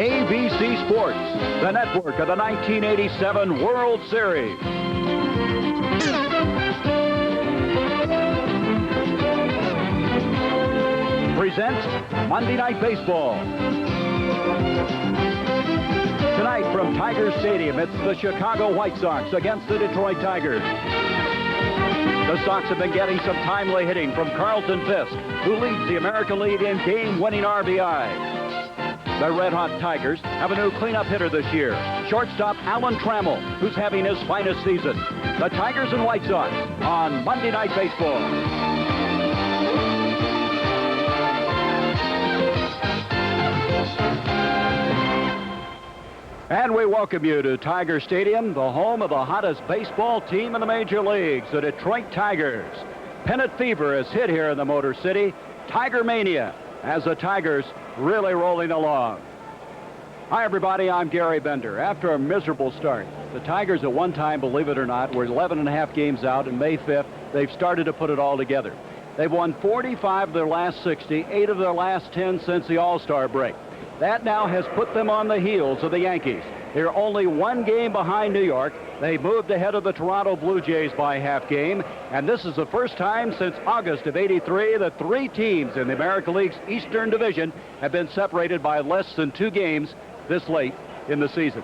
ABC Sports, the network of the 1987 World Series. Presents Monday Night Baseball. Tonight from Tiger Stadium, it's the Chicago White Sox against the Detroit Tigers. The Sox have been getting some timely hitting from Carlton Fisk, who leads the American League in game-winning RBI. The red-hot Tigers have a new cleanup hitter this year, shortstop Alan Trammell, who's having his finest season. The Tigers and White Sox on Monday Night Baseball. And we welcome you to Tiger Stadium, the home of the hottest baseball team in the major leagues, the Detroit Tigers. Pennant fever has hit here in the Motor City. Tiger mania as the Tigers really rolling along. Hi, everybody. I'm Gary Bender. After a miserable start, the Tigers at one time, believe it or not, were 11 and a half games out, and May 5th, they've started to put it all together. They've won 45 of their last 60, 8 of their last 10 since the All-Star break. That now has put them on the heels of the Yankees. They're only one game behind New York. They moved ahead of the Toronto Blue Jays by half game, and this is the first time since August of '83 that 3 teams in the American League's Eastern Division have been separated by less than 2 games this late in the season.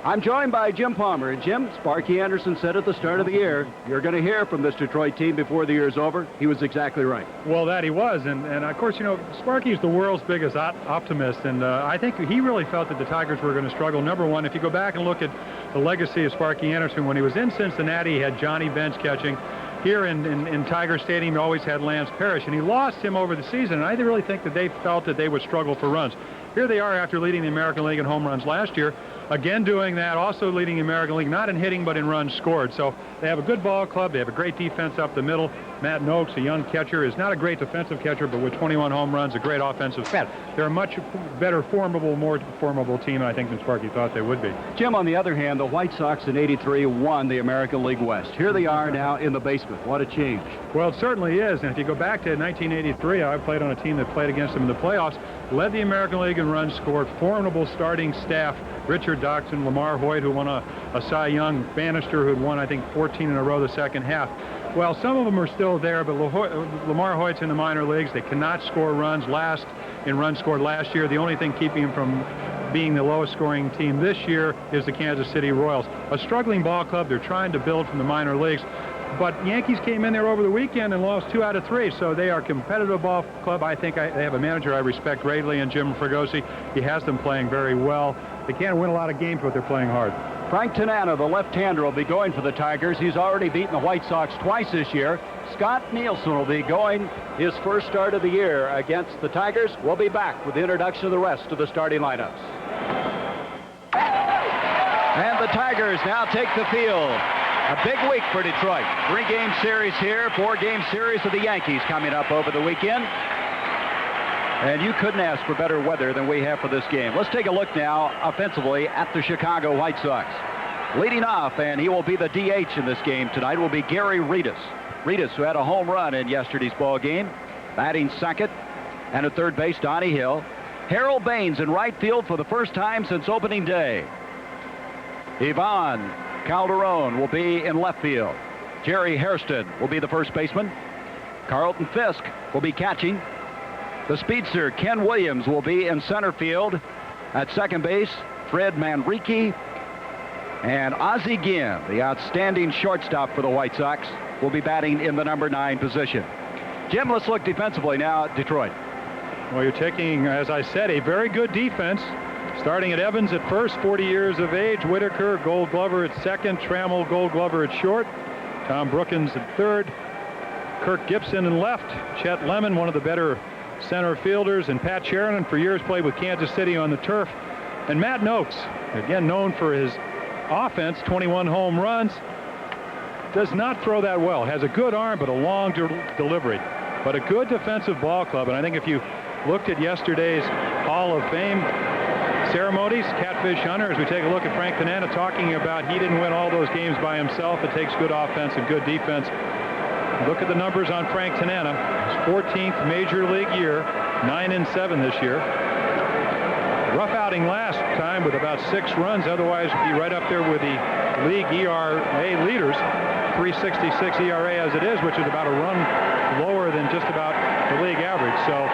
I'm joined by Jim Palmer. And Jim, Sparky Anderson said at the start of the year, you're going to hear from this Detroit team before the year's over. He was exactly right. Well, that he was. And of course, you know, Sparky's the world's biggest optimist. And I think he really felt that the Tigers were going to struggle. Number one, if you go back and look at the legacy of Sparky Anderson, when he was in Cincinnati, he had Johnny Bench catching. Here in Tiger Stadium, he always had Lance Parrish. And he lost him over the season. And I really think that they felt that they would struggle for runs. Here they are after leading the American League in home runs last year. Again doing that, also leading the American League, not in hitting, but in runs scored. So they have a good ball club. They have a great defense up the middle. Matt Noakes, a young catcher, is not a great defensive catcher, but with 21 home runs, a great offensive bat. They're a much better, more formidable team, I think, than Sparky thought they would be. Jim, on the other hand, the White Sox in '83 won the American League West. Here they are now in the basement. What a change. Well, it certainly is. And if you go back to 1983, I played on a team that played against them in the playoffs, led the American League in runs scored, formidable starting staff. Richard Doxson, Lamar Hoyt, who won a Cy Young, Bannister, who had won, I think, 14 in a row the second half. Well, some of them are still there, but Lamar Hoyt's in the minor leagues. They cannot score runs. Last in runs scored last year. The only thing keeping him from being the lowest scoring team this year is the Kansas City Royals. A struggling ball club. They're trying to build from the minor leagues. But Yankees came in there over the weekend and lost 2 out of 3, so they are a competitive ball club. I think they have a manager I respect greatly in Jim Fregosi. He has them playing very well. They can't win a lot of games, but they're playing hard. Frank Tanana, the left-hander, will be going for the Tigers. He's already beaten the White Sox twice this year. Scott Nielsen will be going his first start of the year against the Tigers. We'll be back with the introduction of the rest of the starting lineups. And the Tigers now take the field. A big week for Detroit. 3-game series here, 4-game series of the Yankees coming up over the weekend. And you couldn't ask for better weather than we have for this game. Let's take a look now offensively at the Chicago White Sox. Leading off, and he will be the DH in this game tonight, will be Gary Reedus. Reedus, who had a home run in yesterday's ball game, batting second, and at third base, Donnie Hill. Harold Baines in right field for the first time since opening day. Ivan Calderon will be in left field. Jerry Hairston will be the first baseman. Carlton Fisk will be catching. The speedster Ken Williams will be in center field. At second base, Fred Manrique. And Ozzie Guillen, the outstanding shortstop for the White Sox, will be batting in the number 9 position. Jim, let's look defensively now at Detroit. Well, you're taking, as I said, a very good defense. Starting at Evans at first, 40 years of age. Whitaker, Gold Glover at second. Trammell, Gold Glover at short. Tom Brookins at third. Kirk Gibson in left. Chet Lemon, one of the better center fielders. And Pat Sheridan, for years played with Kansas City on the turf. And Matt Noakes, again known for his offense, 21 home runs. Does not throw that well. Has a good arm, but a long delivery. But a good defensive ball club. And I think if you looked at yesterday's Hall of Fame ceremonies, Catfish Hunter, as we take a look at Frank Tanana talking about he didn't win all those games by himself. It takes good offense and good defense. Look at the numbers on Frank Tanana. His 14th major league year, 9-7 this year. rough outing last time with about 6 runs. Otherwise, he'd be right up there with the league ERA leaders. 3.66 ERA as it is, which is about a run lower than just about the league average. So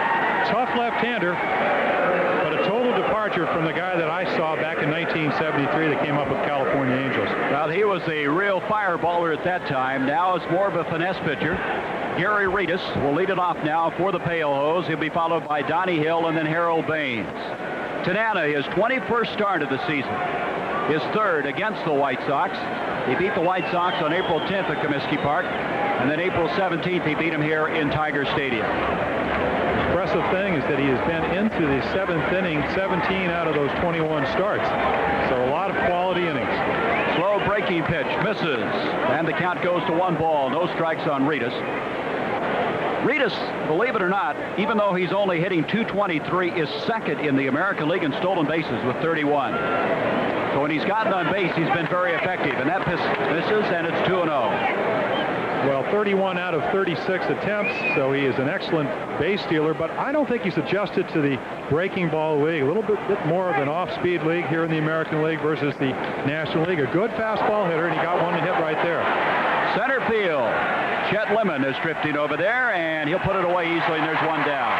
tough left-hander, but a total departure from the guy that I saw back in 1973 that came up with California Angels. Well, he was a real fireballer at that time. Now it's more of a finesse pitcher. Gary Reedus will lead it off now for the Pale Hose. He'll be followed by Donnie Hill and then Harold Baines. Tanana, his 21st start of the season. His 3rd against the White Sox. He beat the White Sox on April 10th at Comiskey Park. And then April 17th, he beat them here in Tiger Stadium. Impressive thing is that he has been into the 7th inning 17 out of those 21 starts. So a lot of quality innings. Slow breaking pitch, misses. And the count goes to 1 ball. No strikes on Reedus. Reedus, believe it or not, even though he's only hitting .223, is 2nd in the American League in stolen bases with 31. So when he's gotten on base, he's been very effective. And that misses, and it's 2-0. Well, 31 out of 36 attempts, so he is an excellent base stealer, but I don't think he's adjusted to the breaking ball league. A little bit more of an off-speed league here in the American League versus the National League. A good fastball hitter, and he got one to hit right there. Center field. Chet Lemon is drifting over there, and he'll put it away easily, and there's 1 down.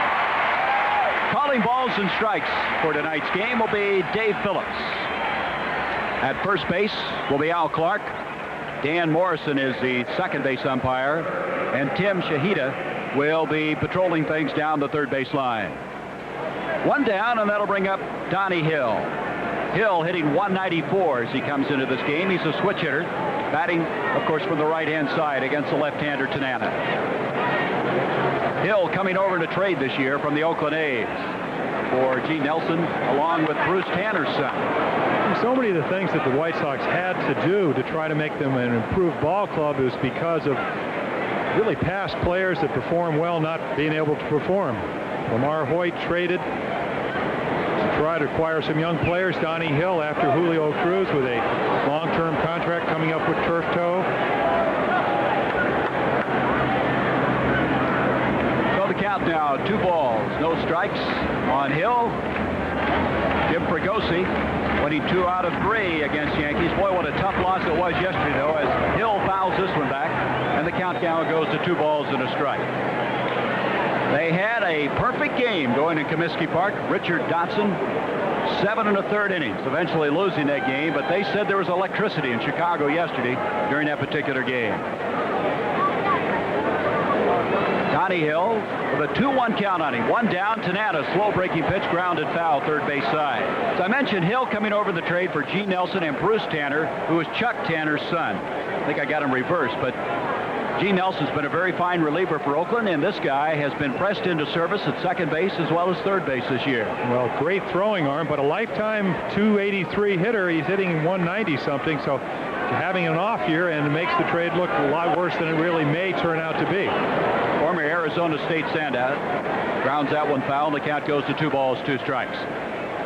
Calling balls and strikes for tonight's game will be Dave Phillips. At first base will be Al Clark. Dan Morrison is the second base umpire, and Tim Shahida will be patrolling things down the third base line. 1 down, and that'll bring up Donnie Hill. Hill hitting .194 as he comes into this game. He's a switch hitter, batting, of course, from the right-hand side against the left-hander Tanana. Hill coming over in a trade this year from the Oakland A's for G. Nelson, along with Bruce Tanner's son. So many of the things that the White Sox had to do to try to make them an improved ball club is because of really past players that perform well not being able to perform. Lamar Hoyt traded to try to acquire some young players. Donnie Hill after Julio Cruz with a long-term contract coming up with turf toe. So the count now, 2 balls, no strikes on Hill. Jim Fregosi winning 2 out of 3 against Yankees. Boy, what a tough loss it was yesterday, though, as Hill fouls this one back, and the count now goes to 2 balls and a strike. They had a perfect game going in Comiskey Park. Richard Dotson, 7 1/3 innings, eventually losing that game, but they said there was electricity in Chicago yesterday during that particular game. Donnie Hill with a 2-1 count on him. 1 down, Tanana, slow breaking pitch, grounded foul, third base side. So I mentioned Hill coming over the trade for G. Nelson and Bruce Tanner, who is Chuck Tanner's son. I think I got him reversed, but G. Nelson's been a very fine reliever for Oakland, and this guy has been pressed into service at second base as well as third base this year. Well, great throwing arm, but a lifetime .283 hitter. He's hitting 190 something, so having an off year and it makes the trade look a lot worse than it really may turn out to be. Former Arizona State standout grounds that one foul, and the count goes to 2 balls, 2 strikes.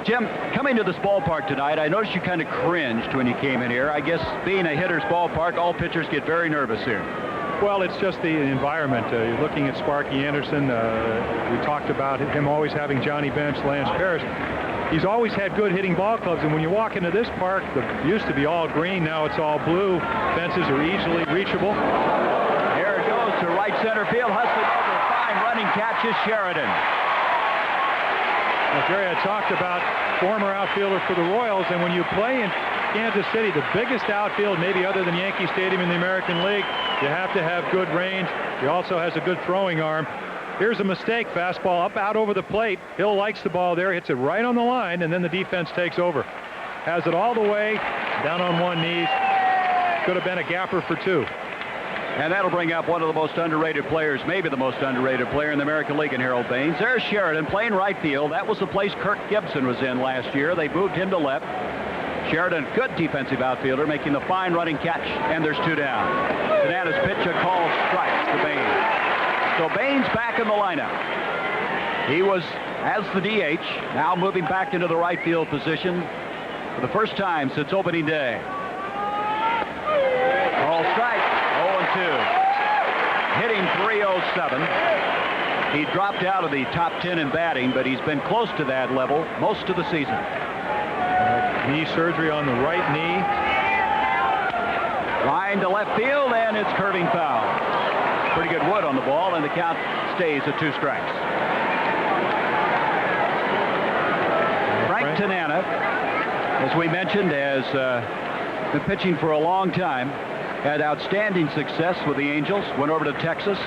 Jim, coming to this ballpark tonight, I noticed you kind of cringed when you came in here. I guess being a hitter's ballpark, all pitchers get very nervous here. Well, it's just the environment. You're looking at Sparky Anderson. We talked about him always having Johnny Bench, Lance Parrish. He's always had good hitting ball clubs, and when you walk into this park, it used to be all green, now it's all blue. Fences are easily reachable. Here it goes to right center field, hustling over, fine running catches Sheridan. Well, Jerry, I talked about former outfielder for the Royals, and when you play in Kansas City, the biggest outfield maybe other than Yankee Stadium in the American League, you have to have good range. He also has a good throwing arm. Here's a mistake, fastball up out over the plate. Hill likes the ball there, hits it right on the line, and then the defense takes over. Has it all the way, down on one knee. Could have been a gapper for 2. And that'll bring up one of the most underrated players, maybe the most underrated player in the American League in Harold Baines. There's Sheridan playing right field. That was the place Kirk Gibson was in last year. They moved him to left. Sheridan, good defensive outfielder, making the fine running catch, and there's 2 down. Tanana's pitch, a call strike to Baines. So Baines back in the lineup. He was as the DH, now moving back into the right field position for the first time since opening day. Call strike, 0-2. Hitting .307. He dropped out of the top 10 in batting, but he's been close to that level most of the season. Knee surgery on the right knee. Line to left field, and it's curving foul. Pretty good wood on the ball, and the count stays at 2 strikes. Frank Tanana, as we mentioned, has been pitching for a long time. Had outstanding success with the Angels. Went over to Texas,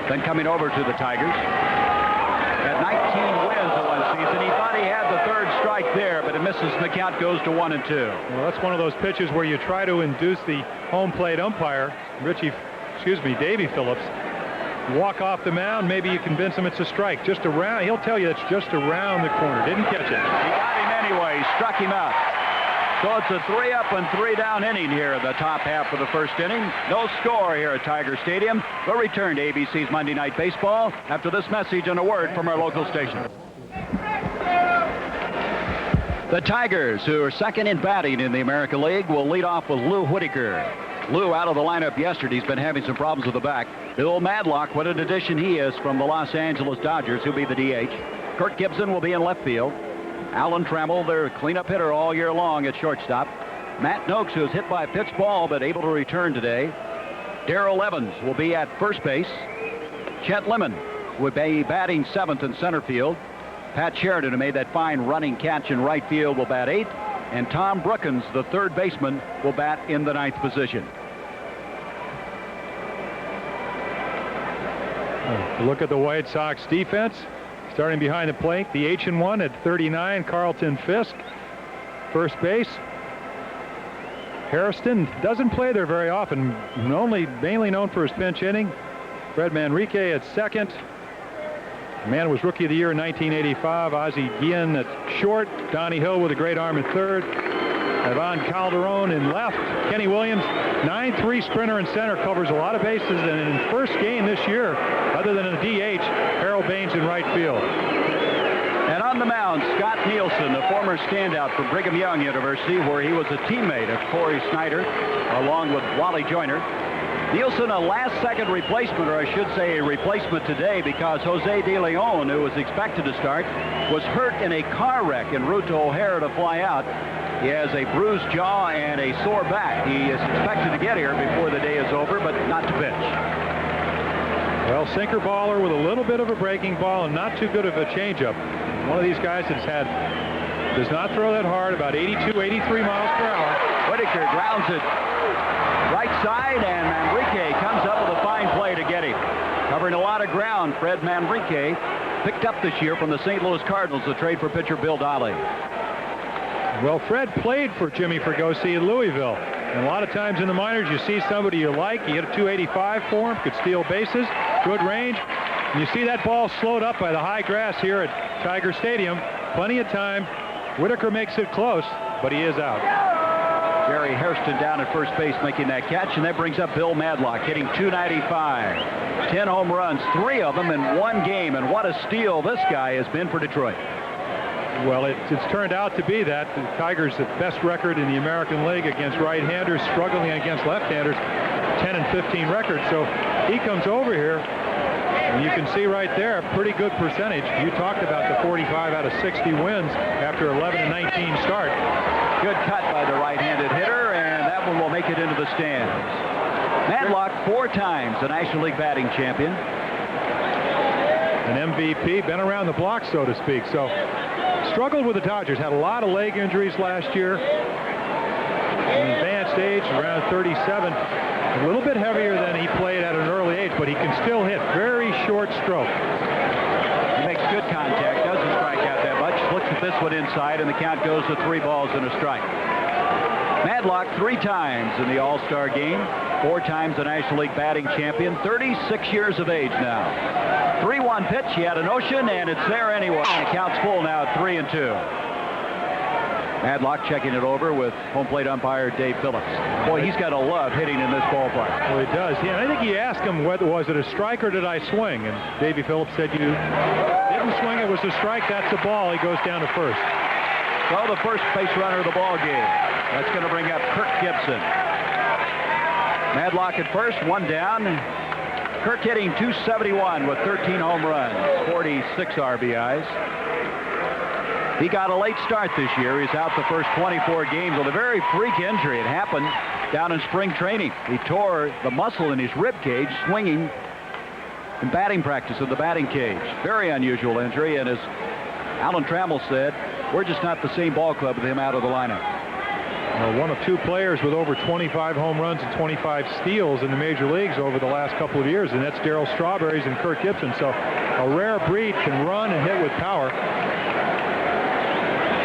then coming over to the Tigers. Had 19 wins in one season. He thought he had the 3rd strike there, but it misses. The count goes to 1-2. Well, that's one of those pitches where you try to induce the home plate umpire, Davy Phillips, walk off the mound. Maybe you convince him it's a strike. Just around. He'll tell you it's just around the corner. Didn't catch it. He got him anyway. Struck him out. So it's a 3-up and 3-down inning here in the top half of the 1st inning. No score here at Tiger Stadium. We'll return to ABC's Monday Night Baseball after this message and a word from our local station. The Tigers, who are 2nd in batting in the American League, will lead off with Lou Whitaker. Lou out of the lineup yesterday. He's been having some problems with the back. Bill Madlock, what an addition he is from the Los Angeles Dodgers, who'll be the DH. Kurt Gibson will be in left field. Alan Trammell, their cleanup hitter all year long at shortstop. Matt Noakes, who was hit by a pitch ball but able to return today. Darrell Evans will be at first base. Chet Lemon will be batting 7th in center field. Pat Sheridan, who made that fine running catch in right field, will bat 8th. And Tom Brookins, the 3rd baseman, will bat in the 9th position. Look at the White Sox defense. Starting behind the plate, the H&1 at 39, Carlton Fisk. First base. Hairston doesn't play there very often, mainly known for his pinch hitting. Fred Manrique at 2nd. The man was Rookie of the Year in 1985. Ozzie Guillen at short. Donnie Hill with a great arm at 3rd. Ivan Calderon in left. Kenny Williams, 9-3 sprinter in center, covers a lot of bases. And in his first game this year, other than a DH, Harold Baines in right field. And on the mound, Scott Nielsen, a former standout for Brigham Young University, where he was a teammate of Corey Snyder, along with Wally Joyner. Nielsen, a last-second replacement, or I should say a replacement today, because Jose De Leon, who was expected to start, was hurt in a car wreck en route to O'Hare to fly out. He has a bruised jaw and a sore back. He is expected to get here before the day is over, but not to pitch. Well, sinker baller with a little bit of a breaking ball and not too good of a changeup. One of these guys does not throw that hard, about 82, 83 miles per hour. Whitaker grounds it right side, and Manrique comes up with a fine play to get him. Covering a lot of ground, Fred Manrique, picked up this year from the St. Louis Cardinals, the trade for pitcher Bill Dolly. Well, Fred played for Jimmy Fregosi in Louisville. And a lot of times in the minors, you see somebody you like. You hit a 285 for him, could steal bases, good range. And you see that ball slowed up by the high grass here at Tiger Stadium. Plenty of time. Whitaker makes it close, but he is out. Jerry Hairston down at first base making that catch, and that brings up Bill Madlock, hitting 295. 10 home runs, 3 of them in 1 game, and what a steal this guy has been for Detroit. Well, it's turned out to be that. The Tigers' the best record in the American League against right-handers, struggling against left-handers, 10 and 15 record. So he comes over here, and you can see right there, a pretty good percentage. You talked about the 45 out of 60 wins after 11 and 19 start. Good cut by the right-handed hitter, and that one will make it into the stands. Madlock 4 times the National League batting champion. An MVP, been around the block, so to speak. So struggled with the Dodgers, had a lot of leg injuries last year. An advanced age, around 37. A little bit heavier than he played at an early age, but he can still hit very short stroke. He makes good contact, doesn't strike out that much. Looks at this one inside, and the count goes to 3 balls and a strike. Madlock 3 times in the All-Star game, 4 times the National League batting champion, 36 years of age now. 3-1 pitch, he had a notion, and it's there anyway. The count's full now at 3-2. Madlock checking it over with home plate umpire Dave Phillips. Boy, he's got to love hitting in this ballpark. Well, he does. Yeah, I think he asked him, was it a strike or did I swing? And Davey Phillips said, you didn't swing, it was a strike, that's a ball. He goes down to first. So the first base runner of the ball game. That's going to bring up Kirk Gibson. Madlock at first, 1 down. Kirk hitting .271 with 13 home runs, 46 RBIs. He got a late start this year. He's out the first 24 games with a very freak injury. It happened down in spring training. He tore the muscle in his rib cage swinging in batting practice in the batting cage. Very unusual injury, and as Alan Trammell said, we're just not the same ball club with him out of the lineup. Well, one of two players with over 25 home runs and 25 steals in the major leagues over the last couple of years, and that's Darryl Strawberries and Kirk Gibson. So a rare breed, can run and hit with power.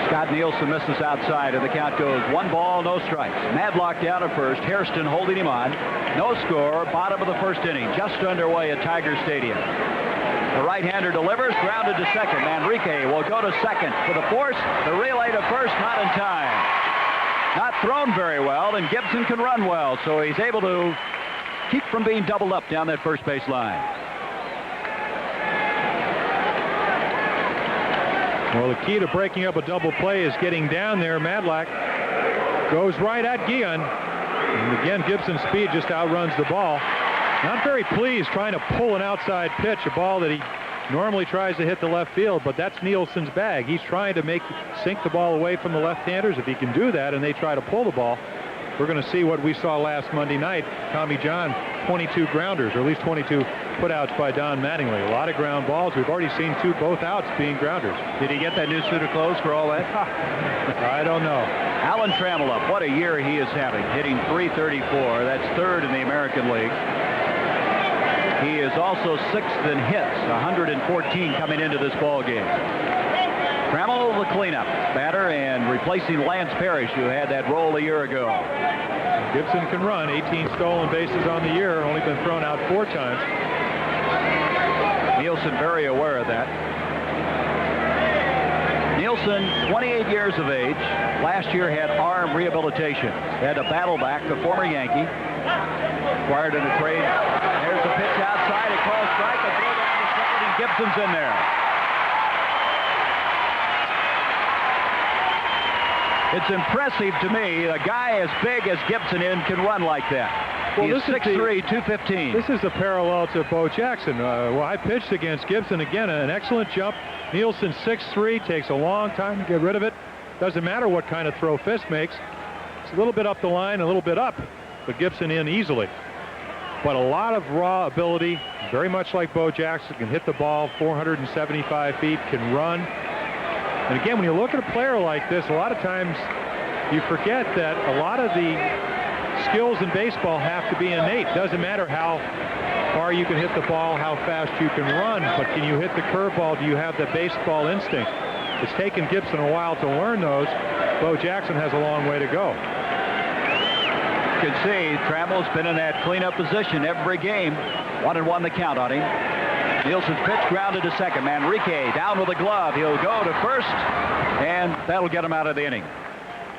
Scott Nielsen misses outside, and the count goes 1 ball, no strikes. Madlock down at first, Hairston holding him on. No score, bottom of the first inning, just underway at Tiger Stadium. The right-hander delivers, grounded to second. Manrique will go to second for the force. The relay to first, not in time. Not thrown very well, and Gibson can run well, so he's able to keep from being doubled up down that first base line. Well, the key to breaking up a double play is getting down there. Madlock goes right at Guillen. And again, Gibson's speed just outruns the ball. Not very pleased trying to pull an outside pitch, a ball that he normally tries to hit the left field, but that's Nielsen's bag. He's trying to sink the ball away from the left-handers. If he can do that and they try to pull the ball, we're going to see what we saw last Monday night. Tommy John, 22 grounders, or at least 22 putouts by Don Mattingly. A lot of ground balls. We've already seen both outs being grounders. Did he get that new suit of clothes for all that? I don't know. Alan Trammell up. What a year he is having, hitting .334. That's third in the American League. He is also sixth in hits, 114 coming into this ball game. Trammell, the cleanup batter, and replacing Lance Parrish, who had that role a year ago. Gibson can run. 18 stolen bases on the year, only been thrown out 4 times. Nielsen very aware of that. Nielsen, 28 years of age, last year had arm rehabilitation. Had to battle back, the former Yankee. Acquired in a trade. There's a pitch outside, a called strike, a throw down to second, and Gibson's in there. It's impressive to me, a guy as big as Gibson can run like that. Well, he's 6'3", 215. This is a parallel to Bo Jackson. Well, I pitched against Gibson again, an excellent jump. Nielsen 6'3", takes a long time to get rid of it. Doesn't matter what kind of throw Fisk makes. It's a little bit up the line, a little bit up, but Gibson in easily. But a lot of raw ability, very much like Bo Jackson, can hit the ball 475 feet, can run. And again, when you look at a player like this, a lot of times you forget that a lot of the skills in baseball have to be innate. Doesn't matter how far you can hit the ball, how fast you can run, but can you hit the curveball? Do you have the baseball instinct? It's taken Gibson a while to learn those. Bo Jackson has a long way to go. You can see Trammell's been in that cleanup position every game. 1-1 the count on him. Nielsen's pitch grounded to second. Manrique down with a glove. He'll go to first, and that'll get him out of the inning.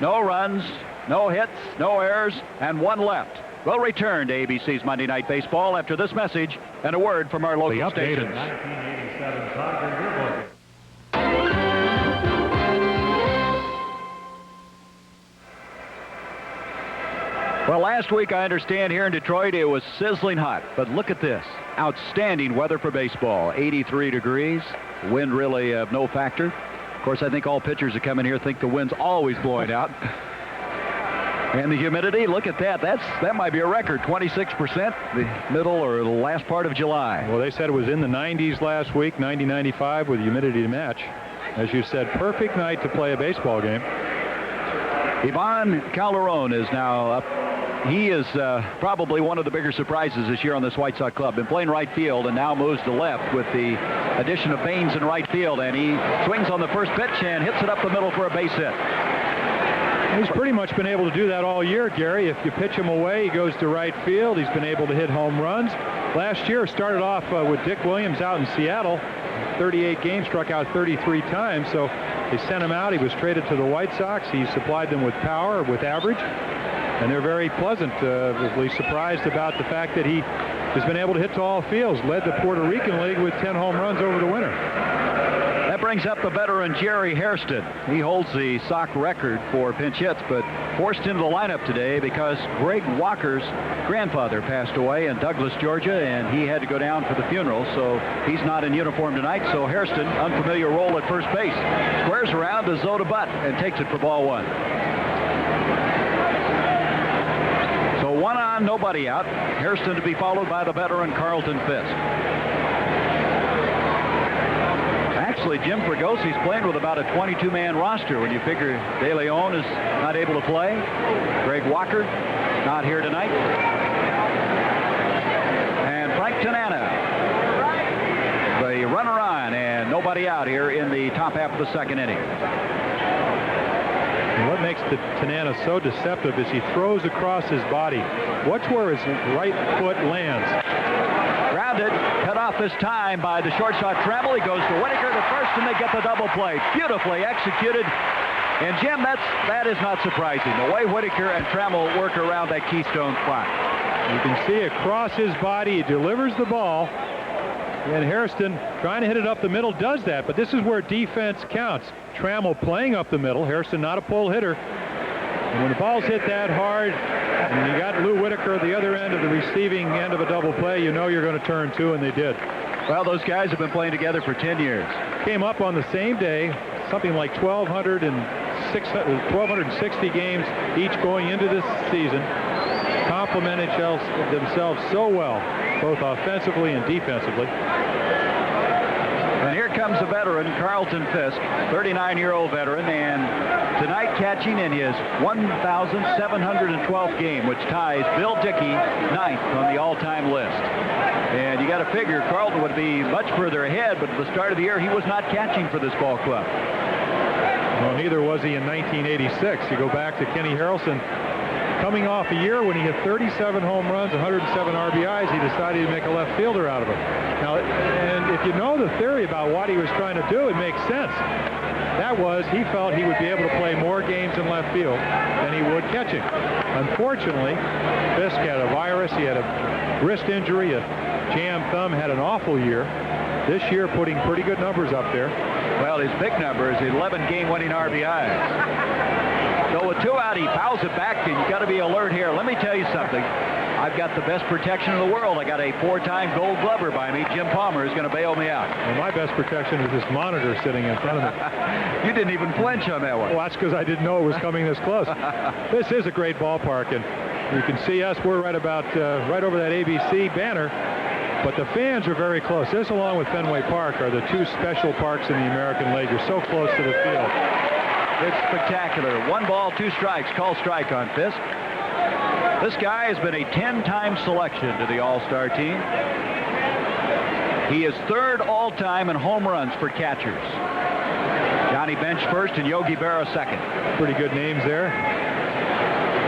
No runs, no hits, no errors, and 1 left. We'll return to ABC's Monday Night Baseball after this message and a word from our local stations. 1987 Tiger yearbook. Well, last week, I understand, here in Detroit, it was sizzling hot. But look at this. Outstanding weather for baseball. 83 degrees. Wind really of no factor. Of course, I think all pitchers that come in here think the wind's always blowing out. And the humidity, look at that. That might be a record, 26%, the middle or the last part of July. Well, they said it was in the 90s last week, 90, 95 with humidity to match. As you said, perfect night to play a baseball game. Ivan Calderon is now up. He is probably one of the bigger surprises this year on this White Sox club. Been playing right field and now moves to left with the addition of Baines in right field. And he swings on the first pitch and hits it up the middle for a base hit. He's pretty much been able to do that all year, Gary. If you pitch him away, he goes to right field. He's been able to hit home runs. Last year started off with Dick Williams out in Seattle. 38 games, struck out 33 times. So they sent him out. He was traded to the White Sox. He supplied them with power, with average. And they're very pleasantly surprised about the fact that he has been able to hit to all fields. Led the Puerto Rican League with 10 home runs over the winter. That brings up the veteran Jerry Hairston. He holds the Sox record for pinch hits, but forced into the lineup today because Greg Walker's grandfather passed away in Douglas, Georgia, and he had to go down for the funeral, so he's not in uniform tonight. So Hairston, unfamiliar role at first base, squares around to Zoda Butt and takes it for ball one. So 1 on, nobody out. Hairston to be followed by the veteran Carlton Fisk. Actually, Jim Fragosi's playing with about a 22-man roster when you figure De Leon is not able to play. Greg Walker not here tonight. And Frank Tanana, the runner on, and nobody out here in the top half of the second inning. And what makes Tanana so deceptive is he throws across his body. Watch where his right foot lands. Grounded, cut off this time by the shortstop Trammell. He goes to Whitaker to first, and they get the double play. Beautifully executed. And Jim, that is not surprising. The way Whitaker and Trammell work around that keystone spot. You can see across his body, he delivers the ball. And Hairston, trying to hit it up the middle, does that. But this is where defense counts. Trammell playing up the middle. Hairston not a pull hitter. And when the ball's hit that hard, and you got Lou Whitaker at the other end of the receiving end of a double play, you know you're going to turn two, and they did. Well, those guys have been playing together for 10 years. Came up on the same day, something like 1,260 games each going into this season. Complemented themselves so well, both offensively and defensively. And here comes a veteran, Carlton Fisk, 39-year-old veteran, and tonight catching in his 1,712th game, which ties Bill Dickey 9th on the all-time list. And you got to figure Carlton would be much further ahead, but at the start of the year, he was not catching for this ball club. Well, neither was he in 1986. You go back to Kenny Harrelson. Coming off a year when he hit 37 home runs, 107 RBIs, he decided to make a left fielder out of him. Now, and if you know the theory about what he was trying to do, it makes sense. That was, he felt he would be able to play more games in left field than he would catching. Unfortunately, Fisk had a virus, he had a wrist injury, a jammed thumb, had an awful year. This year, putting pretty good numbers up there. Well, his big number is 11 game-winning RBIs. So with 2 out, he fouls it back, and you got to be alert here. Let me tell you something. I've got the best protection in the world. I got a 4-time Gold Glover by me. Jim Palmer is going to bail me out. Well, my best protection is this monitor sitting in front of me. You didn't even flinch on that one. Well, that's because I didn't know it was coming this close. This is a great ballpark, and you can see us. We're right about right over that ABC banner. But the fans are very close. This, along with Fenway Park, are the 2 special parks in the American League. You're so close to the field. It's spectacular. 1 ball, 2 strikes. Call strike on Fisk. This guy has been a 10-time selection to the All-Star team. He is 3rd all-time in home runs for catchers. Johnny Bench first and Yogi Berra second. Pretty good names there.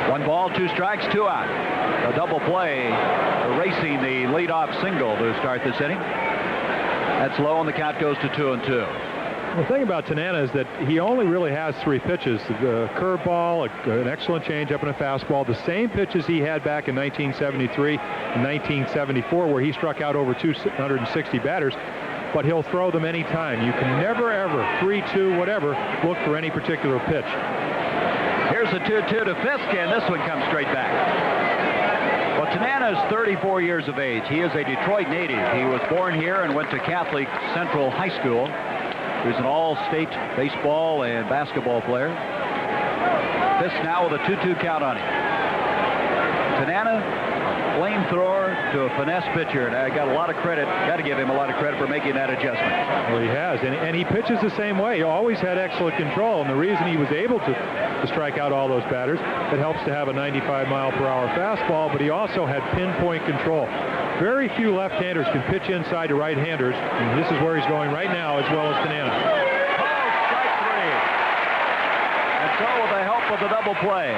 1 ball, 2 strikes, 2 out. A double play, erasing the leadoff single to start this inning. That's low, and the count goes to 2-2. The thing about Tanana is that he only really has 3 pitches. The curveball, an excellent changeup, and a fastball. The same pitches he had back in 1973 and 1974, where he struck out over 260 batters. But he'll throw them anytime. You can never, ever, 3-2, whatever, look for any particular pitch. Here's the 2-2 to Fisk, and this one comes straight back. Well, Tanana is 34 years of age. He is a Detroit native. He was born here and went to Catholic Central High School. He's an all-state baseball and basketball player. Fisk now with a 2-2 count on him. Tanana, flamethrower to a finesse pitcher, and I got a lot of credit. Got to give him a lot of credit for making that adjustment. Well, he has, and he pitches the same way. He always had excellent control, and the reason he was able to strike out all those batters, it helps to have a 95-mile-per-hour fastball, but he also had pinpoint control. Very few left-handers can pitch inside to right-handers, and this is where he's going right now, as well as Tanana. Oh, strike 3. And so with the help of the double play,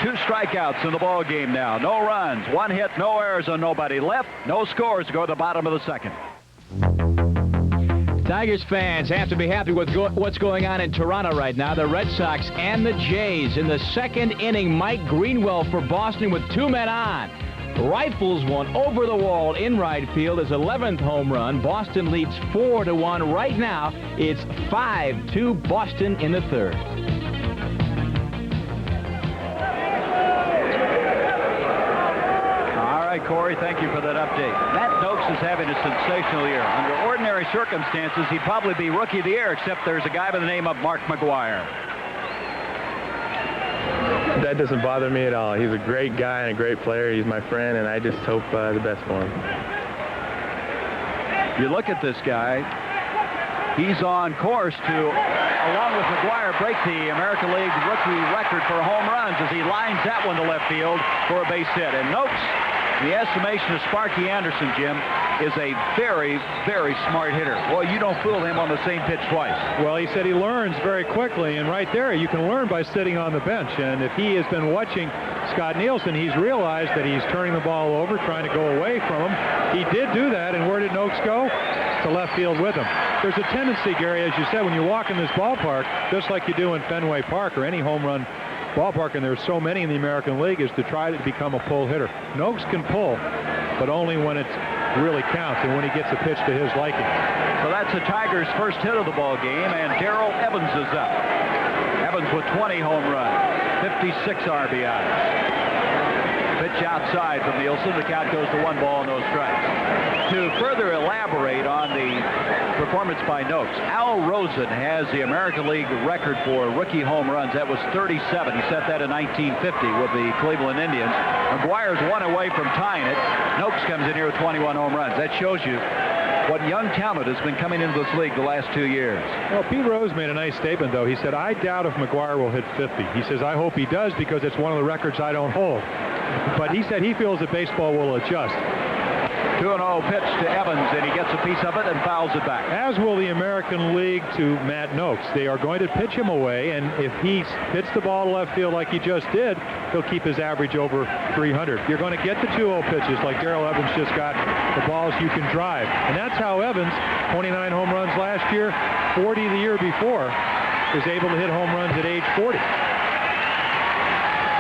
2 strikeouts in the ball game now. No runs, 1 hit, no errors, and nobody left. No scores to go to the bottom of the second. Tigers fans have to be happy with what's going on in Toronto right now. The Red Sox and the Jays in the second inning. Mike Greenwell for Boston with 2 men on. rifles one over the wall in right field. His 11th home run. Boston leads 4-1 right now. It's 5-2 Boston in the third. Corey, thank you for that update. Matt Noakes is having a sensational year. Under ordinary circumstances, he'd probably be Rookie of the Year, except there's a guy by the name of Mark McGwire. That doesn't bother me at all. He's a great guy and a great player. He's my friend, and I just hope the best for him. You look at this guy, he's on course to, along with McGwire, break the American League rookie record for home runs as he lines that one to left field for a base hit. And Noakes, the estimation of Sparky Anderson, Jim, is a very, very smart hitter. Boy, you don't fool him on the same pitch twice. Well, he said he learns very quickly, and right there you can learn by sitting on the bench. And if he has been watching Scott Nielsen, he's realized that he's turning the ball over, trying to go away from him. He did do that, and where did Noakes go? To left field with him. There's a tendency, Gary, as you said, when you walk in this ballpark, just like you do in Fenway Park or any home run ballpark, and there's so many in the American League, is to try to become a pull hitter. Noakes can pull, but only when it really counts and when he gets a pitch to his liking. So that's the Tigers' first hit of the ball game, and Darrell Evans is up. Evans with 20 home runs, 56 RBIs. Pitch outside from Nielsen. The count goes to 1 ball, no strikes. To further elaborate on the performance by Noakes, Al Rosen has the American League record for rookie home runs. That was 37. He set that in 1950 with the Cleveland Indians. McGwire's 1 away from tying it. Noakes comes in here with 21 home runs. That shows you what young talent has been coming into this league the last 2 years. Well, Pete Rose made a nice statement, though. He said, I doubt if McGwire will hit 50. He says, I hope he does because it's one of the records I don't hold. But he said he feels that baseball will adjust. 2-0 pitch to Evans, and he gets a piece of it and fouls it back. As will the American League to Matt Noakes. They are going to pitch him away, and if he hits the ball to left field like he just did, he'll keep his average over 300. You're going to get the 2-0 pitches like Darrell Evans just got, the balls you can drive. And that's how Evans, 29 home runs last year, 40 the year before, was able to hit home runs at age 40.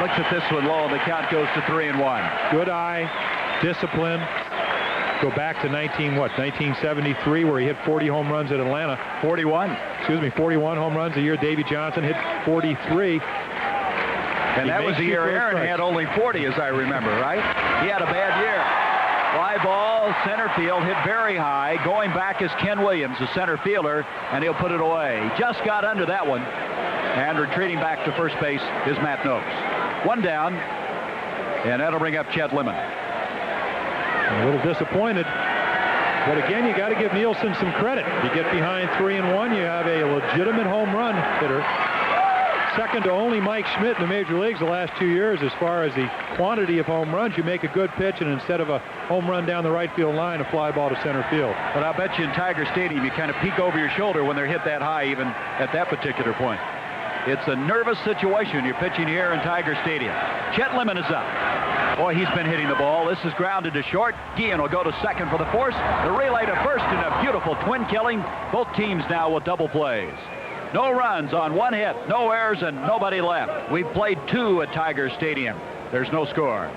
Looks at this one low, and the count goes to 3-1. Good eye, discipline. Go back to 1973, where he hit 40 home runs at Atlanta. 41 home runs a year. Davey Johnson hit 43. And that was the year Aaron had only 40, as I remember, right? He had a bad year. Fly ball, center field, hit very high. Going back is Ken Williams, the center fielder, and he'll put it away. He just got under that one. And retreating back to first base is Matt Noakes. 1 down, and that'll bring up Chet Lemon. A little disappointed, but again, you got to give Nielsen some credit. You get behind 3-1, you have a legitimate home run hitter. Second to only Mike Schmidt in the major leagues the last 2 years as far as the quantity of home runs. You make a good pitch, and instead of a home run down the right field line, a fly ball to center field. But I'll bet you in Tiger Stadium, you kind of peek over your shoulder when they're hit that high, even at that particular point. It's a nervous situation. You're pitching here in Tiger Stadium. Chet Lemon is up. Boy, he's been hitting the ball. This is grounded to short. Guillen will go to second for the force. The relay to first in a beautiful twin killing. Both teams now with double plays. No runs on 1 hit, no errors, and nobody left. We've played 2 at Tiger Stadium. There's no score.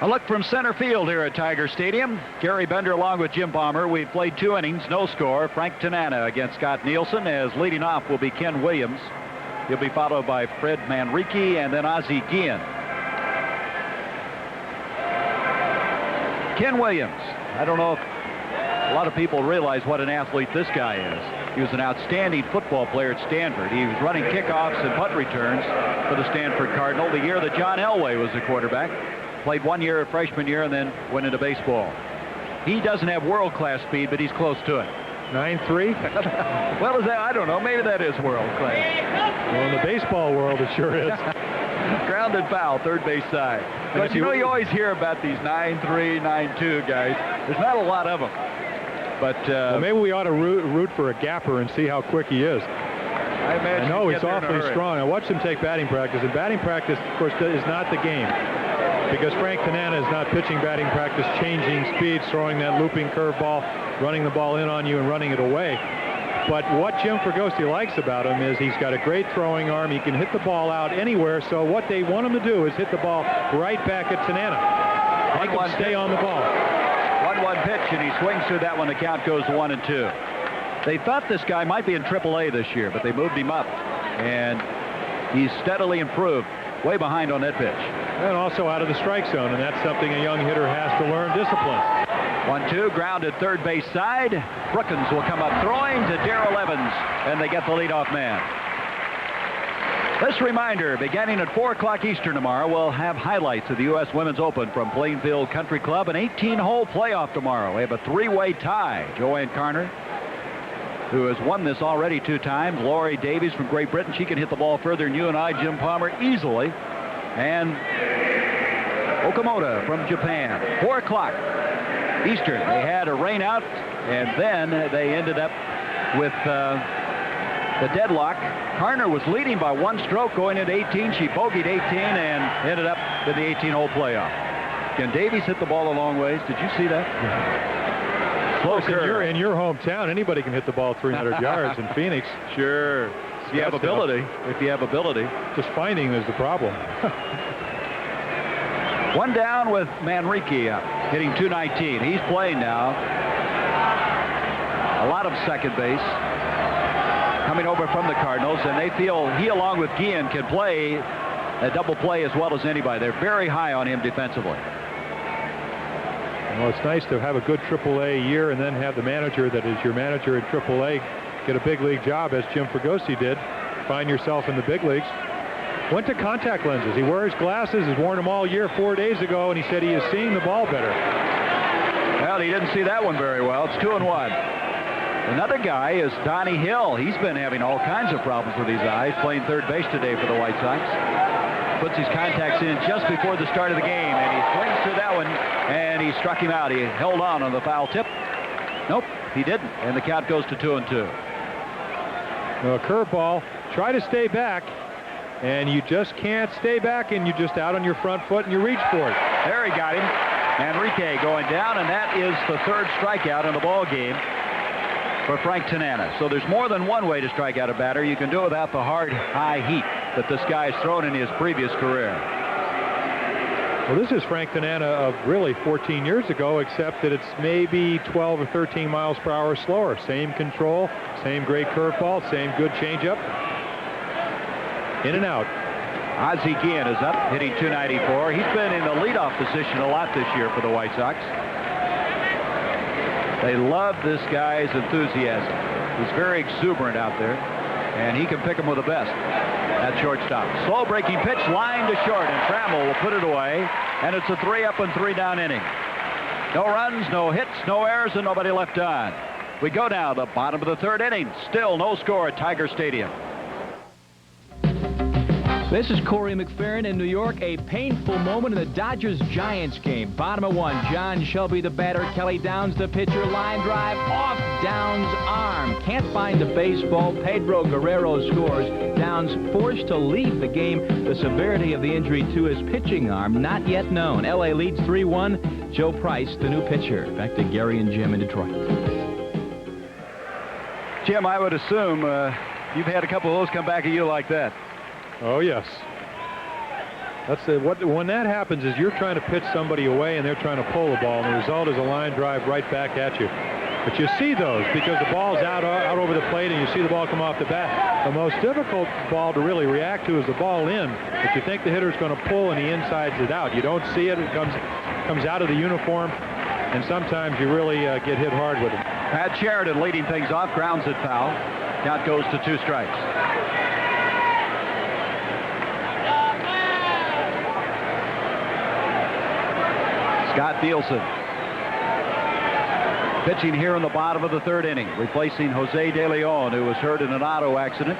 A look from center field here at Tiger Stadium. Gary Bender along with Jim Palmer. We've played 2 innings, no score. Frank Tanana against Scott Nielsen, as leading off will be Ken Williams. He'll be followed by Fred Manrique and then Ozzie Guillen. Ken Williams. I don't know if a lot of people realize what an athlete this guy is. He was an outstanding football player at Stanford. He was running kickoffs and punt returns for the Stanford Cardinal the year that John Elway was the quarterback. Played 1 year, freshman year, and then went into baseball. He doesn't have world-class speed, but he's close to it. 9'3". Well, is that? I don't know. Maybe that is world-class. Well, in the baseball world, it sure is. Grounded foul, third base side. But you always hear about these 9'3", 9'2" guys. There's not a lot of them. But well, maybe we ought to root for a gapper and see how quick he is. I know he's awfully strong. I watched him take batting practice, and batting practice, of course, is not the game. Because Frank Tanana is not pitching batting practice, changing speeds, throwing that looping curveball, running the ball in on you and running it away. But what Jim Fregosi likes about him is he's got a great throwing arm. He can hit the ball out anywhere. So what they want him to do is hit the ball right back at Tanana. Make him stay on the ball. 1-1 pitch, and he swings through that one. The count goes 1-2. They thought this guy might be in AAA this year, but they moved him up, and he's steadily improved. Way behind on that pitch. And also out of the strike zone, and that's something a young hitter has to learn, discipline. 1-2, grounded third base side. Brookins will come up throwing to Darrell Evans, and they get the leadoff man. This reminder, beginning at 4 o'clock Eastern tomorrow, we'll have highlights of the U.S. Women's Open from Plainfield Country Club. An 18-hole playoff tomorrow. We have a 3-way tie. Joanne Carner, who has won this already 2 times. Laurie Davies from Great Britain. She can hit the ball further than you and I, Jim Palmer, easily. And Okamoto from Japan. 4 o'clock Eastern. They had a rain out, and then they ended up with the deadlock. Carner was leading by 1 stroke going into 18. She bogeyed 18 and ended up in the 18-hole playoff. Can Davies hit the ball a long ways? Did you see that? Slow curve. In your hometown, anybody can hit the ball 300 yards in Phoenix. Sure. If you have ability. If you have ability. Just finding is the problem. 1 down with Manrique hitting .219. He's playing now. A lot of second base coming over from the Cardinals, and they feel he, along with Guillen, can play a double play as well as anybody. They're very high on him defensively. Well, it's nice to have a good AAA year and then have the manager that is your manager in AAA get a big league job, as Jim Fregosi did. Find yourself in the big leagues. Went to contact lenses. He wears glasses. He's worn them all year 4 days ago, and he said he is seeing the ball better. Well, he didn't see that one very well. It's 2-1. Another guy is Donnie Hill. He's been having all kinds of problems with his eyes, playing third base today for the White Sox. Puts his contacts in just before the start of the game, and he swings through that one, and he struck him out. He held on the foul tip. Nope, he didn't, and the count goes to 2-2. A curveball. Try to stay back, and you just can't stay back, and you're just out on your front foot, and you reach for it. There he got him. Manrique going down, and that is the 3rd strikeout in the ball game for Frank Tanana. So there's more than one way to strike out a batter. You can do it without the hard, high heat that this guy has thrown in his previous career. Well, this is Frank Tanana of really 14 years ago, except that it's maybe 12 or 13 miles per hour slower. Same control, same great curveball, same good changeup. In and out. Ozzie Guillen is up, hitting .294. He's been in the leadoff position a lot this year for the White Sox. They love this guy's enthusiasm. He's very exuberant out there, and he can pick them with the best at shortstop. Slow breaking pitch, line to short, and Trammell will put it away, and it's a 3-up and 3-down inning. No runs, no hits, no errors, and nobody left on. We go now to the bottom of the 3rd inning. Still no score at Tiger Stadium. This is Corey McFerrin in New York. A painful moment in the Dodgers-Giants game. Bottom of 1. John Shelby, the batter. Kelly Downs, the pitcher. Line drive off Downs' arm. Can't find the baseball. Pedro Guerrero scores. Downs forced to leave the game. The severity of the injury to his pitching arm not yet known. L.A. leads 3-1. Joe Price, the new pitcher. Back to Gary and Jim in Detroit. Jim, I would assume you've had a couple of those come back at you like that. Oh, yes. When that happens is you're trying to pitch somebody away and they're trying to pull the ball, and the result is a line drive right back at you. But you see those because the ball's out over the plate, and you see the ball come off the bat. The most difficult ball to really react to is the ball in, but you think the hitter's going to pull and he insides it out. You don't see it. It comes out of the uniform, and sometimes you really get hit hard with it. Pat Sheridan leading things off, grounds it foul. Count goes to 2 strikes. Scott Nielsen pitching here in the bottom of the 3rd inning, replacing Jose De Leon, who was hurt in an auto accident.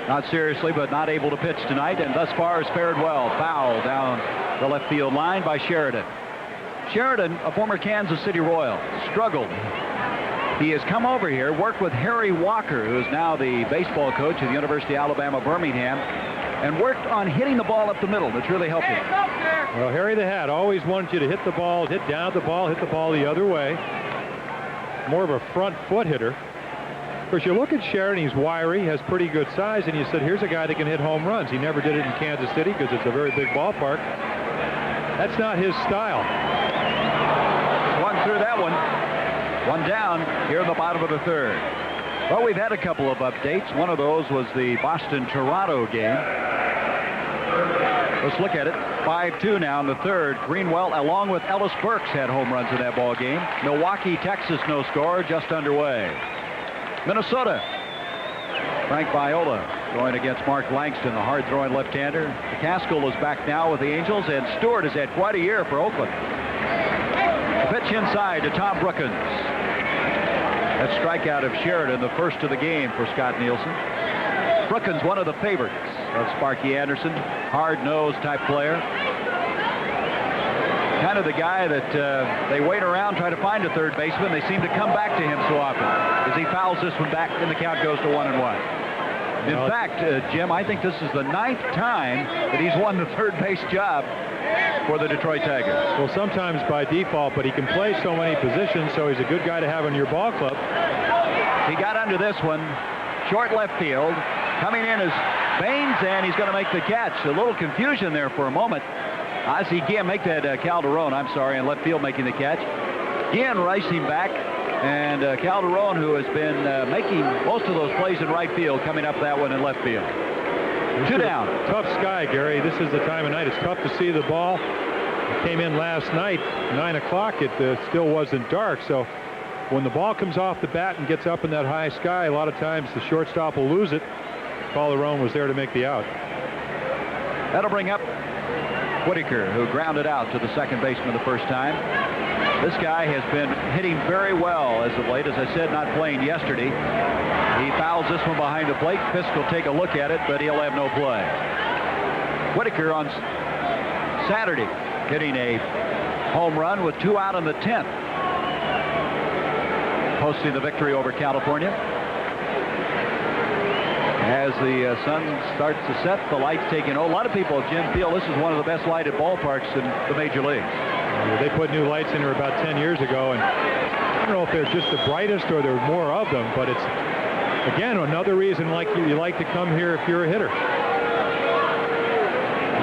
Not seriously, but not able to pitch tonight, and thus far has fared well. Foul down the left field line by Sheridan. Sheridan, a former Kansas City Royal, struggled. He has come over here, worked with Harry Walker, who is now the baseball coach at the University of Alabama, Birmingham, and worked on hitting the ball up the middle. That's really helped him. Well, Harry the Hat always wanted you to hit the ball, hit down at the ball, hit the ball the other way. More of a front foot hitter. Of course, you look at Sheridan, he's wiry, has pretty good size, and you said, here's a guy that can hit home runs. He never did it in Kansas City because it's a very big ballpark. That's not his style. Swung through that one. One down here in the bottom of the third. Well, we've had a couple of updates. One of those was the Boston-Toronto game. Let's look at it. 5-2 now in the third. Greenwell, along with Ellis Burks, had home runs in that ball game. Milwaukee, Texas, no score, just underway. Minnesota. Frank Viola going against Mark Langston, the hard-throwing left-hander. McCaskill is back now with the Angels, and Stewart has had quite a year for Oakland. The pitch inside to Tom Brookins. That strikeout of Sheridan, the first of the game for Scott Nielsen. Brookins, one of the favorites of Sparky Anderson, hard-nosed type player. Kind of the guy that they wait around, try to find a third baseman. They seem to come back to him so often. As he fouls this one back, and the count goes to 1-1. In fact, Jim, I think this is the 9th time that he's won the third base job for the Detroit Tigers. Well, sometimes by default, but he can play so many positions, so he's a good guy to have in your ball club. He got under this one, short left field. Coming in is Baines, and he's going to make the catch. A little confusion there for a moment. I see Guillen make that Calderon, I'm sorry, in left field making the catch. Guillen racing back, and Calderon, who has been making most of those plays in right field, coming up that one in left field. Two down. Tough sky, Gary. This is the time of night. It's tough to see the ball. It came in last night, 9 o'clock. It still wasn't dark, so when the ball comes off the bat and gets up in that high sky, a lot of times the shortstop will lose it. Calderon was there to make the out. That'll bring up Whitaker, who grounded out to the second baseman the first time. This guy has been hitting very well as of late. As I said, not playing yesterday. He fouls this one behind the plate. Fisk will take a look at it, but he'll have no play. Whitaker on Saturday hitting a home run with 2 out in the 10th. Posting the victory over California. As the sun starts to set, the lights taking. A lot of people, Jim, feel this is one of the best lighted ballparks in the major leagues. They put new lights in here about 10 years ago, and I don't know if they're just the brightest or there are more of them, but it's, again, another reason you like to come here if you're a hitter.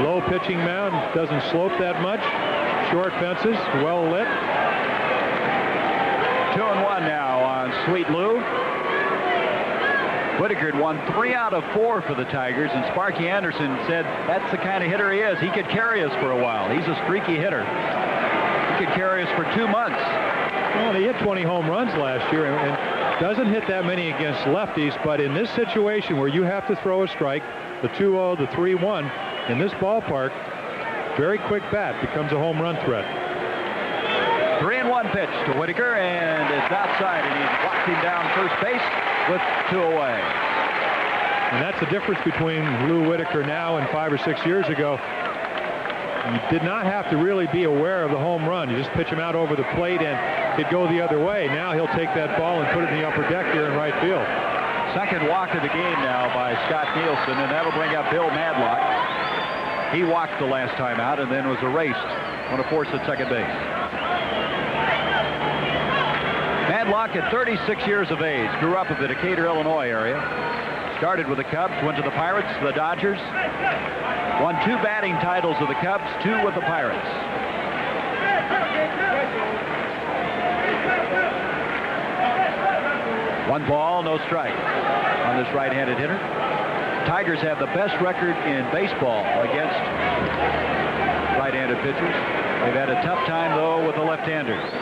Low pitching mound, doesn't slope that much. Short fences, well lit. 2-1 now on Sweet Lou. Whitaker had won 3 out of 4 for the Tigers, and Sparky Anderson said that's the kind of hitter he is. He could carry us for a while. He's a streaky hitter. He could carry us for 2 months. Well, he hit 20 home runs last year and doesn't hit that many against lefties, but in this situation where you have to throw a strike, the 2-0, the 3-1, in this ballpark, very quick bat becomes a home run threat. 3-1 pitch to Whitaker, and it's outside, and he's walked him down first base with 2 away. And that's the difference between Lou Whitaker now and 5 or 6 years ago. You did not have to really be aware of the home run. You just pitch him out over the plate and it'd go the other way. Now he'll take that ball and put it in the upper deck here in right field. Second walk of the game now by Scott Nielsen, and that'll bring up Bill Madlock. He walked the last time out and then was erased on a force at second base. Madlock at 36 years of age, grew up in the Decatur, Illinois area. Started with the Cubs, went to the Pirates, the Dodgers. Won 2 batting titles with the Cubs, 2 with the Pirates. One ball, no strike on this right-handed hitter. Tigers have the best record in baseball against right-handed pitchers. They've had a tough time, though, with the left-handers.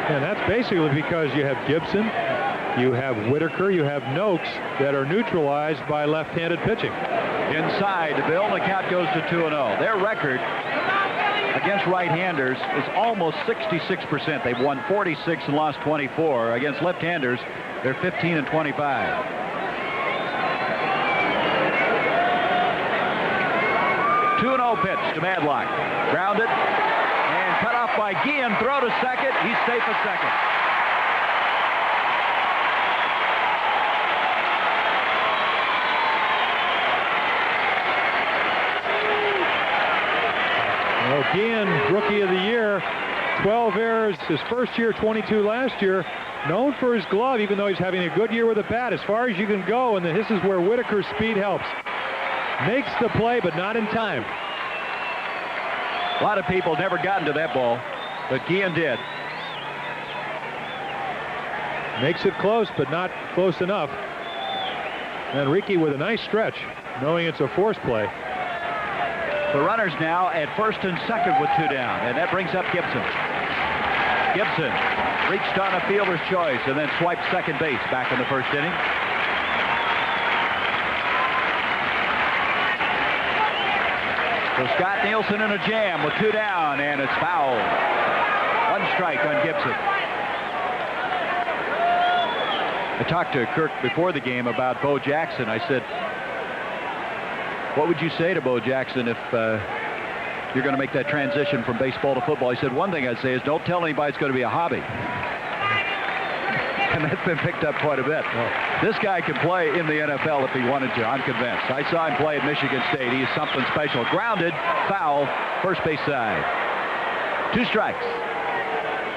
And that's basically because you have Gibson, you have Whitaker, you have Noakes that are neutralized by left-handed pitching. Inside to Bill, and the count goes to 2-0. Their record against right-handers is almost 66%. They've won 46 and lost 24. Against left-handers, they're 15 and 25. Pitch to Madlock. Grounded and cut off by Guillen. Throw to second. He's safe at second. Well, Guillen, rookie of the year, 12 errors. years, his first year, 22 last year, known for his glove, even though he's having a good year with a bat, as far as you can go, and this is where Whitaker's speed helps. Makes the play, but not in time. A lot of people never gotten to that ball, but Guillen did. Makes it close, but not close enough. And Ricky with a nice stretch, knowing it's a force play. The runners now at first and second with 2 down, and that brings up Gibson. Gibson reached on a fielder's choice and then swiped second base back in the first inning. So Scott Nielsen in a jam with 2 down, and it's fouled. 1 strike on Gibson. I talked to Kirk before the game about Bo Jackson. I said, what would you say to Bo Jackson if you're going to make that transition from baseball to football? He said, one thing I'd say is don't tell anybody it's going to be a hobby. And that's been picked up quite a bit. This guy can play in the NFL if he wanted to. I'm convinced. I saw him play at Michigan State. He's something special. Grounded, foul, first base side. 2 strikes.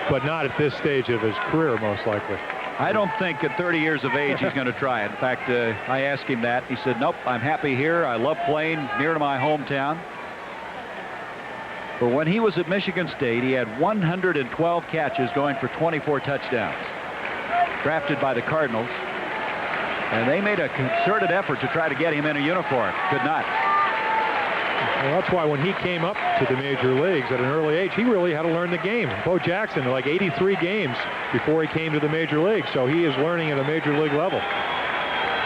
But not at this stage of his career, most likely. I don't think at 30 years of age he's going to try it. In fact, I asked him that. He said, nope, I'm happy here. I love playing near to my hometown. But when he was at Michigan State, he had 112 catches going for 24 touchdowns. Drafted by the Cardinals. And they made a concerted effort to try to get him in a uniform. Could not. Well, that's why when he came up to the major leagues at an early age, he really had to learn the game. Bo Jackson, like 83 games before he came to the major league, so he is learning at a major league level.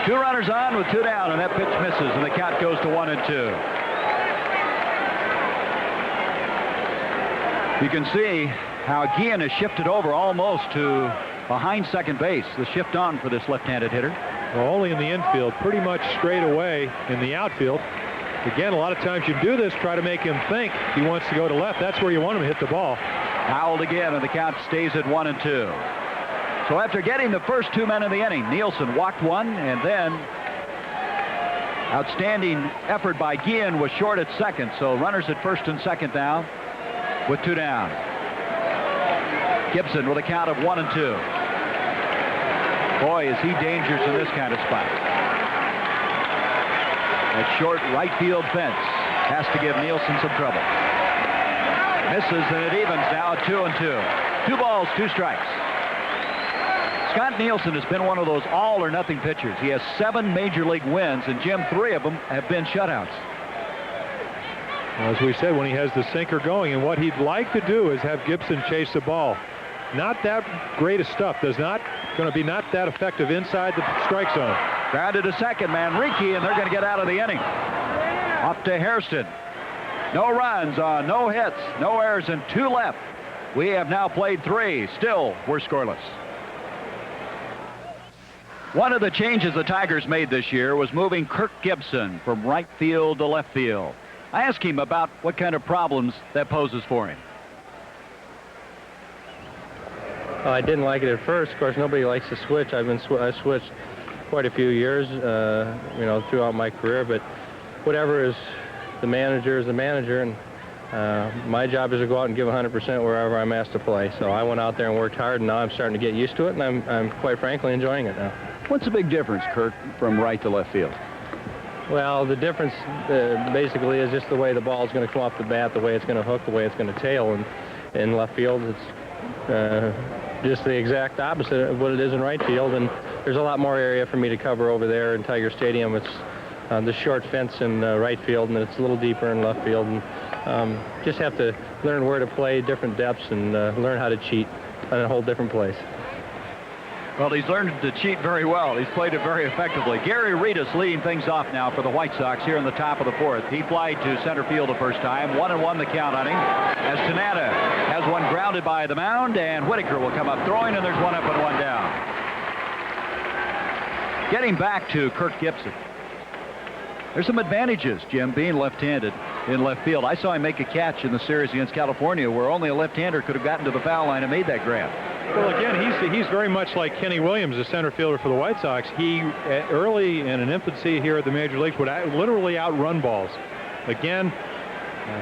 2 runners on with 2 down, and that pitch misses, and the count goes to 1-2. You can see how Guillen has shifted over almost to behind second base. The shift on for this left-handed hitter. Well, only in the infield, pretty much straight away in the outfield. Again, a lot of times you do this, try to make him think he wants to go to left. That's where you want him to hit the ball. Fouled again, and the count stays at 1-2. So after getting the first 2 men in the inning, Nielsen walked 1, and then outstanding effort by Guillen was short at second. So runners at first and second now with 2 down. Gibson with a count of 1-2. Boy, is he dangerous in this kind of spot. That short right field fence has to give Nielsen some trouble. Misses, and it evens now at 2-2. 2 balls, 2 strikes. Scott Nielsen has been one of those all or nothing pitchers. He has 7 major league wins, and Jim, 3 of them have been shutouts. As we said, when he has the sinker going, and what he'd like to do is have Gibson chase the ball. Not that great of stuff. Going to be not that effective inside the strike zone. Grounded to second, Manrique, and they're going to get out of the inning. Off to Hairston. No runs on no hits, no errors, and 2 left. We have now played 3. Still, we're scoreless. One of the changes the Tigers made this year was moving Kirk Gibson from right field to left field. I asked him about what kind of problems that poses for him. I didn't like it at first. Of course, nobody likes to switch. I switched quite a few years, throughout my career. But whatever is the manager, and my job is to go out and give 100% wherever I'm asked to play. So I went out there and worked hard, and now I'm starting to get used to it, and I'm quite frankly enjoying it now. What's the big difference, Kirk, from right to left field? Well, the difference basically is just the way the ball is going to come off the bat, the way it's going to hook, the way it's going to tail. And in left field, it's just the exact opposite of what it is in right field. And there's a lot more area for me to cover over there in Tiger Stadium. It's the short fence in right field, and it's a little deeper in left field. And just have to learn where to play, different depths, and learn how to cheat in a whole different place. Well, he's learned to cheat very well. He's played it very effectively. Gary Reedus leading things off now for the White Sox here in the top of the 4th. He flied to center field the first time. 1-1 the count on him. As Tanana has one grounded by the mound, and Whitaker will come up throwing, and there's 1 up and 1 down. Getting back to Kirk Gibson. There's some advantages, Jim, being left-handed in left field. I saw him make a catch in the series against California where only a left-hander could have gotten to the foul line and made that grab. Well, again, he's very much like Kenny Williams, the center fielder for the White Sox. He, early in an infancy here at the Major Leagues, would literally outrun balls. Again,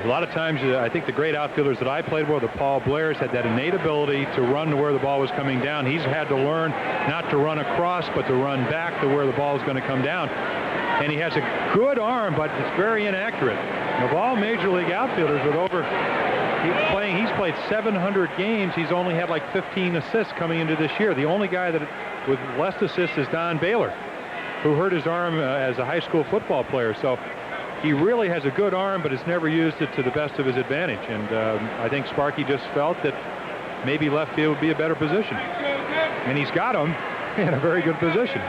A lot of times, I think the great outfielders that I played with, the Paul Blairs, had that innate ability to run to where the ball was coming down. He's had to learn not to run across, but to run back to where the ball is going to come down. And he has a good arm, but it's very inaccurate. Of all Major League outfielders with he's played 700 games. He's only had like 15 assists coming into this year. The only guy that with less assists is Don Baylor, who hurt his arm as a high school football player. So he really has a good arm, but has never used it to the best of his advantage. And I think Sparky just felt that maybe left field would be a better position. And he's got him in a very good position.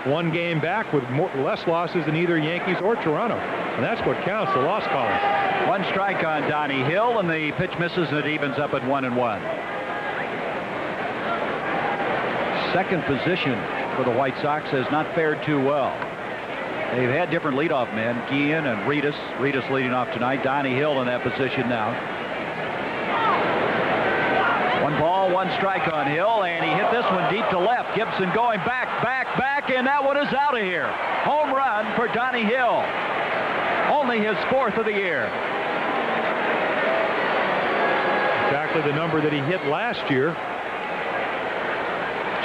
One game back with less losses than either Yankees or Toronto. And that's what counts, the loss column. One strike on Donnie Hill, and the pitch misses, and it evens up at 1-1. Second position for the White Sox has not fared too well. They've had different leadoff men, Guillen and Reedus. Reedus leading off tonight. Donnie Hill in that position now. One ball, one strike on Hill, and he hit this one deep to left. Gibson going back, and that one is out of here. Home run for Donnie Hill. Only his 4th of the year. Exactly the number that he hit last year.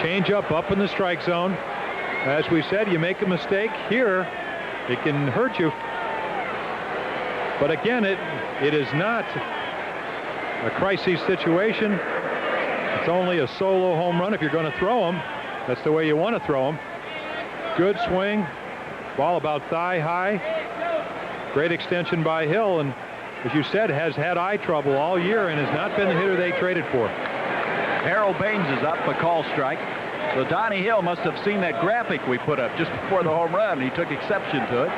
Change up in the strike zone. As we said, you make a mistake here, it can hurt you. But again, it is not a crisis situation. It's only a solo home run. If you're going to throw him, that's the way you want to throw him. Good swing, ball about thigh high. Great extension by Hill, and as you said, has had eye trouble all year and has not been the hitter they traded for. Harold Baines is up, a call strike. So Donnie Hill must have seen that graphic we put up just before the home run. He took exception to it.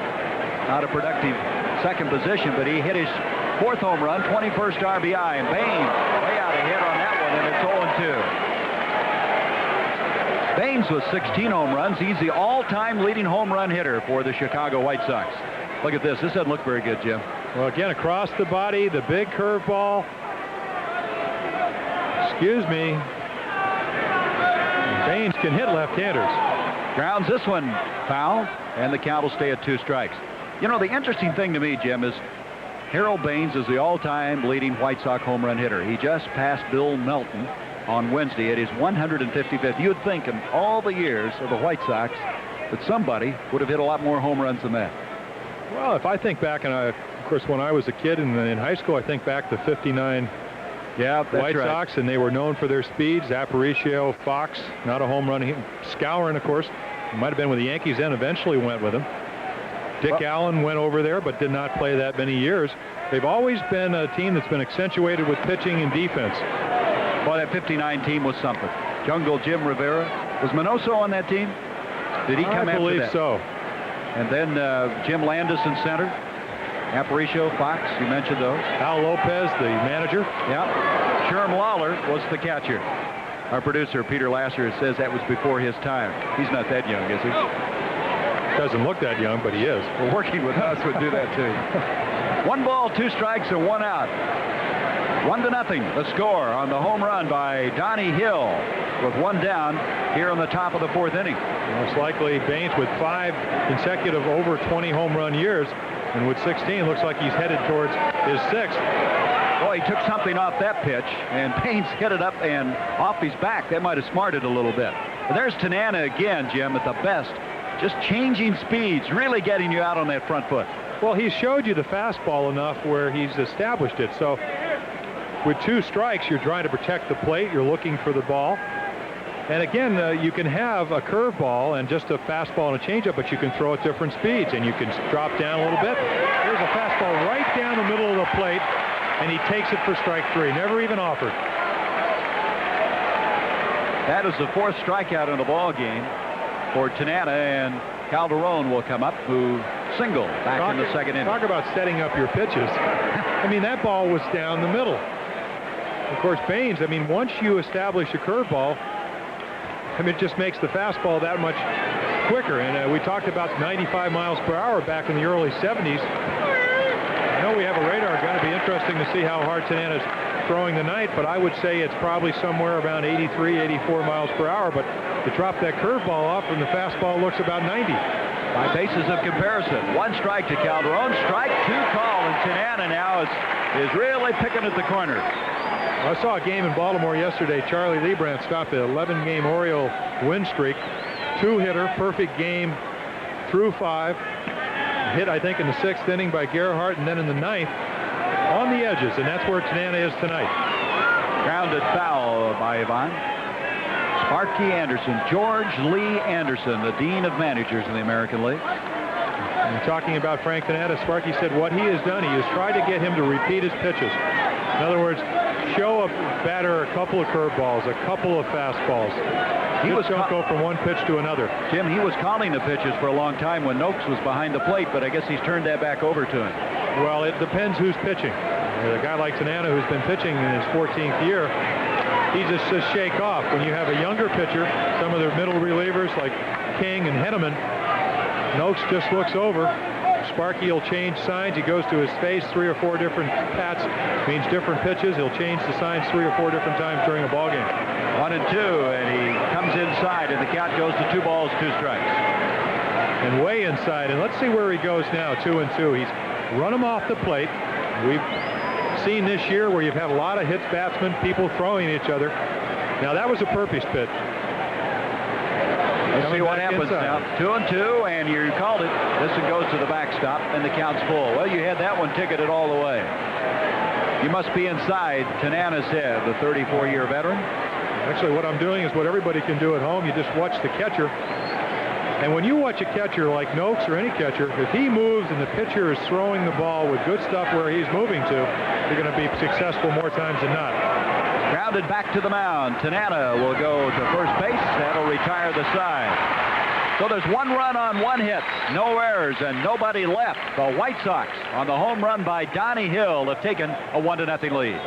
Not a productive second position, but he hit his 4th home run, 21st RBI, and Baines way out of hit on that one, and it's 0-2. Baines with 16 home runs. He's the all-time leading home run hitter for the Chicago White Sox. Look at this. This doesn't look very good, Jim. Well, again, across the body, the big curveball. Excuse me. Baines can hit left-handers. Grounds this one foul, and the count will stay at 2 strikes. You know, the interesting thing to me, Jim, is Harold Baines is the all-time leading White Sox home run hitter. He just passed Bill Melton on Wednesday at his 155th. You'd think in all the years of the White Sox that somebody would have hit a lot more home runs than that. Well, if I think back, and of course, when I was a kid in high school, I think back to 59 White Sox, and they were known for their speeds. Aparicio, Fox, not a home run. Skowron, of course, might have been with the Yankees then, eventually went with him. Dick Allen went over there, but did not play that many years. They've always been a team that's been accentuated with pitching and defense. Well, that 59 team was something. Jungle Jim Rivera. Was Minoso on that team? Did he come after that? I believe so. And then Jim Landis in center. Aparicio, Fox, you mentioned those. Al Lopez, the manager. Yeah. Sherm Lawler was the catcher. Our producer, Peter Lasser, says that was before his time. He's not that young, is he? Doesn't look that young, but he is. Well, working with us would do that too. 1 ball, 2 strikes, and 1 out. 1-0, the score on the home run by Donnie Hill with 1 down here in the top of the 4th inning. Most likely Baines with 5 consecutive over 20 home run years, and with 16 looks like he's headed towards his 6th. Boy, he took something off that pitch, and Baines hit it up and off his back. That might have smarted a little bit. But there's Tanana again, Jim, at the best. Just changing speeds, really getting you out on that front foot. Well, he showed you the fastball enough where he's established it. So with 2 strikes, you're trying to protect the plate. You're looking for the ball. And again, you can have a curveball and just a fastball and a changeup, but you can throw at different speeds, and you can drop down a little bit. There's a fastball right down the middle of the plate, and he takes it for strike 3. Never even offered. That is the 4th strikeout in the ball game for Tanana, and Calderon will come up, who singled back in the 2nd inning. Talk about setting up your pitches. I mean, that ball was down the middle. Of course, Baines, I mean, once you establish a curveball, I mean, it just makes the fastball that much quicker. And we talked about 95 miles per hour back in the early 70s. I know we have a radar gun. It'd be interesting to see how hard Tanana's throwing the night, but I would say it's probably somewhere around 83, 84 miles per hour. But to drop that curveball off and the fastball looks about 90. By basis of comparison, 1 strike to Calderon, strike 2 call, and Tanana now is really picking at the corner. I saw a game in Baltimore yesterday. Charlie Liebrandt stopped an 11-game Oriole win streak. 2-hitter, perfect game through 5. Hit, I think, in the 6th inning by Gerhardt, and then in the 9th on the edges, and that's where Tanana is tonight. Grounded foul by Ivan. Sparky Anderson, George Lee Anderson, the Dean of Managers in the American League. And talking about Frank Tanana, Sparky said what he has done, he has tried to get him to repeat his pitches. In other words, show a batter a couple of curveballs, a couple of fastballs. Don't go from one pitch to another. Jim, he was calling the pitches for a long time when Noakes was behind the plate, but I guess he's turned that back over to him. Well, it depends who's pitching. A guy like Tanana, who's been pitching in his 14th year, he just says shake off. When you have a younger pitcher, some of their middle relievers like King and Henneman, Noakes just looks over. Sparky will change signs. He goes to his face 3 or 4 different pats, means different pitches. He'll change the signs 3 or 4 different times during a ball game. 1 and 2, and he comes inside, and the count goes to 2 balls, 2 strikes. And way inside, and let's see where he goes now. 2 and 2. He's run him off the plate. We've seen this year where you've had a lot of hits, batsmen, people throwing at each other. Now that was a purpose pitch. Let's see what happens now. 2 and 2, and you called it. This one goes to the backstop, and the count's full. Well, you had that one ticketed all the way. You must be inside Tanana's head, the 34-year veteran. Actually, what I'm doing is what everybody can do at home. You just watch the catcher. And when you watch a catcher like Noakes or any catcher, if he moves and the pitcher is throwing the ball with good stuff where he's moving to, you're going to be successful more times than not. Grounded back to the mound. Tanana will go to first base. That'll retire the side. So there's 1 run on 1 hit, no errors, and nobody left. The White Sox, on the home run by Donnie Hill, have taken a 1-0 lead.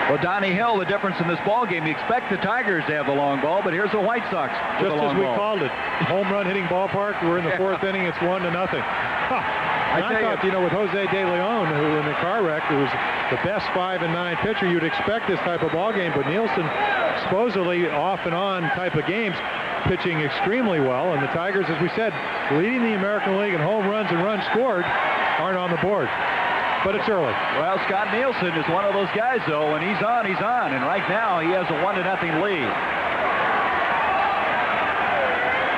Well, Donnie Hill, the difference in this ball game, you expect the Tigers to have the long ball, but here's the White Sox with just the long as we ball. called it. Home run hitting ballpark. We're in the 4th inning. It's 1-0. I thought, with Jose De Leon, who in the car wreck, who was the best 5 and 9 pitcher, you'd expect this type of ball game. But Nielsen, supposedly off and on type of games, pitching extremely well. And the Tigers, as we said, leading the American League in home runs and runs scored, aren't on the board. But it's early. Well, Scott Nielsen is one of those guys, though. When he's on, he's on. And right now, he has a 1-0 lead.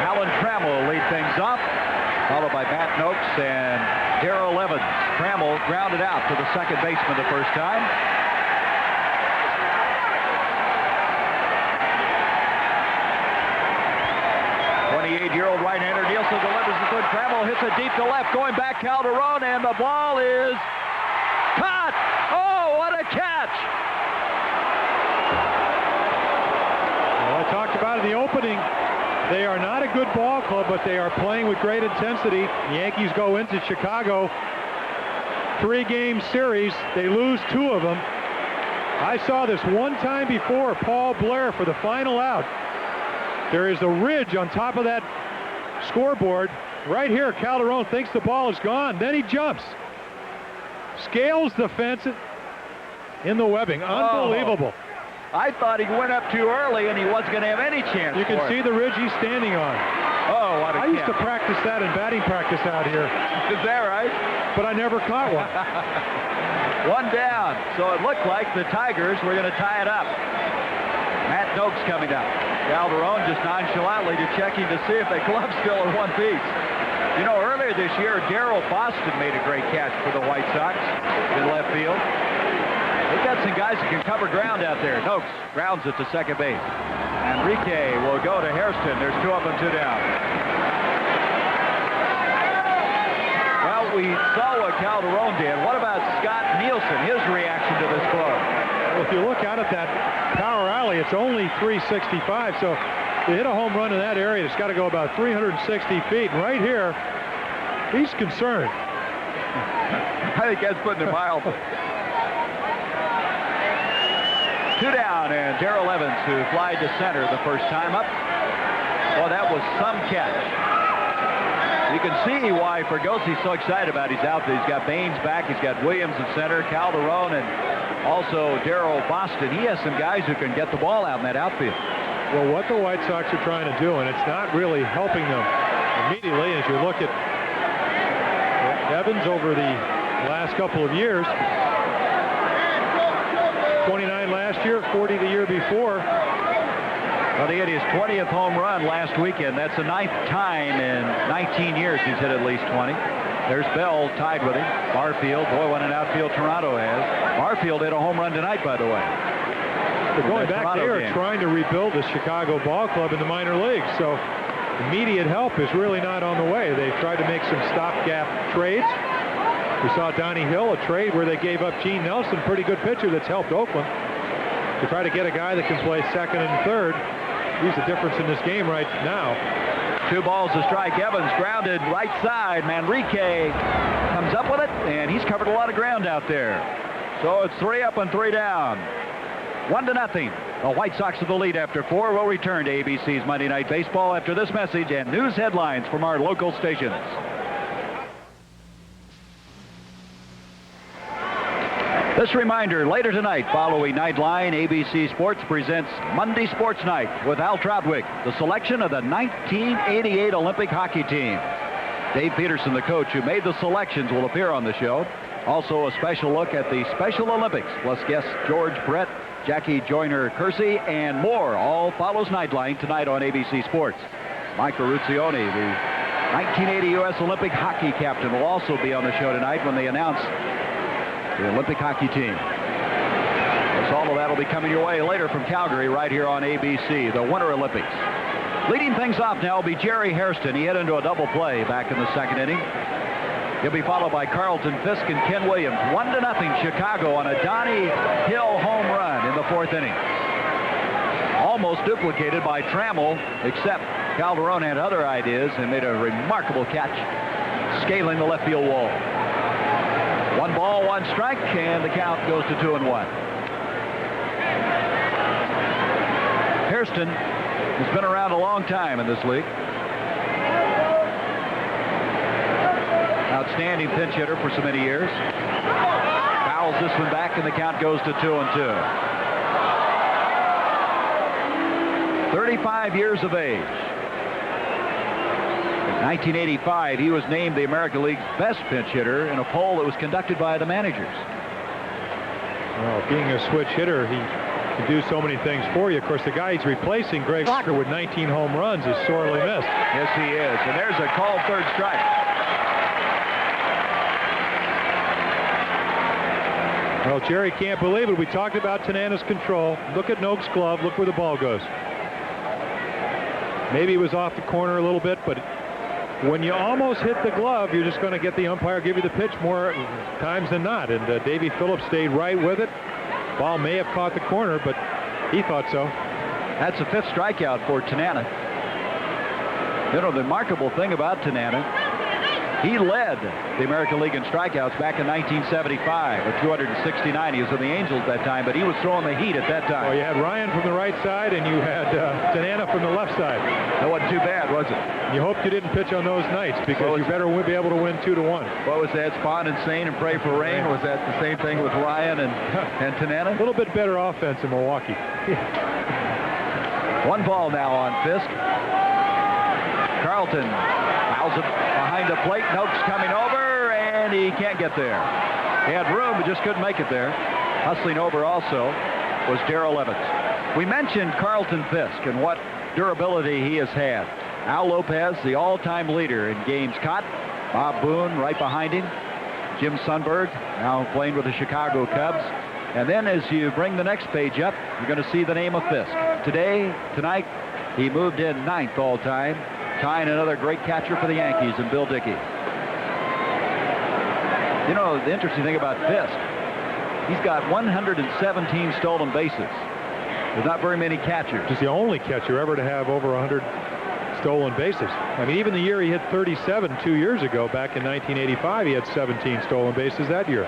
Alan Trammell will lead things off, followed by Matt Noakes and Darrell Evans. Trammell grounded out to the second baseman the first time. '28-year-old right-hander Nielsen delivers the good. Trammell hits it deep to left, going back Calderon, and the ball is caught. Oh, what a catch! Well, I talked about in the opening. They are not a good ball club, but they are playing with great intensity. The Yankees go into Chicago, 3-game series. They lose 2 of them. I saw this one time before, Paul Blair for the final out. There is a ridge on top of that scoreboard. Right here, Calderon thinks the ball is gone. Then he jumps. Scales the fence in the webbing. Unbelievable. I thought he went up too early and he wasn't going to have any chance. You can see the ridge he's standing on. Oh, what a I used to practice that in batting practice out here. Is that right? But I never caught one. 1 down. So it looked like the Tigers were going to tie it up. Matt Noakes coming down. Calderon just nonchalantly checking to see if the glove's still in one piece. You know, earlier this year, Darrell Boston made a great catch for the White Sox in left field. They've got some guys that can cover ground out there. Noakes grounds it to second base. Enrique will go to Hairston. There's 2 up and 2 down. Well, we saw what Calderon did. What about Scott Nielsen, his reaction to this blow? Well, if you look out at that power alley, it's only 365. So to hit a home run in that area, it's got to go about 360 feet. And right here, he's concerned. I think that's putting it mildly. 2 down, and Darrell Evans, who flied to center the first time up. Well, that was some catch. You can see why Fergosi's so excited about his outfit. He's got Baines back. He's got Williams at center, Calderon, and also Darryl Boston. He has some guys who can get the ball out in that outfield. Well, what the White Sox are trying to do, and it's not really helping them immediately as you look at Evans over the last couple of years. 29 last year, 40 the year before. Well, he hit his 20th home run last weekend. That's the 9th time in 19 years he's hit at least 20. There's Bell tied with him. Barfield, boy, what an outfield Toronto has. Barfield hit a home run tonight, by the way. But going back, they are trying to rebuild the Chicago ball club in the minor leagues, so immediate help is really not on the way. They've tried to make some stopgap trades. We saw Donnie Hill, a trade where they gave up Gene Nelson, pretty good pitcher that's helped Oakland, to try to get a guy that can play second and third. He's the difference in this game right now. 2 balls to strike. Evans grounded right side. Manrique comes up with it, and he's covered a lot of ground out there. So it's 3 up and 3 down. 1-0. The White Sox with the lead after 4. We'll return to ABC's Monday Night Baseball after this message and news headlines from our local stations. This reminder, later tonight, following Nightline, ABC Sports presents Monday Sports Night with Al Troutwig, the selection of the 1988 Olympic hockey team. Dave Peterson, the coach who made the selections, will appear on the show. Also a special look at the Special Olympics, plus guests George Brett, Jackie Joyner-Kersey, and more. All follows Nightline tonight on ABC Sports. Mike Aruzzioni, the 1980 U.S. Olympic hockey captain, will also be on the show tonight when they announce the Olympic hockey team. So all of that will be coming your way later from Calgary right here on ABC, the Winter Olympics. Leading things off now will be Jerry Hairston. He hit into a double play back in the 2nd inning. He'll be followed by Carlton Fisk and Ken Williams. 1-0 Chicago on a Donnie Hill home run in the 4th inning. Almost duplicated by Trammell, except Calderon had other ideas and made a remarkable catch, scaling the left field wall. 1 ball, 1 strike, and the count goes to 2-1. Hairston has been around a long time in this league. Outstanding pinch hitter for so many years. Fouls this one back, and the count goes to 2-2. 35 years of age. In 1985, he was named the American League's best pinch hitter in a poll that was conducted by the managers. Well, being a switch hitter, he can do so many things for you. Of course, the guy he's replacing, Greg Walker, with 19 home runs, is sorely missed. Yes, he is. And there's a called 3rd strike. Well, Jerry can't believe it. We talked about Tanana's control. Look at Noak's glove. Look where the ball goes. Maybe it was off the corner a little bit, but when you almost hit the glove, you're just going to get the umpire give you the pitch more times than not. And Davey Phillips stayed right with it. Ball may have caught the corner, but he thought so. That's a 5th strikeout for Tanana. You know, the remarkable thing about Tanana, he led the American League in strikeouts back in 1975 with 269. He was with the Angels that time, but he was throwing the heat at that time. Well, you had Ryan from the right side, and you had Tanana from the left side. That wasn't too bad, was it? You hoped you didn't pitch on those nights because you better be able to win 2-1. What was that? Spawn and Sane and Pray for Rain? Was that the same thing with Ryan and Tanana? A little bit better offense in Milwaukee. 1 ball now on Fisk. Carlton fouls it behind the plate. Noakes coming over, and he can't get there. He had room, but just couldn't make it there. Hustling over also was Darrell Evans. We mentioned Carlton Fisk and what durability he has had. Al Lopez, the all-time leader in games caught. Bob Boone right behind him. Jim Sundberg now playing with the Chicago Cubs. And then as you bring the next page up, you're going to see the name of Fisk. Tonight, he moved in 9th all-time, tying another great catcher for the Yankees in Bill Dickey. You know, the interesting thing about Fisk, he's got 117 stolen bases. There's not very many catchers. He's the only catcher ever to have over 100 stolen bases. I mean, even the year he hit 37 2 years ago, back in 1985, he had 17 stolen bases that year.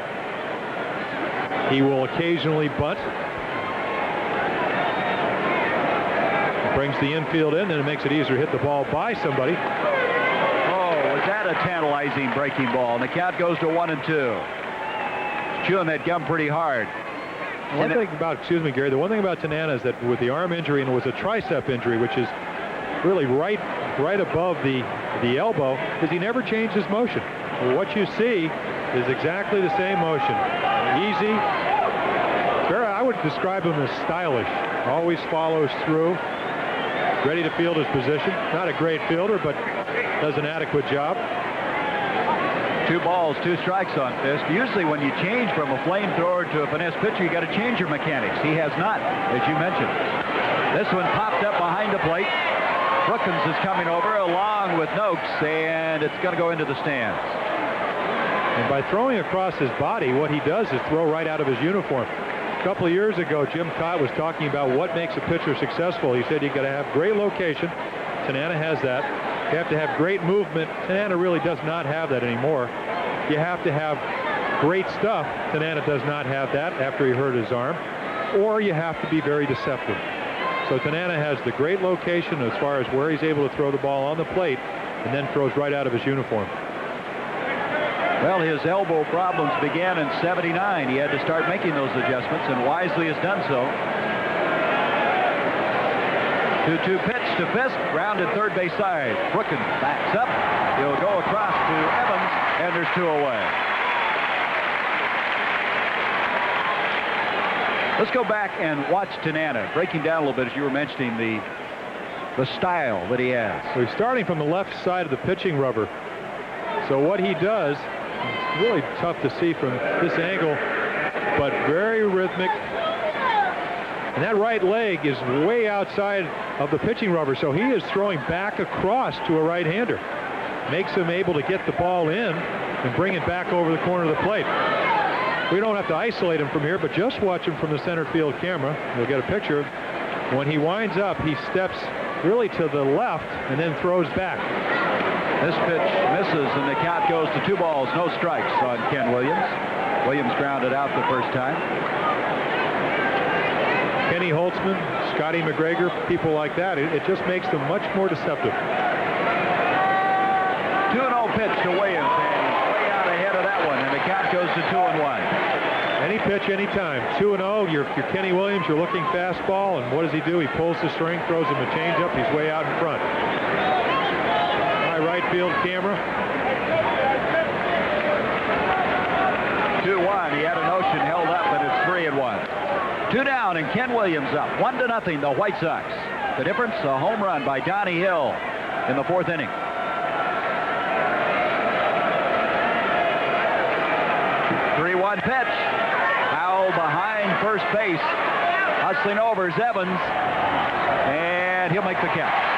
He will occasionally bunt. Brings the infield in, and it makes it easier to hit the ball by somebody. Oh, was was that a tantalizing breaking ball? And the count goes to 1-2. Chewing that gum pretty hard. One thing about, excuse me, Gary, the one thing about Tanana is that with the arm injury, and it was a tricep injury, which is really right above the elbow, is he never changed his motion. Well, what you see is exactly the same motion. Easy. I would describe him as stylish. Always follows through. Ready to field his position. Not a great fielder, but does an adequate job. 2 balls, 2 strikes on Fisk. Usually when you change from a flamethrower to a finesse pitcher, you got to change your mechanics. He has not, as you mentioned. This one popped up behind the plate. Brookins is coming over along with Noakes, and it's going to go into the stands. And by throwing across his body, what he does is throw right out of his uniform. A couple of years ago, Jim Cott was talking about what makes a pitcher successful. He said you got to have great location. Tanana has that. You have to have great movement. Tanana really does not have that anymore. You have to have great stuff. Tanana does not have that after he hurt his arm. Or you have to be very deceptive. So Tanana has the great location as far as where he's able to throw the ball on the plate and then throws right out of his uniform. Well, his elbow problems began in '79. He had to start making those adjustments, and wisely has done so. 2-2 pitch to Fisk, rounded third base side. Brookins backs up. He'll go across to Evans, and there's 2 away. Let's go back and watch Tanana, breaking down a little bit, as you were mentioning, the style that he has. So he's starting from the left side of the pitching rubber. So what he does, it's really tough to see from this angle, but very rhythmic. And that right leg is way outside of the pitching rubber, so he is throwing back across to a right-hander. Makes him able to get the ball in and bring it back over the corner of the plate. We don't have to isolate him from here, but just watch him from the center field camera. You'll get a picture. When he winds up, he steps really to the left and then throws back. This pitch misses, and the count goes to 2 balls, no strikes on Ken Williams. Williams grounded out the first time. Kenny Holtzman, Scotty McGregor, people like that, it just makes them much more deceptive. 2-0 pitch to Williams, and he's way out ahead of that one, and the count goes to 2-1. Any pitch, anytime. 2-0, you're Kenny Williams, you're looking fastball, and what does he do? He pulls the string, throws him a changeup, he's way out in front. My right field camera. 2-1, he had a notion held up, and it's 3-1. 2 down, and Ken Williams up. 1-0, the White Sox. The difference, a home run by Donnie Hill in the 4th inning. 3-1 pitch. Foul behind first base. Hustling over is Evans, and he'll make the catch.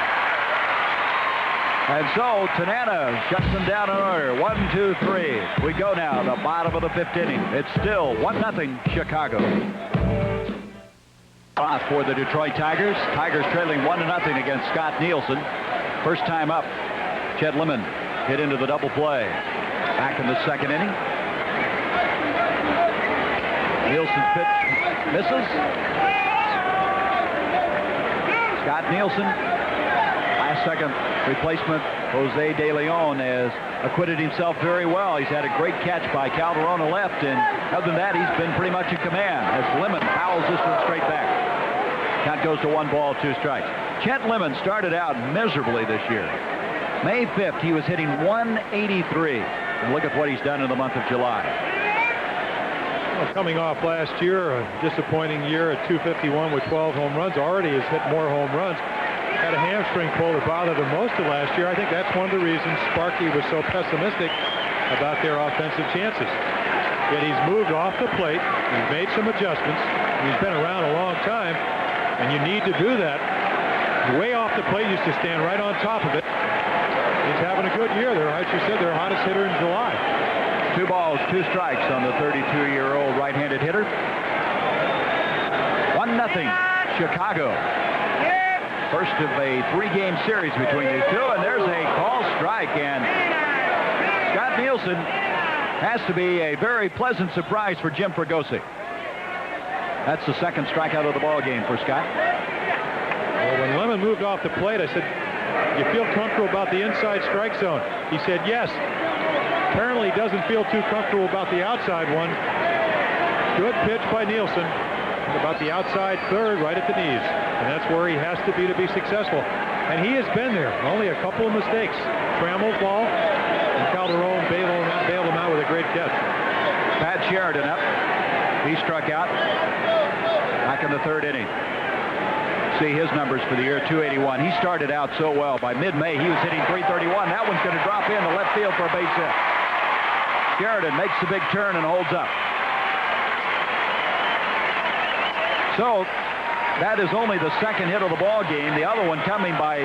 And so Tanana shuts them down in order. 1, 2, 3. We go now, the bottom of the 5th inning. It's still 1-0 Chicago. Off for the Detroit Tigers. Tigers trailing 1-0 against Scott Nielsen. First time up, Chet Lemon hit into the double play. Back in the 2nd inning. Nielsen's pitch misses. Scott Nielsen, last second replacement, Jose De Leon, has acquitted himself very well. He's had a great catch by Calderona left, and other than that, he's been pretty much in command as Lemon fouls this one straight back. Count goes to 1 ball, 2 strikes. Chet Lemon started out miserably this year. May 5th, he was hitting 183. And look at what he's done in the month of July. Well, coming off last year, a disappointing year at 251 with 12 home runs, already has hit more home runs. Had a hamstring pull that bothered him most of last year. I think that's one of the reasons Sparky was so pessimistic about their offensive chances. Yet he's moved off the plate, he's made some adjustments, he's been around a long time, and you need to do that. Way off the plate, used to stand right on top of it. He's having a good year. They're, as you said, their hottest hitter in July. 2 balls, 2 strikes on the 32-year-old right-handed hitter. 1-0 Chicago. First of a 3-game series between these two, and there's a call strike, and Scott Nielsen has to be a very pleasant surprise for Jim Fregosi. That's the 2nd strikeout of the ball game for Scott. Well, when Lemon moved off the plate, I said, you feel comfortable about the inside strike zone? He said yes. Apparently he doesn't feel too comfortable about the outside one. Good pitch by Nielsen. About the outside third, right at the knees. And that's where he has to be successful. And he has been there. Only a couple of mistakes. Trammell's ball, and Calderon bailed him out with a great catch. Pat Sheridan up. He struck out back in the third inning. See his numbers for the year, 281. He started out so well. By mid-May, he was hitting 331. That one's going to drop in the left field for a base hit. Sheridan makes the big turn and holds up. So that is only the second hit of the ball game. The other one coming by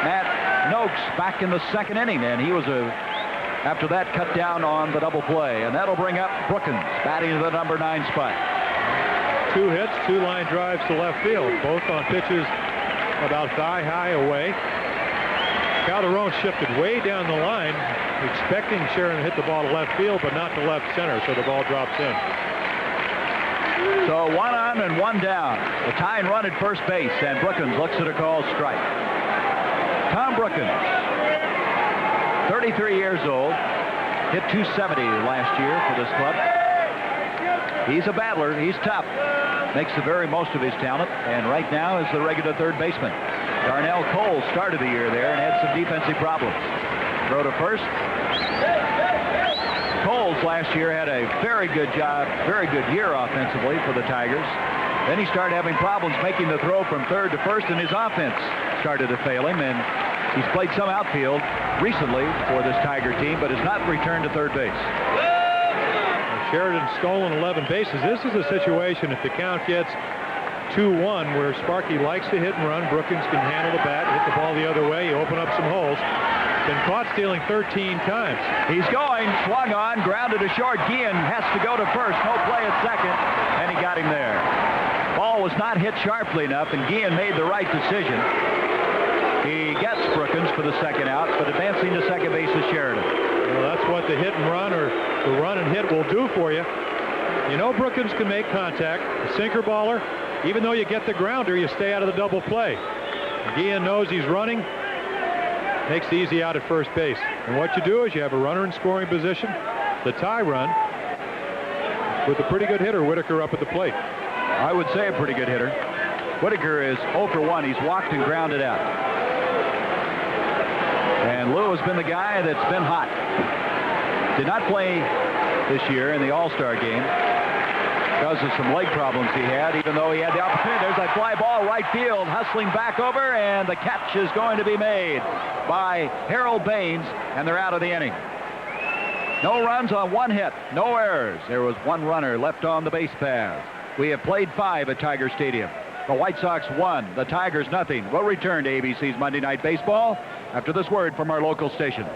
Matt Noakes back in the second inning. And he was after that cut down on the double play. And that'll bring up Brookins batting to the number 9 spot. 2 hits, 2 line drives to left field, both on pitches about thigh high away. Calderon shifted way down the line, expecting Sheridan to hit the ball to left field, but not to left center, so the ball drops in. So 1 on and 1 down. The tying run at first base, and Brookins looks at a called strike. Tom Brookins, 33 years old, hit 270 last year for this club. He's a battler. He's tough. Makes the very most of his talent, and right now is the regular third baseman. Darnell Cole started the year there and had some defensive problems. Throw to first. Coles last year had a very good job, very good year offensively for the Tigers. Then he started having problems making the throw from third to first, and his offense started to fail him, and he's played some outfield recently for this Tiger team, but has not returned to third base. Sheridan stolen 11 bases. This is a situation, if the count gets 2-1, where Sparky likes to hit and run. Brookins can handle the bat, hit the ball the other way, open up some holes. Been caught stealing 13 times. He's going, swung on, grounded to short. Guillen has to go to first. No play at second, and he got him there. Ball was not hit sharply enough, and Guillen made the right decision. He gets Brookins for the second out, but advancing to second base is Sheridan. Well, that's what the hit and run or the run and hit will do for you. You know Brookins can make contact. A sinker baller, even though you get the grounder, you stay out of the double play. Guillen knows he's running. Makes the easy out at first base. And what you do is you have a runner in scoring position, the tie run, with a pretty good hitter, Whitaker, up at the plate. I would say a pretty good hitter. Whitaker is 0 for 1. He's walked and grounded out. And Lou has been the guy that's been hot. Did not play this year in the All-Star game because of some leg problems he had, even though he had the opportunity. There's that fly ball right field, hustling back over, and the catch is going to be made by Harold Baines, and they're out of the inning. No runs on 1 hit, no errors. There was 1 runner left on the base path. We have played 5 at Tiger Stadium. The White Sox 1, the Tigers nothing. We'll return to ABC's Monday Night Baseball after this word from our local stations.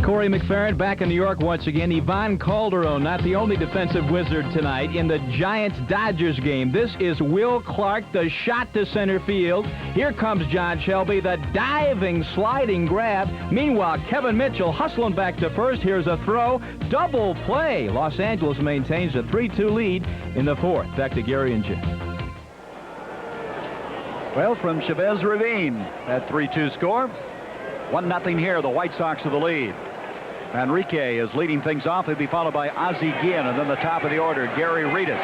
Corey McFerrin back in New York once again. Ivan Calderon, not the only defensive wizard tonight in the Giants-Dodgers game. This is Will Clark, the shot to center field. Here comes John Shelby, the diving, sliding grab. Meanwhile, Kevin Mitchell hustling back to first. Here's a throw. Double play. Los Angeles maintains a 3-2 lead in the 4th. Back to Gary and Jim. Well, from Chavez Ravine, that 3-2 score. 1-0 here, the White Sox with the lead. Enrique is leading things off. He'll be followed by Ozzie Guillen, and then the top of the order, Gary Reedus.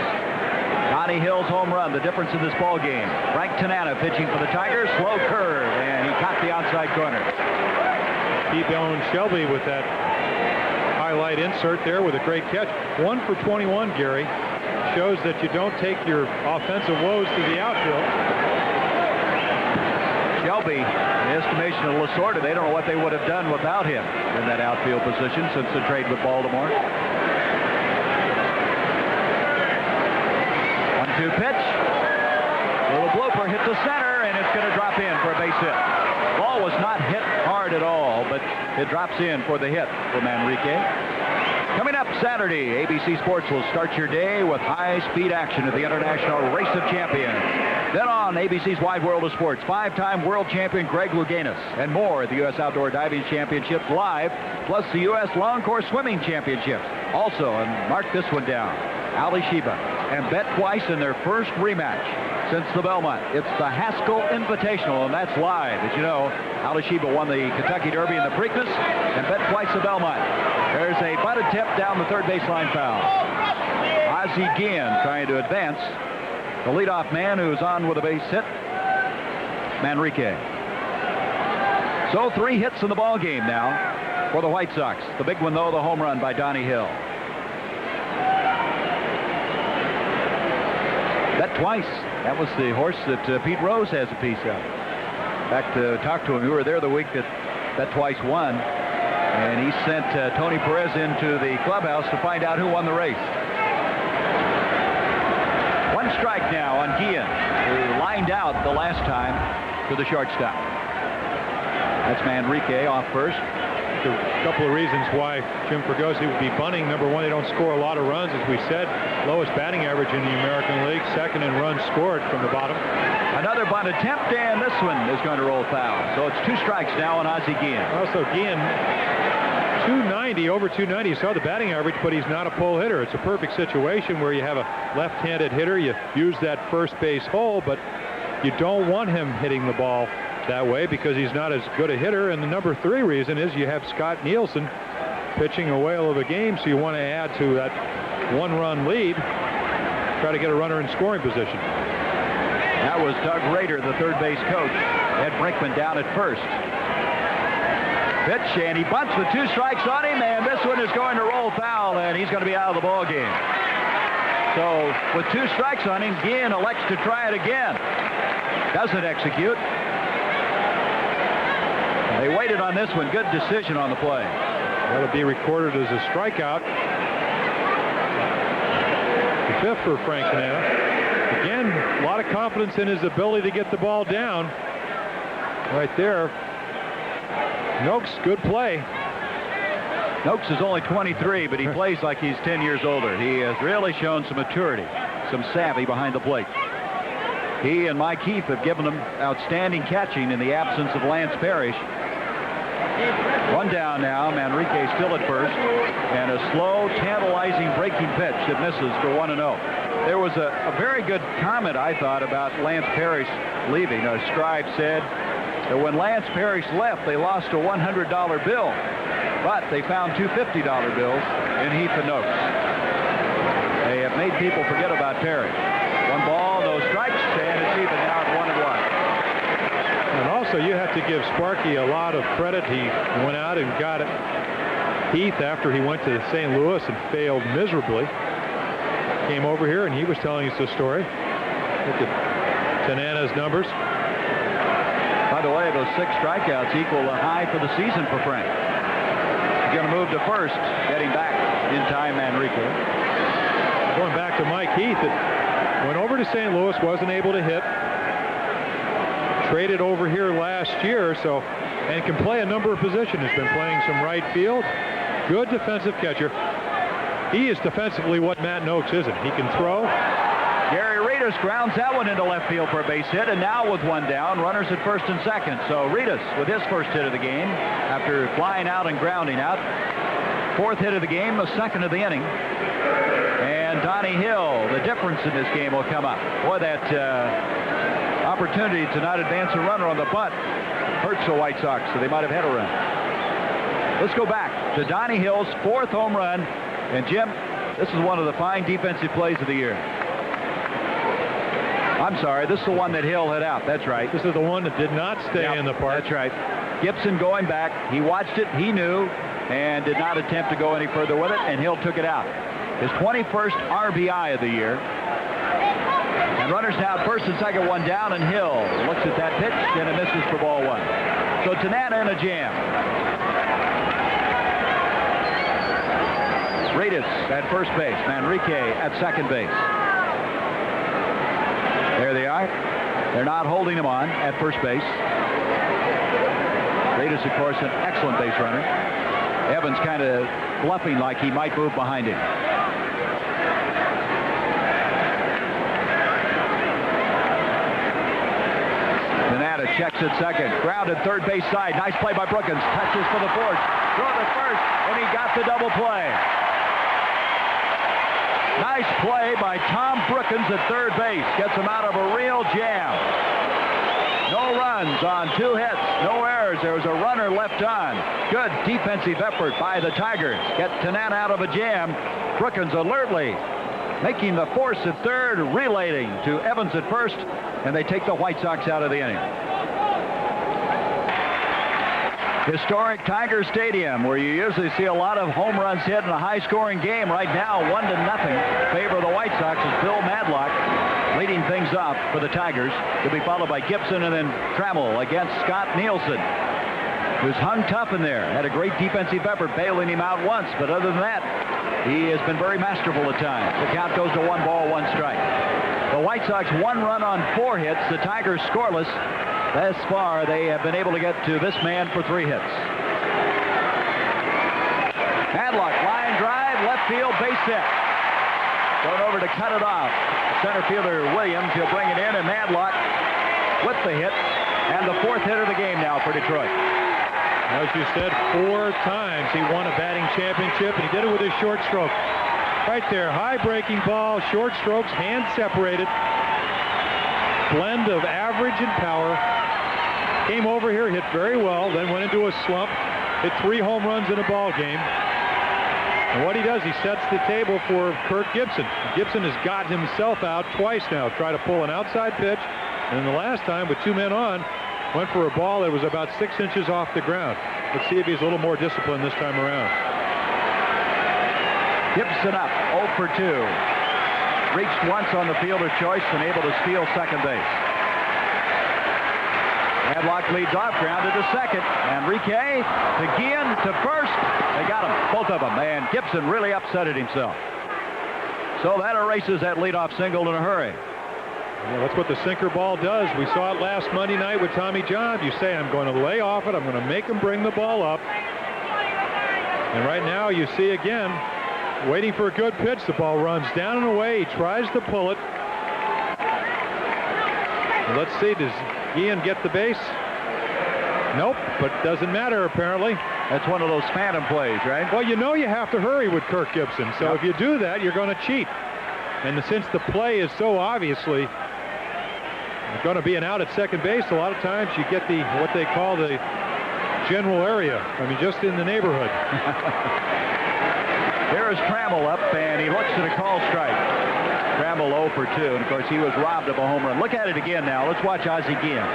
Donnie Hill's home run, the difference in this ball game. Frank Tanana pitching for the Tigers, slow curve, and he caught the outside corner. T-Bone Shelby with that highlight insert there with a great catch. 1 for 21, Gary. Shows that you don't take your offensive woes to the outfield. Shelby, in the estimation of Lasorda, they don't know what they would have done without him in that outfield position since the trade with Baltimore. 1-2 pitch. Little blooper hit the center, and it's going to drop in for a base hit. Ball was not hit hard at all, but it drops in for the hit from Enrique. Coming up Saturday, ABC Sports will start your day with high-speed action at the International Race of Champions. Then on ABC's Wide World of Sports, 5-time world champion Greg Louganis, and more at the U.S. Outdoor Diving Championships live, plus the U.S. Long Course Swimming Championships. Also, and mark this one down, Ali Sheba and bet twice in their first rematch since the Belmont. It's the Haskell Invitational, and that's live. As you know, Alashiba won the Kentucky Derby in the Preakness and bet twice the Belmont. There's a butted tip down the third baseline foul. Ozzie Guillen trying to advance. The leadoff man who's on with a base hit, Manrique. So 3 hits in the ball game now for the White Sox. The big one, though, the home run by Donnie Hill. Bet twice. That was the horse that Pete Rose has a piece of. In fact, talked to him. We were there the week that Bet Twice won, and he sent Tony Perez into the clubhouse to find out who won the race. 1 strike now on Guillen, who lined out the last time to the shortstop. That's Manrique off first. A couple of reasons why Jim Fregosi would be bunting. Number one, they don't score a lot of runs, as we said. Lowest batting average in the American League. Second in runs scored from the bottom. Another bunt attempt, and this one is going to roll foul. So it's 2 strikes now on Ozzie Guillen. Also, Guillen, 290, over 290. You saw the batting average, but he's not a pull hitter. It's a perfect situation where you have a left-handed hitter. You use that first base hole, but you don't want him hitting the ball that way because he's not as good a hitter. And the number 3 reason is you have Scott Nielsen pitching a whale of a game, so you want to add to that 1-run lead, try to get a runner in scoring position. That was Doug Rader, the third base coach. Ed Brinkman down at first. Pitch, and he bunts with 2 strikes on him, and this one is going to roll foul, and he's going to be out of the ball game. So with 2 strikes on him, Guillen elects to try it again. Doesn't execute. They waited on this one. Good decision on the play. That'll be recorded as a strikeout. The 5th for Frank Tanana. Again, a lot of confidence in his ability to get the ball down. Right there. Noakes, good play. Noakes is only 23, but he plays like he's 10 years older. He has really shown some maturity, some savvy behind the plate. He and Mike Heath have given him outstanding catching in the absence of Lance Parrish. 1 down now. Manrique still at first, and a slow, tantalizing breaking pitch that misses for 1-0. There was a very good comment, I thought, about Lance Parrish leaving. Scribe said that when Lance Parrish left, they lost a $100 bill, but they found 2 $50 bills in Heath and Noakes. They have made people forget about Parrish. 1 ball, no strikes, and it's even now at 1-1. And also, you have to give Sparky a lot of credit. He went out and got Heath after he went to St. Louis and failed miserably. Came over here, and he was telling us the story. Look at Tanana's numbers. By the way, those 6 strikeouts equal a high for the season for Frank. He's going to move to first, getting back in time, Manrique. Going back to Mike Heath, that went over to St. Louis, wasn't able to hit. Traded over here last year, and can play a number of positions. Has been playing some right field. Good defensive catcher. He is defensively what Matt Noakes isn't. He can throw. Gary Reedus grounds that one into left field for a base hit, and now with 1 down, runners at first and second. So Reedus with his first hit of the game after flying out and grounding out. 4th hit of the game, the 2nd of the inning. And Donnie Hill, the difference in this game will come up. Boy, that opportunity to not advance a runner on the bunt hurts the White Sox, so they might have had a run. Let's go back to Donnie Hill's 4th home run. And Jim, this is one of the fine defensive plays of the year. I'm sorry, this is the one that Hill hit out. That's right. This is the one that did not stay in the park. That's right. Gibson going back. He watched it. He knew and did not attempt to go any further with it, and Hill took it out. His 21st RBI of the year. And runners now at first and second, 1 down, and Hill looks at that pitch, and it misses for ball 1. So Tanana in a jam. Reedus at first base. Manrique at second base. There they are. They're not holding him on at first base. Reedus, of course, an excellent base runner. Evans kind of bluffing like he might move behind him. Tanana checks at second. Grounded third base side. Nice play by Brookins. Touches for the fourth. Throw to first, and he got the double play. Nice play by Tom Brookins at third base gets him out of a real jam. No runs on 2 hits, no errors. There was a runner left on. Good defensive effort by the Tigers. Get Tannen out of a jam. Brookins alertly making the force at third, relating to Evans at first, and they take the White Sox out of the inning. Historic Tiger Stadium, where you usually see a lot of home runs hit in a high-scoring game. Right now, 1-0 in favor of the White Sox is Bill Madlock leading things off for the Tigers, to be followed by Gibson and then Trammell against Scott Nielsen, who's hung tough in there. Had a great defensive effort, bailing him out once, but other than that, he has been very masterful at times. The count goes to 1 ball, 1 strike. The White Sox 1 run on 4 hits. The Tigers scoreless. Thus far, they have been able to get to this man for 3 hits. Madlock, line drive, left field, base hit. Going over to cut it off. Center fielder Williams, he'll bring it in, and Madlock with the hit, and the 4th hit of the game now for Detroit. As you said, 4 times he won a batting championship, and he did it with his short stroke. Right there, high breaking ball, short strokes, hand separated. Blend of average and power. Came over here, hit very well, then went into a slump, hit 3 home runs in a ball game. And what he does, he sets the table for Kirk Gibson. Gibson has got himself out twice now, try to pull an outside pitch, and the last time with 2 men on, went for a ball that was about 6 inches off the ground. Let's see if he's a little more disciplined this time around. Gibson up, 0 for 2. Reached once on the fielder choice and able to steal second base. Madlock leads off, grounded to second. Enrique to Guillen to first. They got him, both of them, and Gibson really upsetted himself. So that erases that leadoff single in a hurry. Yeah, that's what the sinker ball does. We saw it last Monday night with Tommy John. You say, I'm going to lay off it. I'm going to make him bring the ball up. And right now you see again, waiting for a good pitch. The ball runs down and away. He tries to pull it. Let's see, does Guillen get the base? Nope, but doesn't matter apparently. That's one of those phantom plays, right? Well, you know you have to hurry with Kirk Gibson. So if you do that, you're going to cheat. And since the play is so obviously going to be an out at second base, a lot of times you get the what they call the general area. I mean, just in the neighborhood. Here's Trammell up, and he looks at a call strike. Trammell 0 for 2, and of course he was robbed of a home run. Look at it again now. Let's watch Ozzie Guillen.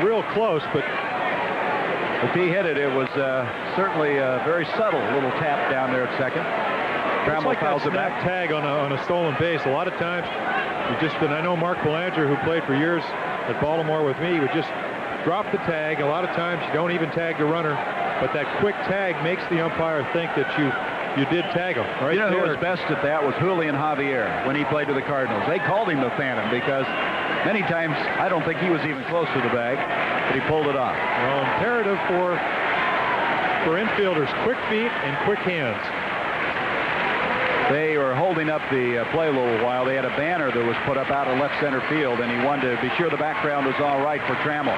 Real close, but if he hit it, it was certainly a very subtle little tap down there at second. Trammell fouls it back. Tag on a stolen base. A lot of times, and I know Mark Belanger, who played for years at Baltimore with me, would just drop the tag. A lot of times you don't even tag the runner, but that quick tag makes the umpire think that you did tag him. Right, you know who was best at that was Julian Javier when he played with the Cardinals. They called him the Phantom because many times I don't think he was even close to the bag, but he pulled it off. Well, imperative for infielders, quick feet and quick hands. They were holding up the play a little while. They had a banner that was put up out of left center field, and he wanted to be sure the background was all right for Trammell.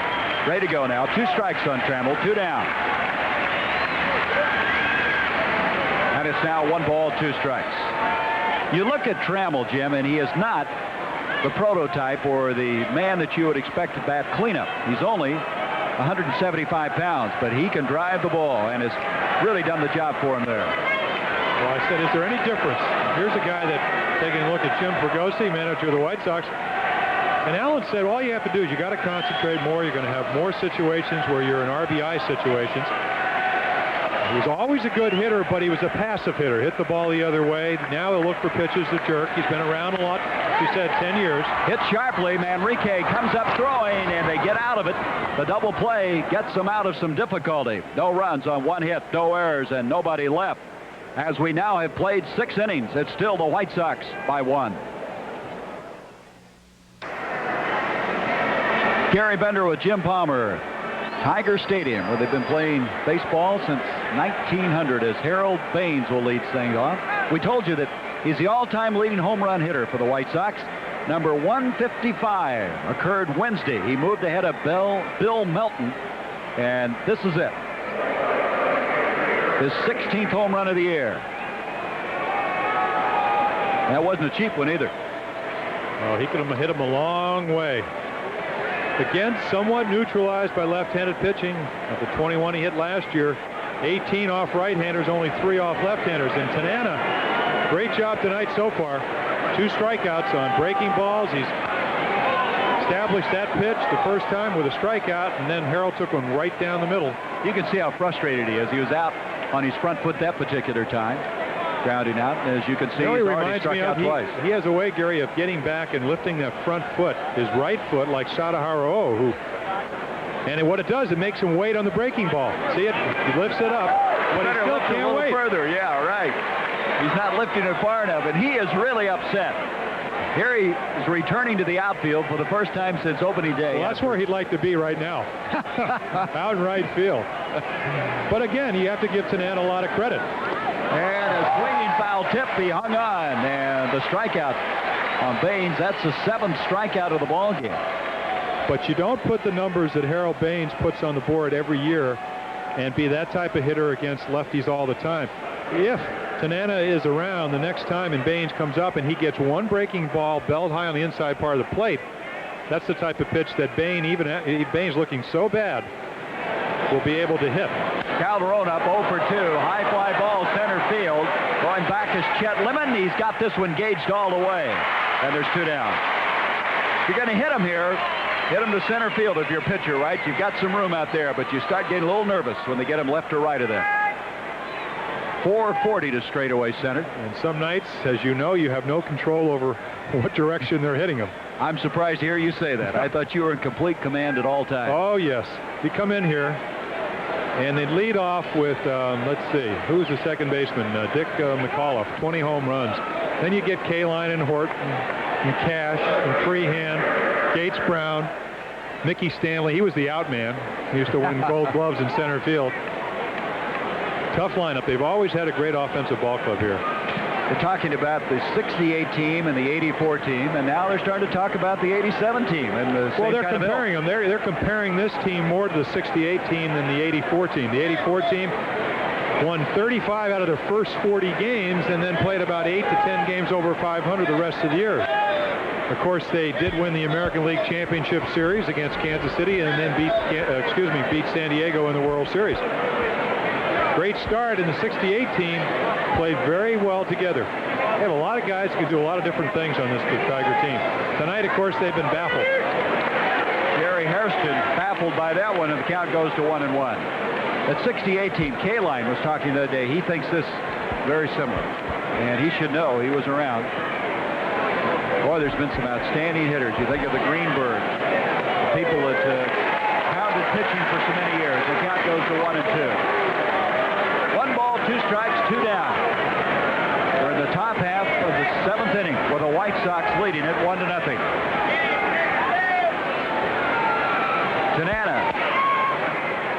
Ready to go now. 2 strikes on Trammell, 2 down. And it's now 1 ball, 2 strikes. You look at Trammell, Jim, and he is not the prototype or the man that you would expect to bat cleanup. He's only 175 pounds, but he can drive the ball and has really done the job for him there. Well, I said, is there any difference? Here's a guy that, taking a look at Jim Fregosi, manager of the White Sox, and Alan said, all you have to do is you got to concentrate more. You're going to have more situations where you're in RBI situations. He was always a good hitter, but he was a passive hitter. Hit the ball the other way. Now he'll look for pitches to jerk. He's been around a lot, as you said, 10 years. Hit sharply. Manrique comes up throwing, and they get out of it. The double play gets them out of some difficulty. No runs on 1 hit, no errors, and nobody left. As we now have played 6 innings, it's still the White Sox by 1. Gary Bender with Jim Palmer. Tiger Stadium, where they've been playing baseball since 1900, as Harold Baines will lead things off. We told you that he's the all-time leading home run hitter for the White Sox. Number 155 occurred Wednesday. He moved ahead of Bill Melton, and this is it. His 16th home run of the year. That wasn't a cheap one either. Oh, he could have hit him a long way. Again, somewhat neutralized by left-handed pitching. Of the 21 he hit last year, 18 off right-handers, only 3 off left-handers. And Tanana, great job tonight so far. 2 strikeouts on breaking balls. He's established that pitch the first time with a strikeout, and then Harold took one right down the middle. You can see how frustrated he is. He was out on his front foot that particular time, grounding out. And as you can see, You know, he's he already reminds struck me out of twice. he has a way, Gary, of getting back and lifting that front foot, his right foot, like Sadaharu, who. And what it does, it makes him wait on the breaking ball. See it? He lifts it up, but he still lift it a can't little wait. further. Yeah, right. He's not lifting it far enough, and he is really upset. Here he is returning to the outfield for the first time since opening day. Well, that's where he'd like to be right now, out in right field. But again, you have to give Tanana a lot of credit. And a swinging foul tip, he hung on, and the strikeout on Baines. That's the 7th strikeout of the ball game. But you don't put the numbers that Harold Baines puts on the board every year and be that type of hitter against lefties all the time. If Tanana is around the next time and Baines comes up and he gets one breaking ball belt high on the inside part of the plate, that's the type of pitch that Baines looking so bad will be able to hit. Calderon up 0 for 2. High fly ball center field. Going back is Chet Lemon. He's got this one gauged all the way. And there's 2 down. If you're going to hit him here, hit him to center field if you're a pitcher, right? You've got some room out there, but you start getting a little nervous when they get him left or right of that. 440 to straightaway center. And some nights, as you know, you have no control over what direction they're hitting them. I'm surprised to hear you say that. I thought you were in complete command at all times. Oh, yes. You come in here, and they lead off with, let's see, who's the second baseman? Dick McAuliffe, 20 home runs. Then you get Kaline and Horton and Cash and Freehand, Gates Brown, Mickey Stanley. He was the out man. He used to win gold gloves in center field. Tough lineup. They've always had a great offensive ball club here. They're talking about the 68 team and the 84 team, and now they're starting to talk about the 87 team. And the well, they're comparing them. They're comparing this team more to the 68 team than the 84 team. The 84 team won 35 out of their first 40 games and then played about 8 to 10 games over 500 the rest of the year. Of course, they did win the American League Championship Series against Kansas City and then beat San Diego in the World Series. Great start, and the 68 team played very well together. They have a lot of guys who can do a lot of different things on this Tiger team. Tonight, of course, they've been baffled. Gary Hairston baffled by that one, and the count goes to 1-1. That 68 team, Kaline was talking the other day. He thinks this very similar, and he should know. He was around. Boy, there's been some outstanding hitters. You think of the Greenbergs, the people that pounded pitching for so many years. The count goes to 1-2. 1 ball, 2 strikes, 2 down. We're in the top half of the 7th inning with the White Sox leading it 1-0. Tanana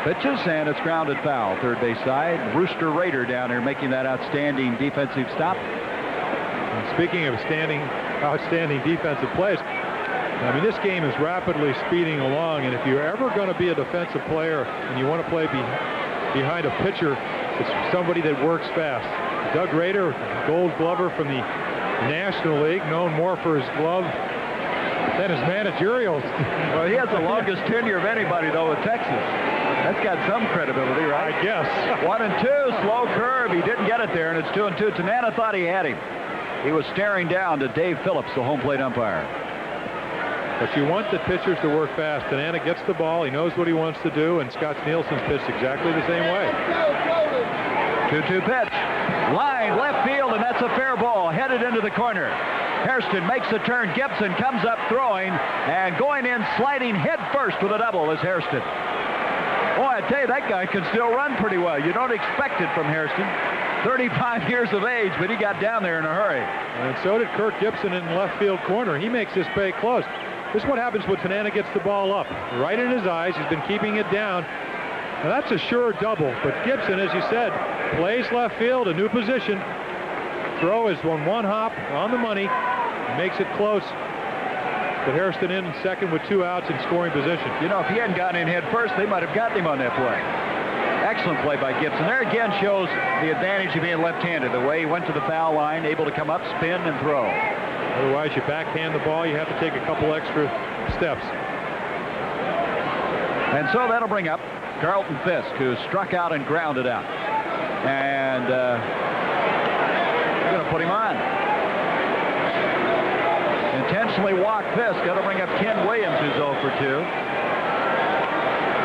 pitches, and it's grounded foul. Third base side. Rooster Rader down here making that outstanding defensive stop. And speaking of outstanding defensive plays, I mean, this game is rapidly speeding along, and if you're ever going to be a defensive player and you want to play behind a pitcher, it's somebody that works fast. Doug Rader, Gold Glover from the National League, known more for his glove than his managerial. Well, he has the longest tenure of anybody, though, with Texas. That's got some credibility, right? I guess. 1-2, slow curve. He didn't get it there, and it's 2-2. Tanana thought he had him. He was staring down to Dave Phillips, the home plate umpire. But you want the pitchers to work fast. Tanana gets the ball. He knows what he wants to do, and Scott Nielsen's pitched exactly the same way. 2-2 pitch. Line left field, and that's a fair ball. Headed into the corner. Hairston makes the turn. Gibson comes up throwing, and going in, sliding head first with a double is Hairston. Boy, I tell you, that guy can still run pretty well. You don't expect it from Hairston. 35 years of age, but he got down there in a hurry. And so did Kirk Gibson in the left field corner. He makes this play close. This is what happens when Tanana gets the ball up. Right in his eyes. He's been keeping it down. Now that's a sure double. But Gibson, as you said, plays left field, a new position. Throw is on one hop, on the money. Makes it close. But Hairston in second with 2 outs in scoring position. You know, if he hadn't gotten in head first, they might have gotten him on that play. Excellent play by Gibson. There again shows the advantage of being left-handed. The way he went to the foul line, able to come up, spin, and throw. Otherwise, you backhand the ball, you have to take a couple extra steps. And so that'll bring up Carlton Fisk, who struck out and grounded out. And we're going to put him on. Intentionally walked Fisk. That'll bring up Ken Williams, who's 0 for 2.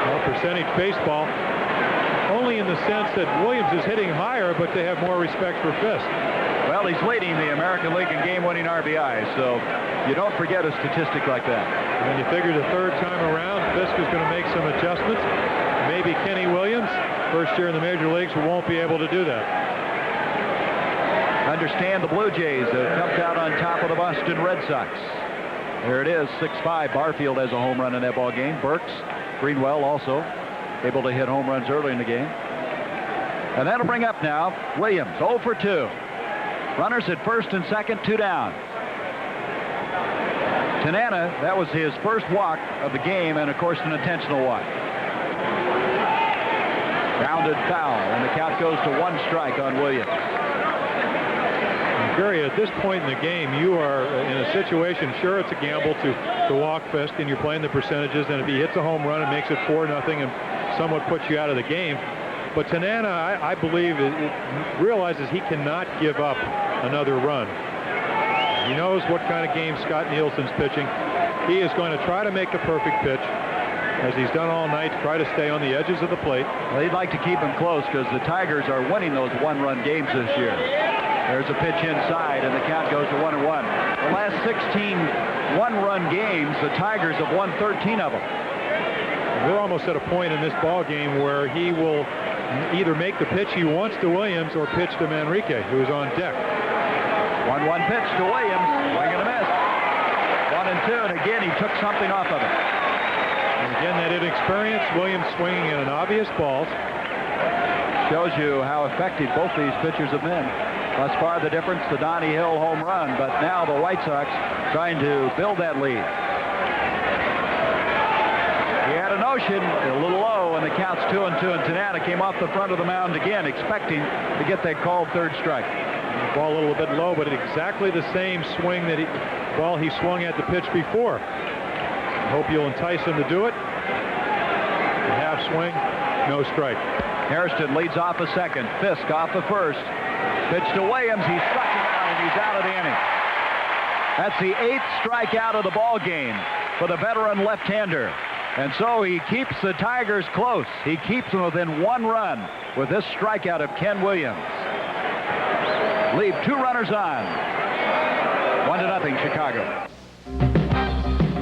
Well, percentage baseball, only in the sense that Williams is hitting higher, but they have more respect for Fisk. Well, he's leading the American League in game-winning RBIs, so you don't forget a statistic like that. And you figure the third time around, Fisk is going to make some adjustments. Maybe Kenny Williams, first year in the major leagues, who won't be able to do that. Understand the Blue Jays have jumped out on top of the Boston Red Sox. There it is, 6-5. Barfield has a home run in that ball game. Burks, Greenwell also able to hit home runs early in the game. And that'll bring up now Williams, 0 for 2. Runners at first and second, 2 down. Tanana, that was his first walk of the game, and of course an intentional walk. Grounded foul, and the count goes to 1 strike on Williams. Gary, at this point in the game, you are in a situation, sure, it's a gamble to walk Fisk, and you're playing the percentages, and if he hits a home run, it makes it 4-0 and somewhat puts you out of the game. But Tanana, I believe, realizes he cannot give up another run. He knows what kind of game Scott Nielsen's pitching. He is going to try to make the perfect pitch, as he's done all night, try to stay on the edges of the plate. Well, he'd like to keep him close because the Tigers are winning those one-run games this year. There's a pitch inside, and the count goes to 1-1. The last 16 one-run games, the Tigers have won 13 of them. We're almost at a point in this ball game where he will either make the pitch he wants to Williams or pitch to Manrique, who's on deck. 1-1 pitch to Williams. Swing and a miss. 1-2, and again, he took something off of it. And again, that inexperience, Williams swinging at an obvious ball. Shows you how effective both these pitchers have been. Thus far, the difference, the Donnie Hill home run, but now the White Sox trying to build that lead. He had a notion, a little low, and the count's 2-2, and Tanana came off the front of the mound again, expecting to get that called third strike. The ball a little bit low, but exactly the same swing that he swung at the pitch before. I hope you'll entice him to do it. The half swing, no strike. Hairston leads off a second. Fisk off the first. Pitch to Williams. He struck him out, and he's out of the inning. That's the 8th strikeout of the ball game for the veteran left-hander. And so he keeps the Tigers close. He keeps them within 1 run with this strikeout of Ken Williams. Leave 2 runners on. 1-0 Chicago.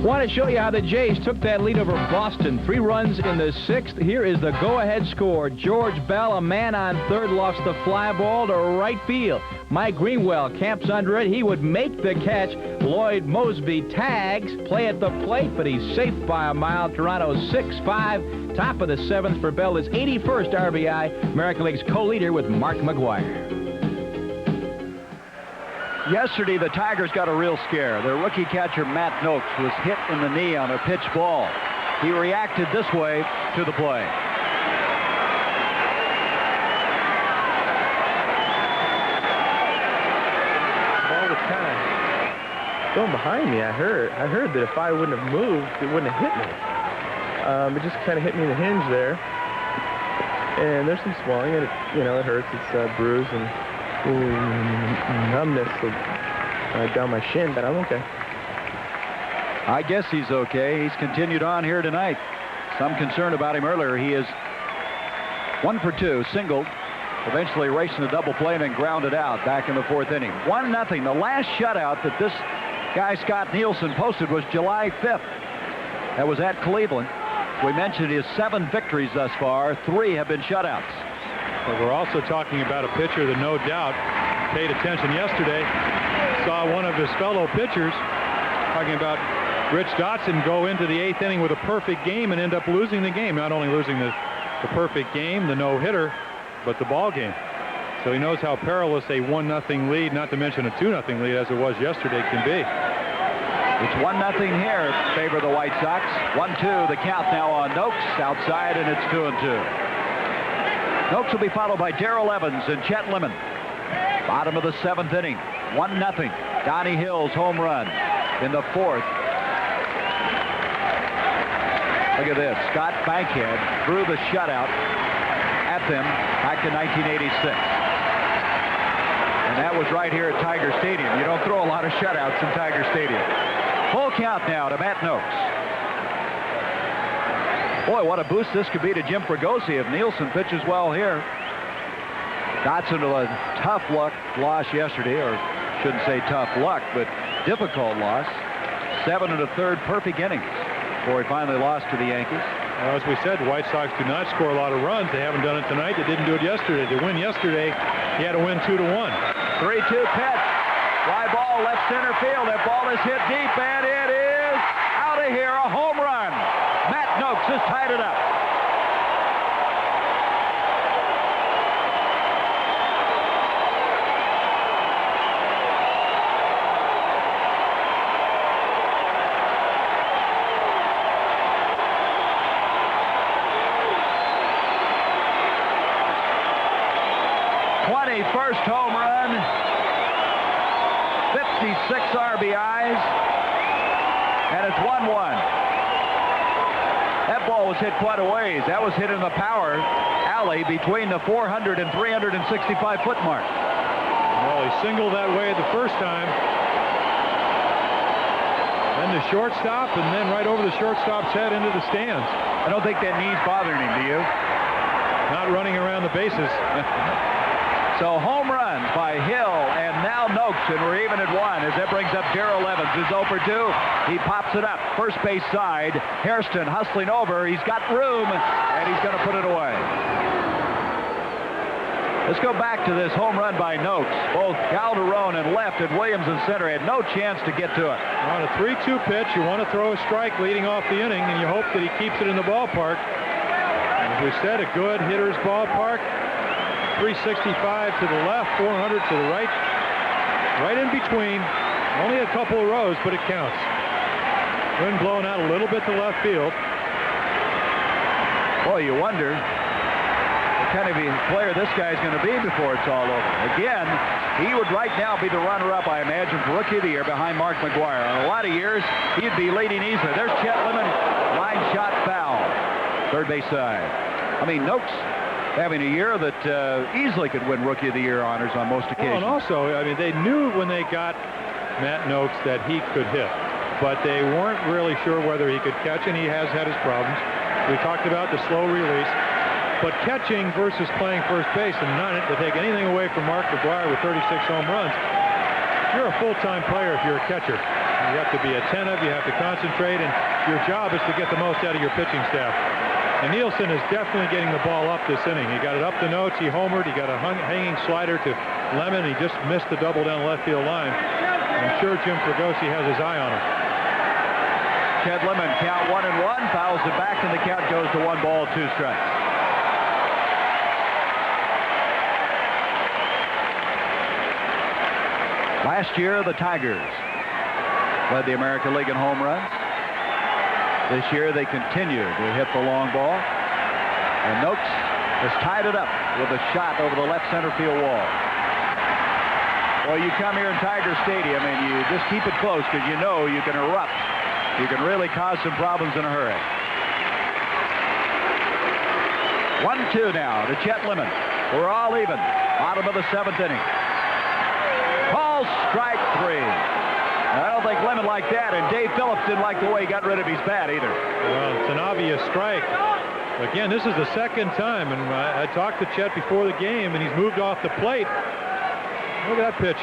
Want to show you how the Jays took that lead over Boston. 3 runs in the 6th. Here is the go-ahead score. George Bell, a man on third, lost the fly ball to right field. Mike Greenwell camps under it. He would make the catch. Lloyd Mosby tags, play at the plate, but he's safe by a mile. Toronto 6-5. Top of the 7th for Bell, his 81st RBI. American League's co-leader with Mark McGwire. Yesterday, the Tigers got a real scare. Their rookie catcher, Matt Noakes, was hit in the knee on a pitch ball. He reacted this way to the play. The ball was kind of going behind me. I heard that if I wouldn't have moved, it wouldn't have hit me. It just kind of hit me in the hinge there. And there's some swelling, and it hurts. It's bruised and numbness down my shin, but I'm okay. I guess he's okay. He's continued on here tonight. Some concern about him earlier. He is 1 for 2, singled, eventually racing a double play and then grounded out back in the 4th inning. 1-0. The last shutout that this guy Scott Nielsen posted was July 5th. That was at Cleveland. We mentioned his 7 victories thus far. 3 have been shutouts. But we're also talking about a pitcher that no doubt paid attention yesterday. Saw one of his fellow pitchers, talking about Rich Dotson, go into the 8th inning with a perfect game and end up losing the game. Not only losing the perfect game, the no-hitter, but the ball game. So he knows how perilous a 1-0 lead, not to mention a 2-0 lead as it was yesterday, can be. It's 1-0 here in favor of the White Sox. 1-2 the count now on Noakes outside, and it's 2-2. Noakes will be followed by Darrell Evans and Chet Lemon. Bottom of the 7th inning. 1-0. Donnie Hill's home run in the 4th. Look at this. Scott Bankhead threw the shutout at them back in 1986. And that was right here at Tiger Stadium. You don't throw a lot of shutouts in Tiger Stadium. Full count now to Matt Noakes. Boy, what a boost this could be to Jim Fregosi if Nielsen pitches well here. Dotson with a tough luck loss yesterday, or shouldn't say tough luck, but difficult loss. 7 1/3 perfect innings before he finally lost to the Yankees. Well, as we said, the White Sox do not score a lot of runs. They haven't done it tonight. They didn't do it yesterday. To win yesterday, he had to win 2-1. 3-2 pitch. Fly ball, left center field. That ball is hit deep, and it is out of here. A home run. Matt Noakes has tied it up. First home run, 56 RBIs, and it's 1-1. That ball was hit quite a ways. That was hit in the power alley between the 400 and 365 foot mark. Well, he singled that way the first time. Then the shortstop, and then right over the shortstop's head into the stands. I don't think that knee's bothering him, do you? Not running around the bases. So home runs by Hill and now Noakes, and we're even at 1 as that brings up Darrell Evans, who's 0 for 2. He pops it up, first base side. Hairston hustling over. He's got room, and he's going to put it away. Let's go back to this home run by Noakes. Both Calderon and left and Williams in center had no chance to get to it. On a 3-2 pitch, you want to throw a strike leading off the inning, and you hope that he keeps it in the ballpark. As we said, a good hitter's ballpark. 365 to the left, 400 to the right. Right in between. Only a couple of rows, but it counts. Wind blowing out a little bit to left field. Boy, you wonder what kind of a player this guy's going to be before it's all over. Again, he would right now be the runner-up, I imagine, for Rookie of the Year behind Mark McGwire. In a lot of years, he'd be leading easily. There's Chet Lemon, line shot foul. Third base side. I mean, Noakes having a year that easily could win Rookie of the Year honors on most occasions. Well, and also, I mean, they knew when they got Matt Noakes that he could hit, but they weren't really sure whether he could catch, and he has had his problems. We talked about the slow release, but catching versus playing first base, and not to take anything away from Mark McGwire with 36 home runs, you're a full-time player if you're a catcher. You have to be attentive, you have to concentrate, and your job is to get the most out of your pitching staff. And Nielsen is definitely getting the ball up this inning. He got it up the notes. He homered. He got a hanging slider to Lemon. He just missed the double down left field line. I'm sure Jim Fregosi has his eye on him. Chet Lemon, count 1-1, fouls it back, and the count goes to 1 ball, 2 strikes. Last year, the Tigers led the American League in home runs. This year, they continue to hit the long ball. And Noakes has tied it up with a shot over the left center field wall. Well, you come here in Tiger Stadium and you just keep it close because you know you can erupt. You can really cause some problems in a hurry. 1-2 now to Chet Lemon. We're all even. Bottom of the 7th inning. Call strike 3. I don't think Lemon liked that, and Dave Phillips didn't like the way he got rid of his bat either. Well, it's an obvious strike. Again, this is the second time, and I talked to Chet before the game, and he's moved off the plate. Look at that pitch.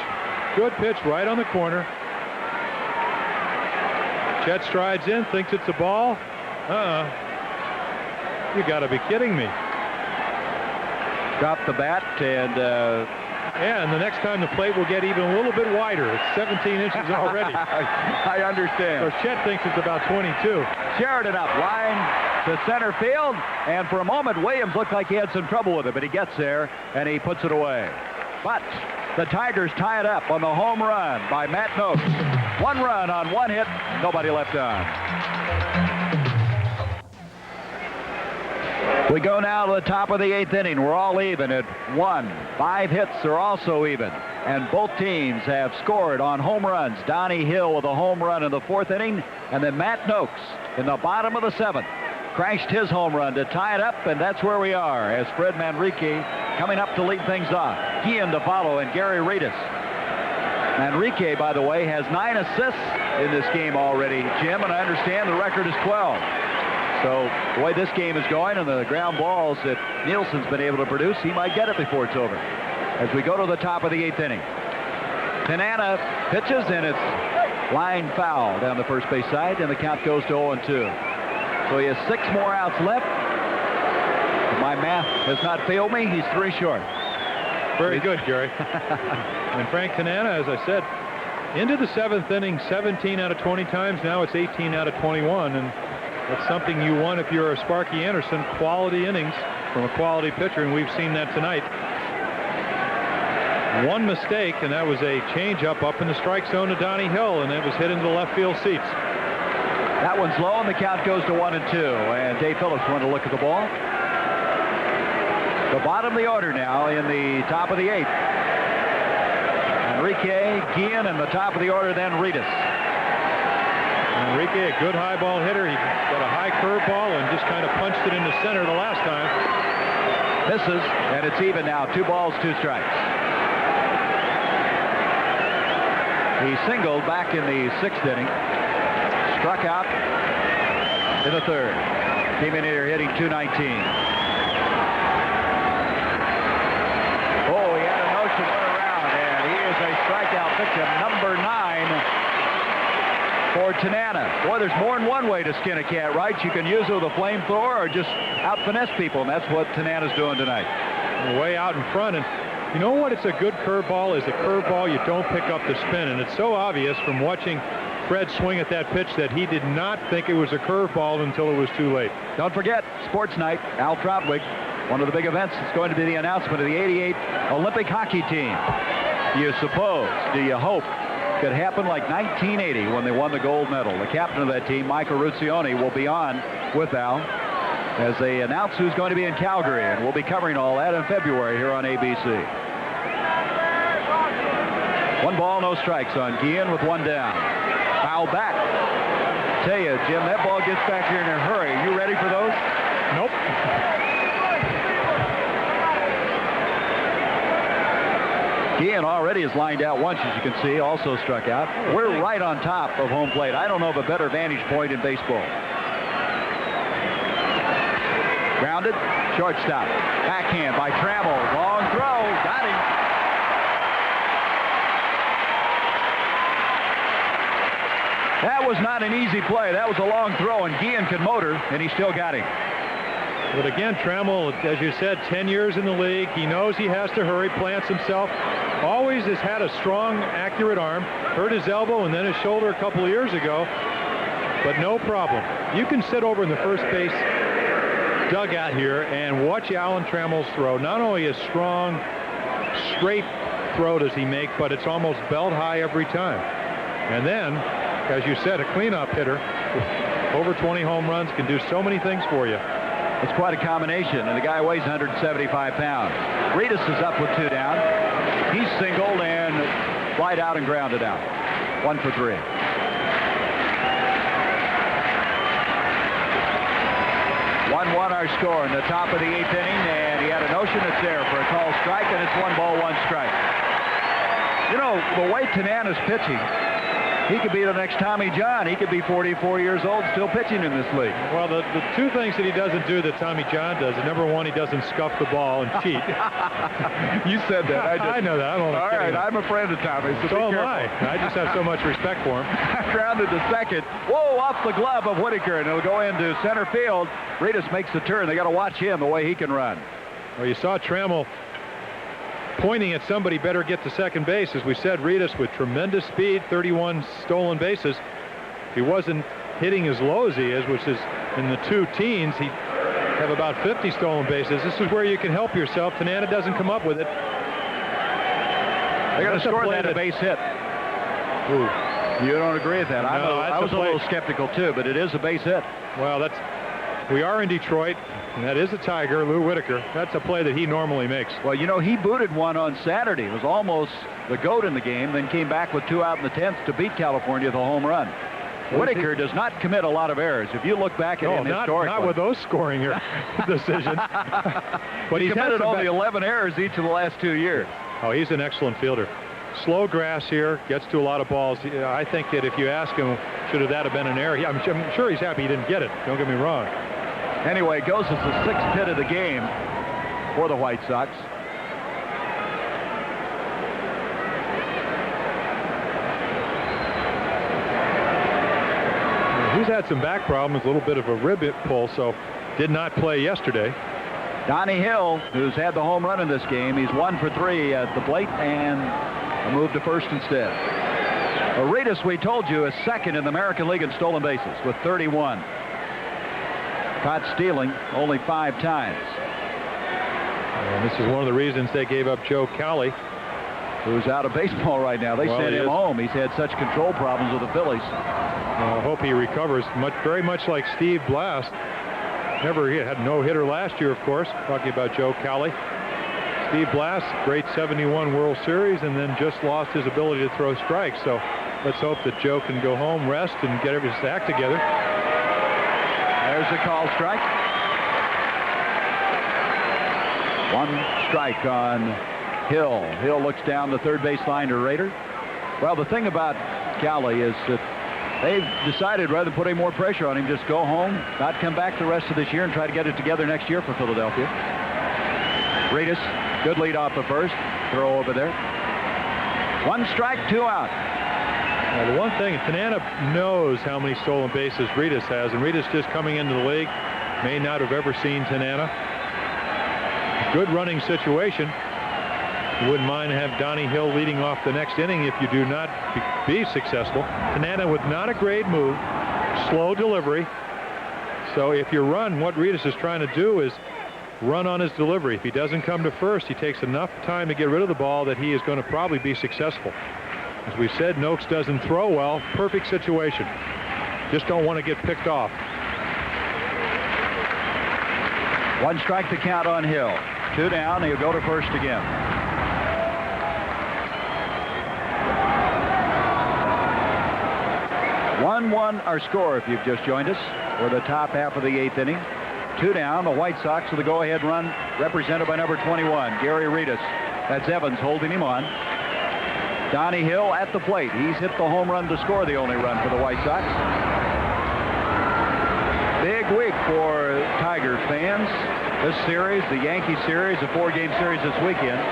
Good pitch right on the corner. Chet strides in, thinks it's a ball. You got to be kidding me. Dropped the bat, and yeah, and the next time the plate will get even a little bit wider. It's 17 inches already. I understand. So Chet thinks it's about 22. Sheridan up, line to center field, and for a moment Williams looked like he had some trouble with it, but he gets there and he puts it away. But the Tigers tie it up on the home run by Matt Noakes. 1 run on 1 hit, nobody left on. We go now to the top of the 8th inning. We're all even at 1. 5 hits are also even. And both teams have scored on home runs. Donnie Hill with a home run in the 4th inning. And then Matt Noakes in the bottom of the 7th crashed his home run to tie it up. And that's where we are as Fred Manrique coming up to lead things off. Guillen to follow and Gary Reedus. Manrique, by the way, has 9 assists in this game already, Jim. And I understand the record is 12. So the way this game is going and the ground balls that Nielsen's been able to produce, he might get it before it's over. As we go to the top of the 8th inning. Tanana pitches, and it's line foul down the first base side, and the count goes to 0-2. So he has 6 more outs left. If my math has not failed me, he's 3 short. Very good, Gary. And Frank Tanana, as I said, into the 7th inning 17 out of 20 times. Now it's 18 out of 21, and that's something you want if you're a Sparky Anderson. Quality innings from a quality pitcher, and we've seen that tonight. 1 mistake, and that was a changeup up in the strike zone to Donnie Hill, and it was hit into the left field seats. That one's low, and the count goes to 1-2. And Dave Phillips wanted to look at the ball. The bottom of the order now in the top of the 8th. Enrique, Guillen, and the top of the order then Reedus. Enrique, a good high ball hitter. He got a high curveball and just kind of punched it into center the last time. Misses, and it's even now. 2 balls, 2 strikes. He singled back in the 6th inning. Struck out in the 3rd. Came in here hitting .219. Oh, he had a notion, went around, and he is a strikeout victim, number 9 for Tanana. Boy, there's more than one way to skin a cat, right? You can use it with a flamethrower or just out-finesse people, and that's what Tanana's doing tonight. Way out in front, and you know what? It's a good curveball. Is a curveball you don't pick up the spin, and it's so obvious from watching Fred swing at that pitch that he did not think it was a curveball until it was too late. Don't forget, Sports Night, Al Trautwig, one of the big events is going to be the announcement of the '88 Olympic hockey team. Do you suppose, do you hope, could happen like 1980 when they won the gold medal? The captain of that team, Michael Ruzioni, will be on with Al as they announce who's going to be in Calgary, and we'll be covering all that in February here on ABC. 1 ball, no strikes on Guillen with 1 down. Foul back. Tell you, Jim, that ball gets back here in a hurry. You ready for those? Nope. Guillen already is lined out once, as you can see, also struck out. We're right on top of home plate. I don't know of a better vantage point in baseball. Grounded, shortstop. Backhand by Trammell. Long throw, got him. That was not an easy play. That was a long throw, and Guillen could motor, and he still got him. But again, Trammell, as you said, 10 years in the league. He knows he has to hurry, plants himself. Always has had a strong, accurate arm. Hurt his elbow and then his shoulder a couple of years ago, but no problem. You can sit over in the first base dugout here and watch Alan Trammell's throw. Not only a strong, straight throw does he make, but it's almost belt high every time. And then, as you said, a cleanup hitter with over 20 home runs can do so many things for you. It's quite a combination, and the guy weighs 175 pounds. Reedus is up with 2 down. He's singled and flied out and grounded out. 1 for 3. Our score in the top of the 8th inning, and he had a notion. It's there for a called strike, and it's 1 ball, 1 strike. You know, the way Tanana's pitching, he could be the next Tommy John. He could be 44 years old still pitching in this league. Well, the 2 things that he doesn't do that Tommy John does. Number 1, he doesn't scuff the ball and cheat. You said that. I know that. All right, I'm a friend of Tommy, so am I. I just have so much respect for him. Grounded to second. Whoa, off the glove of Whitaker, and it'll go into center field. Reedus makes the turn. They got to watch him, the way he can run. Well, you saw Trammell pointing at somebody better get to second base. As we said, Reedus with tremendous speed, 31 stolen bases. If he wasn't hitting as low as he is, which is in the 2 teens, he'd have about 50 stolen bases. This is where you can help yourself. Tanana doesn't come up with it. They're going to score that a base hit. Ooh. You don't agree with that? No, I was a little skeptical too, but it is a base hit. Well, that's We are in Detroit, and that is a Tiger, Lou Whitaker. That's a play that he normally makes. Well, you know, he booted one on Saturday. It was almost the GOAT in the game, then came back with 2 out in the 10th to beat California the home run. Whitaker does not commit a lot of errors. If you look back at him historically. Not with those scoring decisions. But he's committed only 11 errors each of the last 2 years. Oh, he's an excellent fielder. Slow grass here, gets to a lot of balls. I think that if you ask him, should that have been an error? I'm sure he's happy he didn't get it. Don't get me wrong. Anyway, goes as the 6th hit of the game for the White Sox. He's had some back problems, a little bit of a rib pull, so did not play yesterday. Donnie Hill, who's had the home run in this game, he's 1 for 3 at the plate and a move to first instead. Aretas, we told you, is second in the American League in stolen bases with 31. Caught stealing only 5 times. And this is one of the reasons they gave up Joe Cowley, who's out of baseball right now. They sent him home. He's had such control problems with the Phillies. I hope he recovers. Very much like Steve Blass. Never had no hitter last year, of course. Talking about Joe Cowley. Steve Blass, great 71 World Series, and then just lost his ability to throw strikes. So let's hope that Joe can go home, rest, and get his act together. There's a call strike. 1 strike on Hill. Hill looks down the third base line to Rader. Well, the thing about Cowley is that they've decided rather than put any more pressure on him, just go home, not come back the rest of this year and try to get it together next year for Philadelphia. Aretas, good lead off the first. Throw over there. 1 strike, 2 out. Well, the one thing, Tanana knows how many stolen bases Aretas has, and Aretas just coming into the league, may not have ever seen Tanana. Good running situation. You wouldn't mind to have Donnie Hill leading off the next inning if you do not be successful. Tanana with not a great move, slow delivery. So if you run, what Aretas is trying to do is run on his delivery. If he doesn't come to first, he takes enough time to get rid of the ball that he is going to probably be successful. As we said, Noakes doesn't throw well. Perfect situation. Just don't want to get picked off. 1 strike to count on Hill. 2 down. He'll go to first again. 1-1 our score if you've just joined us for the top half of the 8th inning. 2 down. The White Sox with a go-ahead run represented by number 21, Gary Aretas. That's Evans holding him on. Donnie Hill at the plate. He's hit the home run to score the only run for the White Sox. Big week for Tiger fans. This series, the Yankee series, a 4-game series this weekend.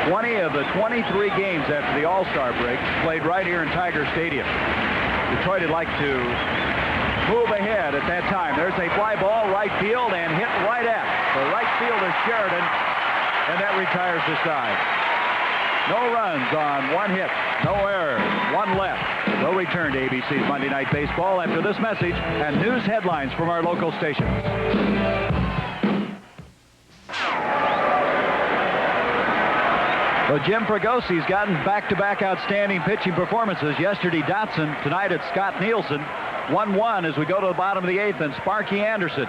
20 of the 23 games after the All-Star break played right here in Tiger Stadium. Detroit would like to move ahead at that time. There's a fly ball right field and hit right at the right fielder Sheridan, and that retires the side. No runs on 1 hit, no errors, 1 left. We'll return to ABC's Monday Night Baseball after this message and news headlines from our local stations. Well, Jim Fragosi's gotten back-to-back outstanding pitching performances. Yesterday, Dotson. Tonight, it's Scott Nielsen. 1-1 as we go to the bottom of the 8th, and Sparky Anderson.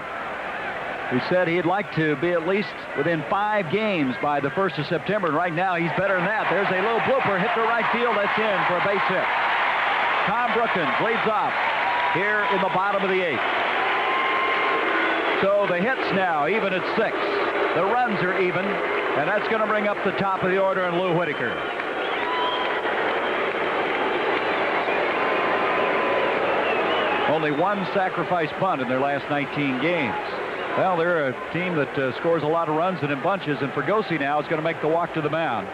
He said he'd like to be at least within 5 games by the 1st of September. And right now, he's better than that. There's a little blooper hit to right field. That's in for a base hit. Tom Brookins leads off here in the bottom of the 8th. So the hits now even at 6. The runs are even, and that's going to bring up the top of the order in Lou Whitaker. Only 1 sacrifice bunt in their last 19 games. Well, they're a team that scores a lot of runs and in bunches, and Fregosi now is going to make the walk to the mound.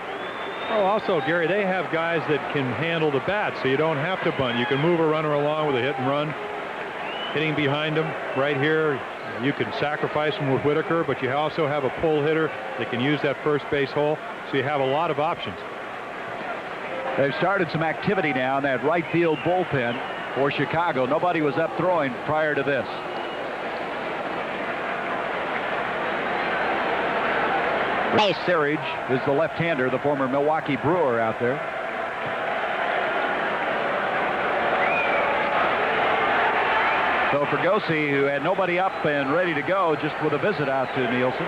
Oh, also, Gary, they have guys that can handle the bat, so you don't have to bunt. You can move a runner along with a hit and run. Hitting behind them right here, you can sacrifice them with Whitaker, but you also have a pull hitter that can use that first base hole, so you have a lot of options. They've started some activity now in that right field bullpen for Chicago. Nobody was up throwing prior to this. Ray Serrage is the left-hander, the former Milwaukee Brewer out there. So Fregosi, who had nobody up and ready to go, just with a visit out to Nielsen.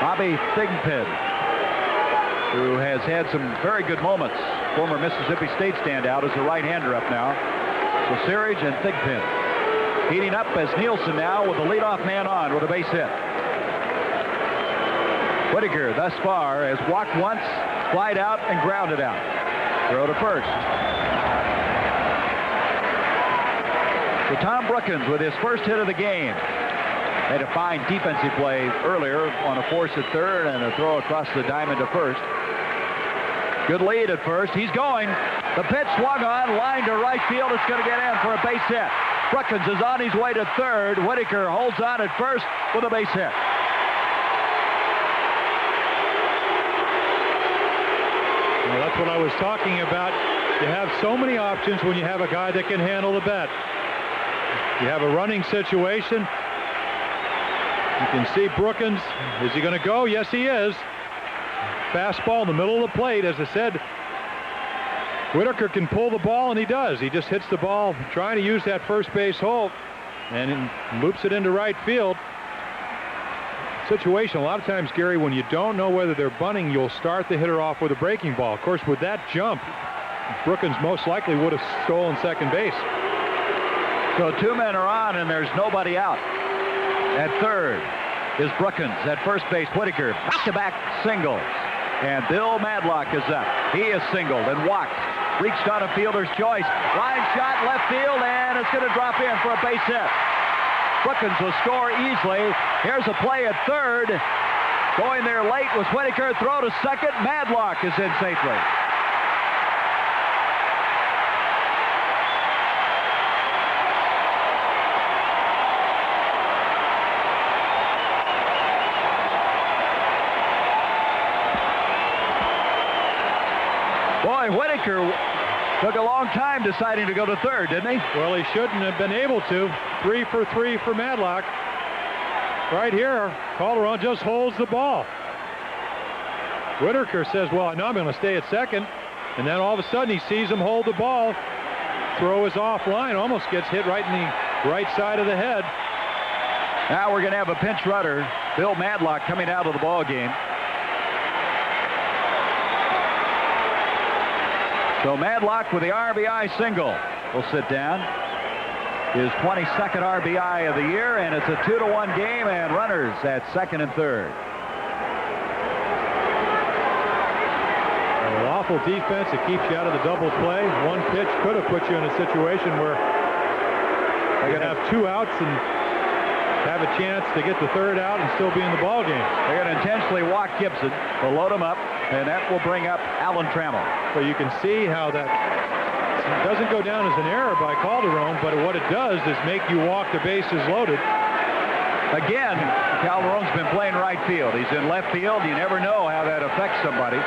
Bobby Thigpen, who has had some very good moments. Former Mississippi State standout as a right-hander up now. So Searage and Thigpen heating up as Nielsen now with the leadoff man on with a base hit. Whitaker thus far has walked once, flied out, and grounded out. Throw to first. So Tom Brookins with his first hit of the game. Had a fine defensive play earlier on a force at third and a throw across the diamond to first. Good lead at first. He's going. The pitch swung on, line to right field. It's going to get in for a base hit. Brookins is on his way to third. Whitaker holds on at first with a base hit. Well, that's what I was talking about. You have so many options when you have a guy that can handle the bat. You have a running situation. You can see Brookins. Is he going to go? Yes, he is. Fastball in the middle of the plate. As I said, Whitaker can pull the ball, and he does. He just hits the ball trying to use that first base hole and loops it into right field. Situation, a lot of times, Gary, when you don't know whether they're bunting, you'll start the hitter off with a breaking ball. Of course, with that jump, Brookins most likely would have stolen second base. So 2 men are on, and there's nobody out. At third is Brookins. At first base, Whitaker. Back-to-back singles. And Bill Madlock is up. He is singled and walked. Reached on a fielder's choice. Line shot, left field, and it's going to drop in for a base hit. Brookins will score easily. Here's a play at third. Going there late was Whitaker. Throw to second. Madlock is in safely. Boy, Whitaker took a long time deciding to go to third, didn't he? Well, he shouldn't have been able to. 3 for 3 for Madlock. Right here, Calderon just holds the ball. Whitaker says, well, now I'm going to stay at second. And then all of a sudden he sees him hold the ball. Throw is offline, almost gets hit right in the right side of the head. Now we're going to have a pinch runner, Bill Madlock, coming out of the ball game. So Madlock with the RBI single will sit down. His 22nd RBI of the year, and it's a 2-1 game, and runners at second and third. An awful defense. It keeps you out of the double play. One pitch could have put you in a situation where you're going to have 2 outs and have a chance to get the third out and still be in the ball game. They're going to intentionally walk Gibson. They'll load him up, and that will bring up Alan Trammell. So you can see how that doesn't go down as an error by Calderon, but what it does is make you walk the bases loaded. Again, Calderon's been playing right field. He's in left field. You never know how that affects somebody.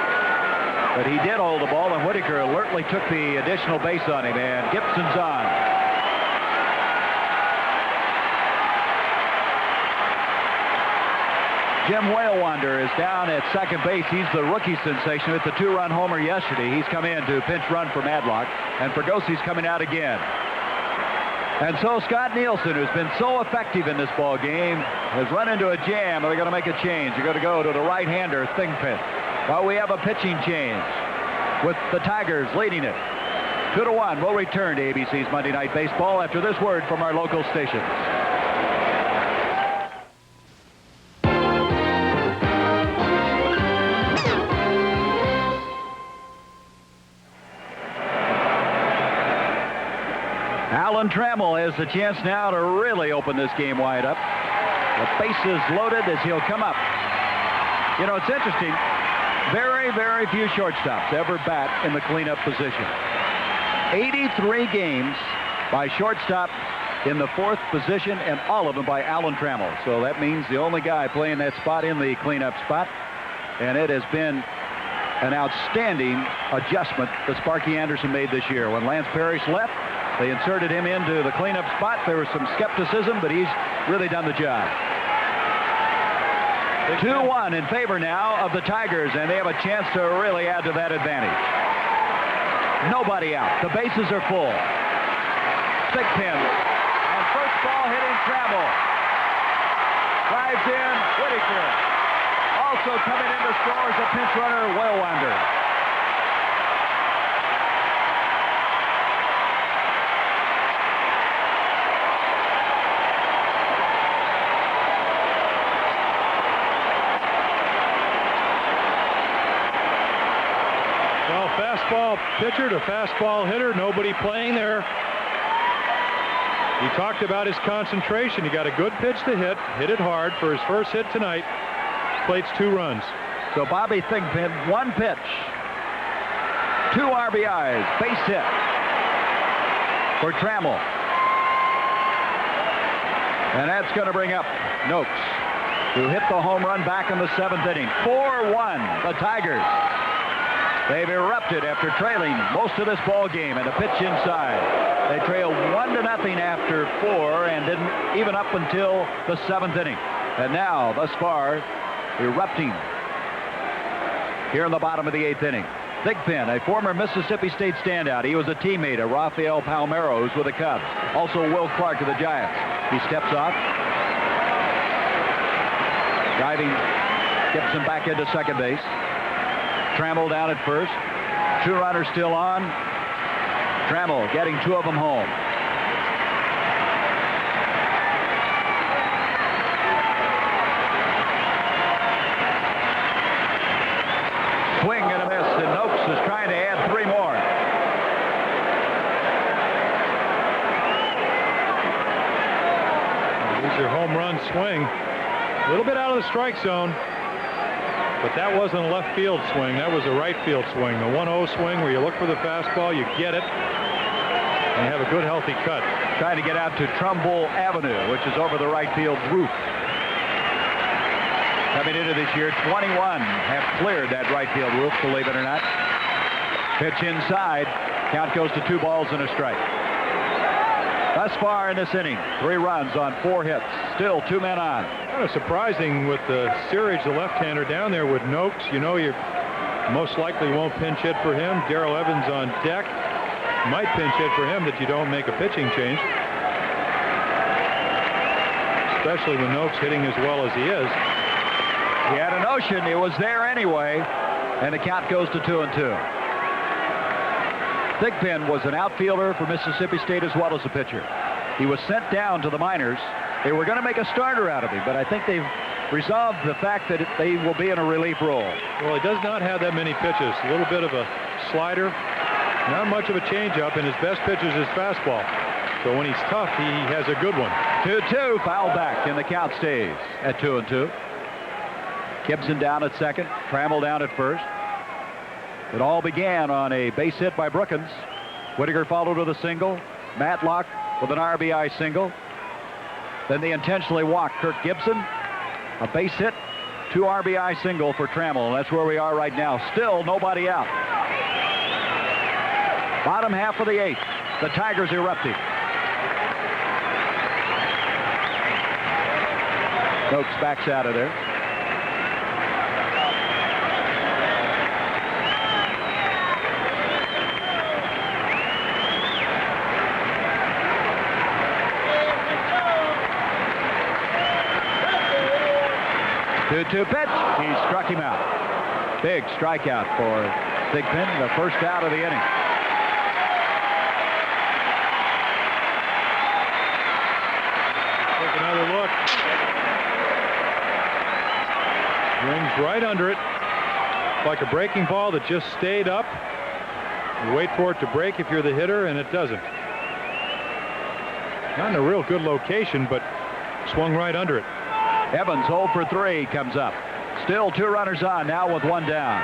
But he did hold the ball, and Whitaker alertly took the additional base on him, and Gibson's on. Jim Whalewander is down at second base. He's the rookie sensation with the 2-run homer yesterday. He's come in to pinch run for Madlock, and Fergosi's coming out again. And so Scott Nielsen, who's been so effective in this ball game, has run into a jam. They're going to make a change. They're going to go to the right-hander, Thigpen. Well, we have a pitching change with the Tigers leading it. 2-1. We'll return to ABC's Monday Night Baseball after this word from our local stations. Alan Trammell has the chance now to really open this game wide up. The bases loaded as he'll come up. You know, it's interesting. Very, very few shortstops ever bat in the cleanup position. 83 games by shortstop in the 4th position, and all of them by Alan Trammell. So that means the only guy playing that spot in the cleanup spot. And it has been an outstanding adjustment that Sparky Anderson made this year. When Lance Parrish left, they inserted him into the cleanup spot. There was some skepticism, but he's really done the job. 2-1 in favor now of the Tigers, and they have a chance to really add to that advantage. Nobody out. The bases are full. Thigpen. And first ball hitting Trammell. Drives in Whitaker. Also coming in to score is a pinch runner, Wellwander. Well, fastball pitcher to fastball hitter, nobody playing there. He talked about his concentration. He got a good pitch to hit it hard for his first hit tonight. Plates 2 runs. So Bobby Thigpen, 1 pitch, 2 RBIs, base hit for Trammell. And that's going to bring up Noakes, who hit the home run back in the 7th inning. 4-1, the Tigers. They've erupted after trailing most of this ball game, and a pitch inside. They trailed 1-0 after 4 and didn't even up until the 7th inning. And now, thus far, erupting here in the bottom of the 8th inning. Thigpen, a former Mississippi State standout. He was a teammate of Rafael Palmeiro, who's with the Cubs. Also Will Clark of the Giants. He steps off. Driving, gets him back into second base. Trammell down at first. 2 runners still on. Trammell getting 2 of them home. Swing and a miss, and Noakes is trying to add 3 more. Here's your home run swing. A little bit out of the strike zone, but that wasn't a left field swing. That was a right field swing. The 1-0 swing where you look for the fastball, you get it, and you have a good, healthy cut. Trying to get out to Trumbull Avenue, which is over the right field roof. Coming into this year, 21 have cleared that right field roof, believe it or not. Pitch inside. Count goes to 2 balls and a strike. Thus far in this inning, 3 runs on 4 hits. Still 2 men on. Kind of surprising with the Searage, the left-hander, down there with Noakes. You know you most likely won't pinch hit for him. Darrell Evans on deck. Might pinch hit for him that you don't make a pitching change. Especially when Noakes hitting as well as he is. He had a notion. It was there anyway. And the count goes to 2-2. Thigpen was an outfielder for Mississippi State as well as a pitcher. He was sent down to the minors. They were going to make a starter out of him, but I think they've resolved the fact that they will be in a relief role. Well, he does not have that many pitches. A little bit of a slider, not much of a changeup, and his best pitch is his fastball. So when he's tough, he has a good one. 2-2, foul back, and the count stays at 2-2. Gibson down at second, Trammell down at first. It all began on a base hit by Brookins. Whitaker followed with a single. Matlock with an RBI single. Then they intentionally walked Kirk Gibson. A base hit, 2 RBI single for Trammell. And that's where we are right now. Still nobody out. Bottom half of the 8th. The Tigers erupting. Noakes backs out of there. Two pitch. He struck him out. Big strikeout for Thigpen, the first out of the inning. Take another look. Rings right under it. Like a breaking ball that just stayed up. You wait for it to break if you're the hitter, and it doesn't. Not in a real good location, but swung right under it. Evans 0 for 3 comes up. Still 2 runners on, now with 1 down.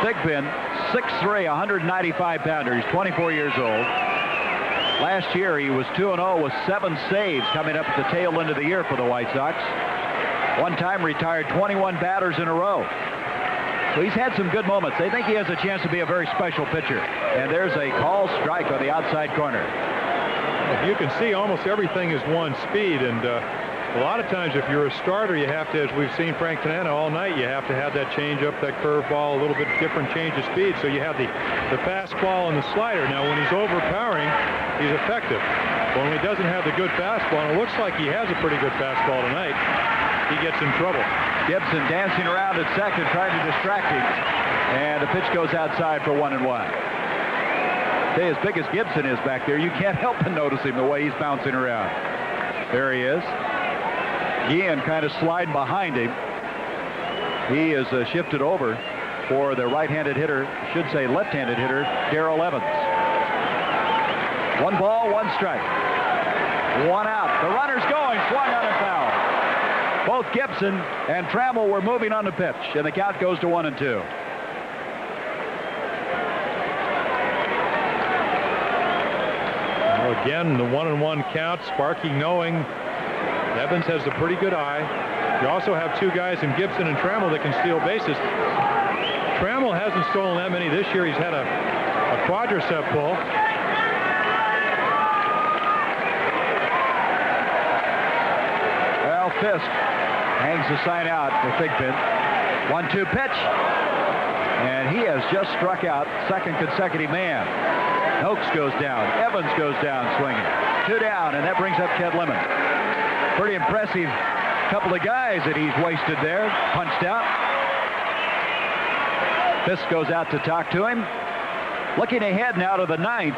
Thigpen, 6'3", 195-pounder. He's 24 years old. Last year he was 2-0 with 7 saves coming up at the tail end of the year for the White Sox. One time retired 21 batters in a row. So he's had some good moments. They think he has a chance to be a very special pitcher. And there's a call strike on the outside corner. You can see almost everything is 1 speed, and A lot of times if you're a starter, you have to, as we've seen Frank Tanana all night, you have to have that changeup, that curveball, a little bit different change of speed. So you have the fastball and the slider. Now when he's overpowering, he's effective. But when he doesn't have the good fastball, and it looks like he has a pretty good fastball tonight, he gets in trouble. Gibson dancing around at second, trying to distract him. And the pitch goes outside for 1-1. As big as Gibson is back there, you can't help but notice him the way he's bouncing around. There he is. Guillen kind of sliding behind him. He is shifted over for the right-handed hitter, should say left-handed hitter, Darrell Evans. 1 ball, 1 strike. 1 out. The runner's going, swung on and foul. Both Gibson and Trammell were moving on the pitch, and the count goes to 1-2. Well, again, the 1-1 count. Sparky knowing Evans has a pretty good eye. You also have 2 guys in Gibson and Trammell that can steal bases. Trammell hasn't stolen that many this year. He's had a quadricep pull. Well, Fisk hangs the sign out for Thigpen. 1-2 pitch. And he has just struck out second consecutive man. Oakes goes down. Evans goes down swinging. 2 down, and that brings up Chet Lemon. Pretty impressive couple of guys that he's wasted there. Punched out. Fisk goes out to talk to him. Looking ahead now to the 9th,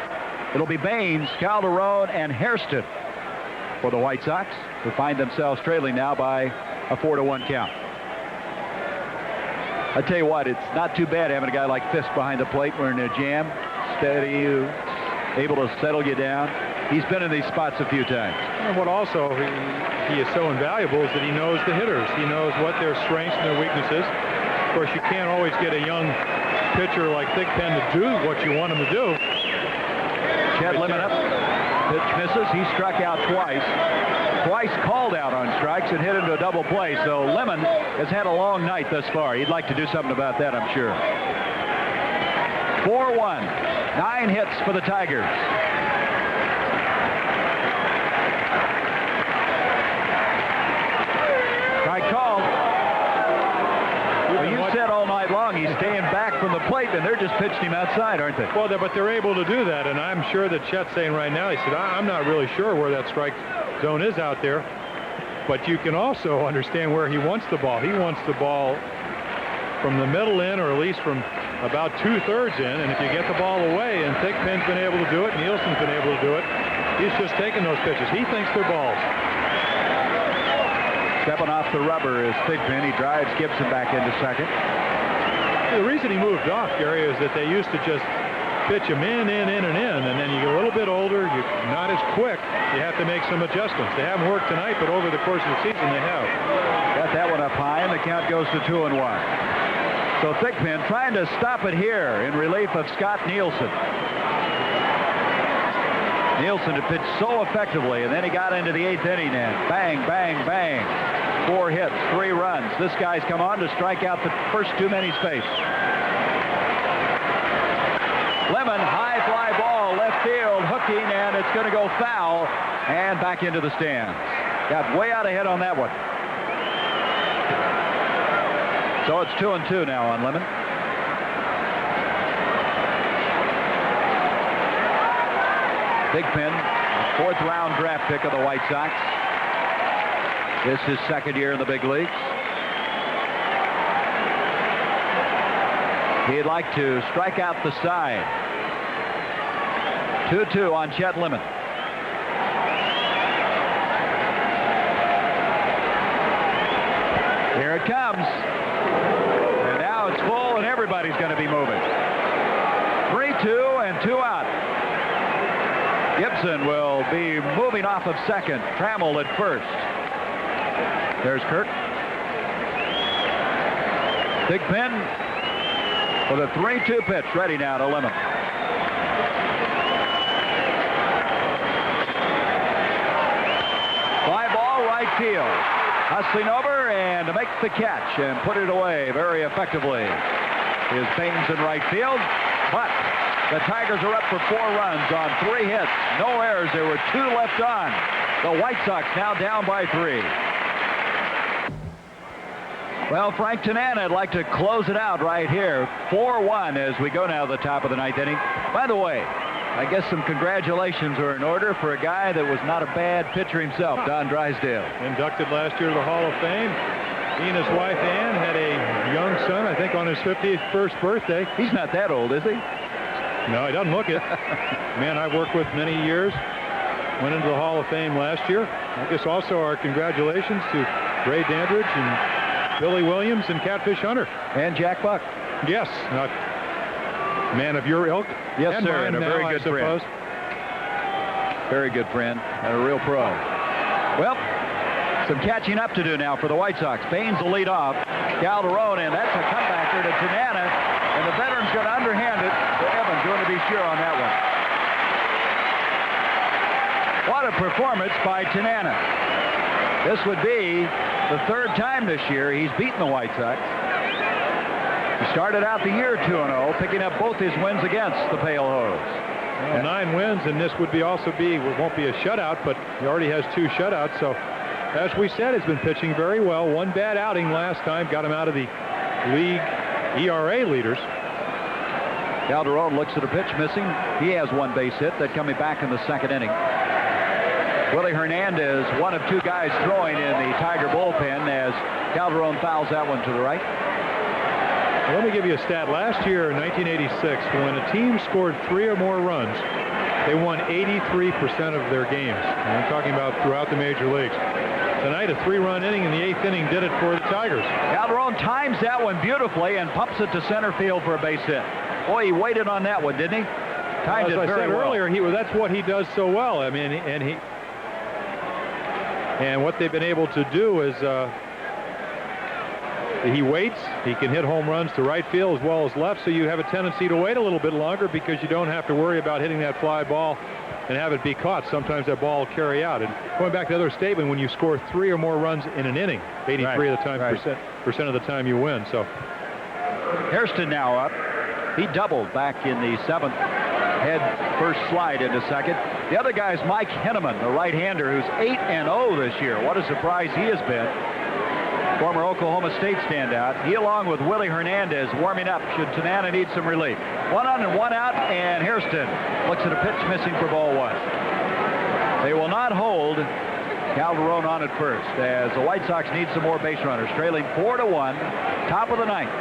it'll be Baines, Calderon, and Hairston for the White Sox, who find themselves trailing now by a 4-1 count. I tell you what, it's not too bad having a guy like Fisk behind the plate. We're in a jam. Steady, able to settle you down. He's been in these spots a few times. And what also he is so invaluable is that he knows the hitters. He knows what their strengths and their weaknesses. Of course, you can't always get a young pitcher like Thigpen to do what you want him to do. Chet Lemon up. Pitch misses. He struck out twice. Twice called out on strikes and hit into a double play. So Lemon has had a long night thus far. He'd like to do something about that, I'm sure. 4-1. 9 hits for the Tigers. Strike called. Well, you said all night long he's staying back from the plate, and they're just pitching him outside, aren't they? Well, but they're able to do that, and I'm sure that Chet's saying right now, he said, I'm not really sure where that strike zone is out there, but you can also understand where he wants the ball. He wants the ball from the middle in, or at least from about 2/3 in, and if you get the ball away, and Thigpen's been able to do it, Nielsen's been able to do it, he's just taking those pitches. He thinks they're balls. Stepping off the rubber is Thigpen. He drives Gibson back into second. The reason he moved off, Gary, is that they used to just pitch him in, and then you get a little bit older, you're not as quick, you have to make some adjustments. They haven't worked tonight, but over the course of the season they have. Got that one up high, and the count goes to 2-1. So Thigpen trying to stop it here in relief of Scott Nielsen. Nielsen had pitched so effectively, and then he got into the 8th inning, and bang, bang, bang. 4 hits, 3 runs. This guy's come on to strike out the first too many space. Lemon, high fly ball, left field, hooking, and it's going to go foul, and back into the stands. Got way out ahead on that one. So it's 2-2 now on Lemon. Thigpen, 4th round draft pick of the White Sox. This is his 2nd year in the big leagues. He'd like to strike out the side. 2-2 on Chet Lemon. Here it comes. And now it's full, and everybody's going to be moving. 3-2 and 2 out. Gibson will be moving off of second. Trammell at first. There's Kirk. Thigpen with a 3-2 pitch, ready now to Lemon. Fly ball, right field. Hustling over and to make the catch and put it away very effectively is Baines in right field. But the Tigers are up for 4 runs on 3 hits. No errors. There were 2 left on. The White Sox now down by 3. Well, Frank Tanana would like to close it out right here. 4-1 as we go now to the top of the 9th inning. By the way, I guess some congratulations are in order for a guy that was not a bad pitcher himself, Don Drysdale. Inducted last year to the Hall of Fame. He and his wife, Ann, had a young son, I think, on his 51st birthday. He's not that old, is he? No, he doesn't look it. Man I've worked with many years. Went into the Hall of Fame last year. I guess also our congratulations to Ray Dandridge and Billy Williams and Catfish Hunter. And Jack Buck. Yes. Man of your ilk. Yes, and sir. And a now, very good friend. Very good friend. And a real pro. Well, some catching up to do now for the White Sox. Baines will lead off. Calderon, and that's a comebacker to Tanana. And the veteran's going to underhand it to Evans. Going to be sure on that one. What a performance by Tanana. This would be the 3rd time this year he's beaten the White Sox. He started out the year 2-0, picking up both his wins against the Pale Hose. Well, 9 wins, and this would be also be, it won't be a shutout, but he already has 2 shutouts. So, as we said, he's been pitching very well. 1 bad outing last time got him out of the league ERA leaders. Calderon looks at a pitch missing. He has 1 base hit. That coming back in the 2nd inning. Willie Hernandez, one of 2 guys throwing in the Tiger bullpen as Calderon fouls that one to the right. Well, let me give you a stat. Last year in 1986, when a team scored 3 or more runs, they won 83% of their games. And I'm talking about throughout the major leagues. Tonight, a 3-run inning in the 8th inning did it for the Tigers. Calderon times that one beautifully and pumps it to center field for a base hit. Boy, he waited on that one, didn't he? Timed it very well. As I said earlier, that's what he does so well. I mean, and what they've been able to do is he waits. He can hit home runs to right field as well as left, so you have a tendency to wait a little bit longer because you don't have to worry about hitting that fly ball and have it be caught. Sometimes that ball will carry out. And going back to the other statement, when you score 3 or more runs in an inning, 83 of the time, percent of the time you win. So Hairston now up. He doubled back in the 7th. Head first slide into 2nd. The other guy is Mike Henneman, the right-hander, who's 8-0 this year. What a surprise he has been. Former Oklahoma State standout. He, along with Willie Hernandez, warming up should Tanana need some relief. 1 on and 1 out, and Hairston looks at a pitch missing for ball 1. They will not hold Calderon on at first, as the White Sox need some more base runners, trailing 4-1, top of the 9th.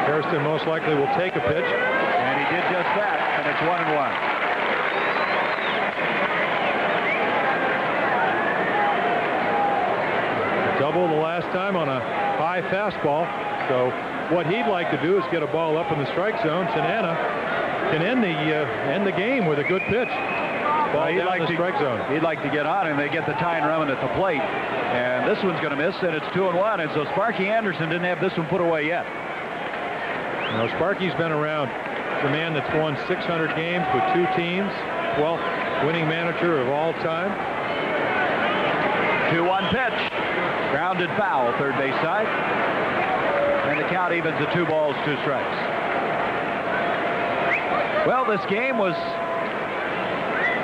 Hairston most likely will take a pitch. And he did just that, and it's 1-1. Double the last time on a high fastball. So what he'd like to do is get a ball up in the strike zone. Tanana can end the game with a good pitch. Ball down the strike zone. He'd like to get on, and they get the tying run at the plate. And this one's going to miss, and it's 2-1. And so Sparky Anderson didn't have this one put away yet. Now, Sparky's been around. The man that's won 600 games with 2 teams, 12th winning manager of all time. 2-1 pitch. Grounded foul, 3rd base side. And the count evens at 2 balls, 2 strikes. Well, this game was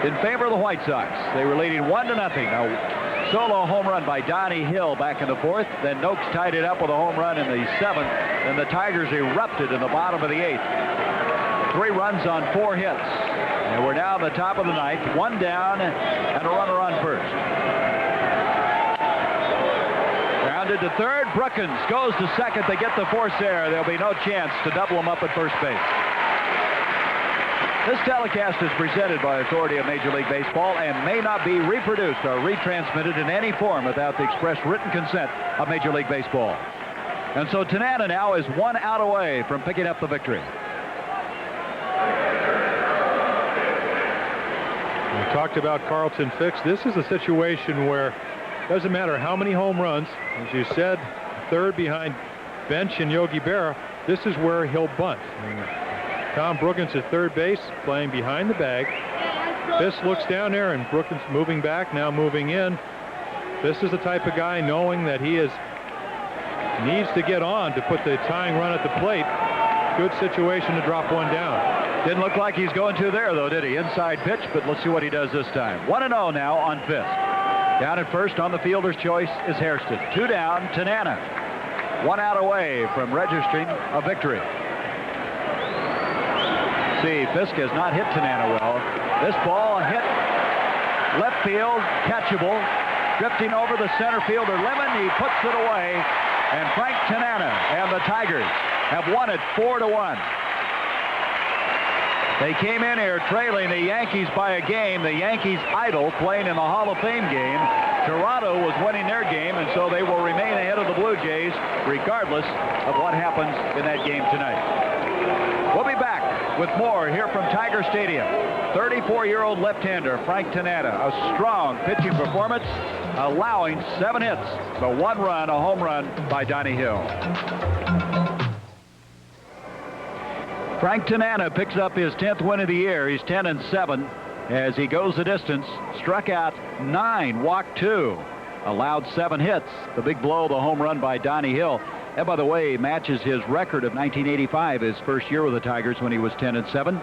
in favor of the White Sox. They were leading 1-0. A solo home run by Donnie Hill back in the 4th. Then Noakes tied it up with a home run in the 7th. And the Tigers erupted in the bottom of the 8th. 3 runs on 4 hits. And we're now at the top of the 9th. 1 down and a runner on first. Grounded to 3rd. Brookins goes to 2nd. They get the force error. There'll be no chance to double him up at first base. This telecast is presented by authority of Major League Baseball and may not be reproduced or retransmitted in any form without the express written consent of Major League Baseball. And so Tanana now is 1 out away from picking up the victory. We talked about Carlton Fix. This is a situation where it doesn't matter how many home runs. As you said, 3rd behind Bench and Yogi Berra. This is where he'll bunt. Tom Brookins at 3rd base, playing behind the bag. Fisk looks down there, and Brookins moving back, now moving in. This is the type of guy knowing that he needs to get on to put the tying run at the plate. good situation to drop one down. Didn't look like he's going to there, though, did he? Inside pitch, but let's see what he does this time. 1-0 now on Fisk. Down at first on the fielder's choice is Hairston. 2 down, Tanana. 1 out away from registering a victory. See, Fisk has not hit Tanana well. This ball hit left field, catchable. Drifting over the center fielder, Lemon. He puts it away. And Frank Tanana and the Tigers have won it 4-1. They came in here trailing the Yankees by a game. The Yankees idle playing in the Hall of Fame game. Toronto was winning their game, and so they will remain ahead of the Blue Jays regardless of what happens in that game tonight. We'll be back with more here from Tiger Stadium. 34-year-old left-hander Frank Tanana, a strong pitching performance, allowing 7 hits, the 1 run, a home run by Donnie Hill. Frank Tanana picks up his 10th win of the year. He's 10-7 as he goes the distance. Struck out 9, walked 2, allowed 7 hits. The big blow, the home run by Donnie Hill. And by the way, matches his record of 1985, his first year with the Tigers when he was 10-7.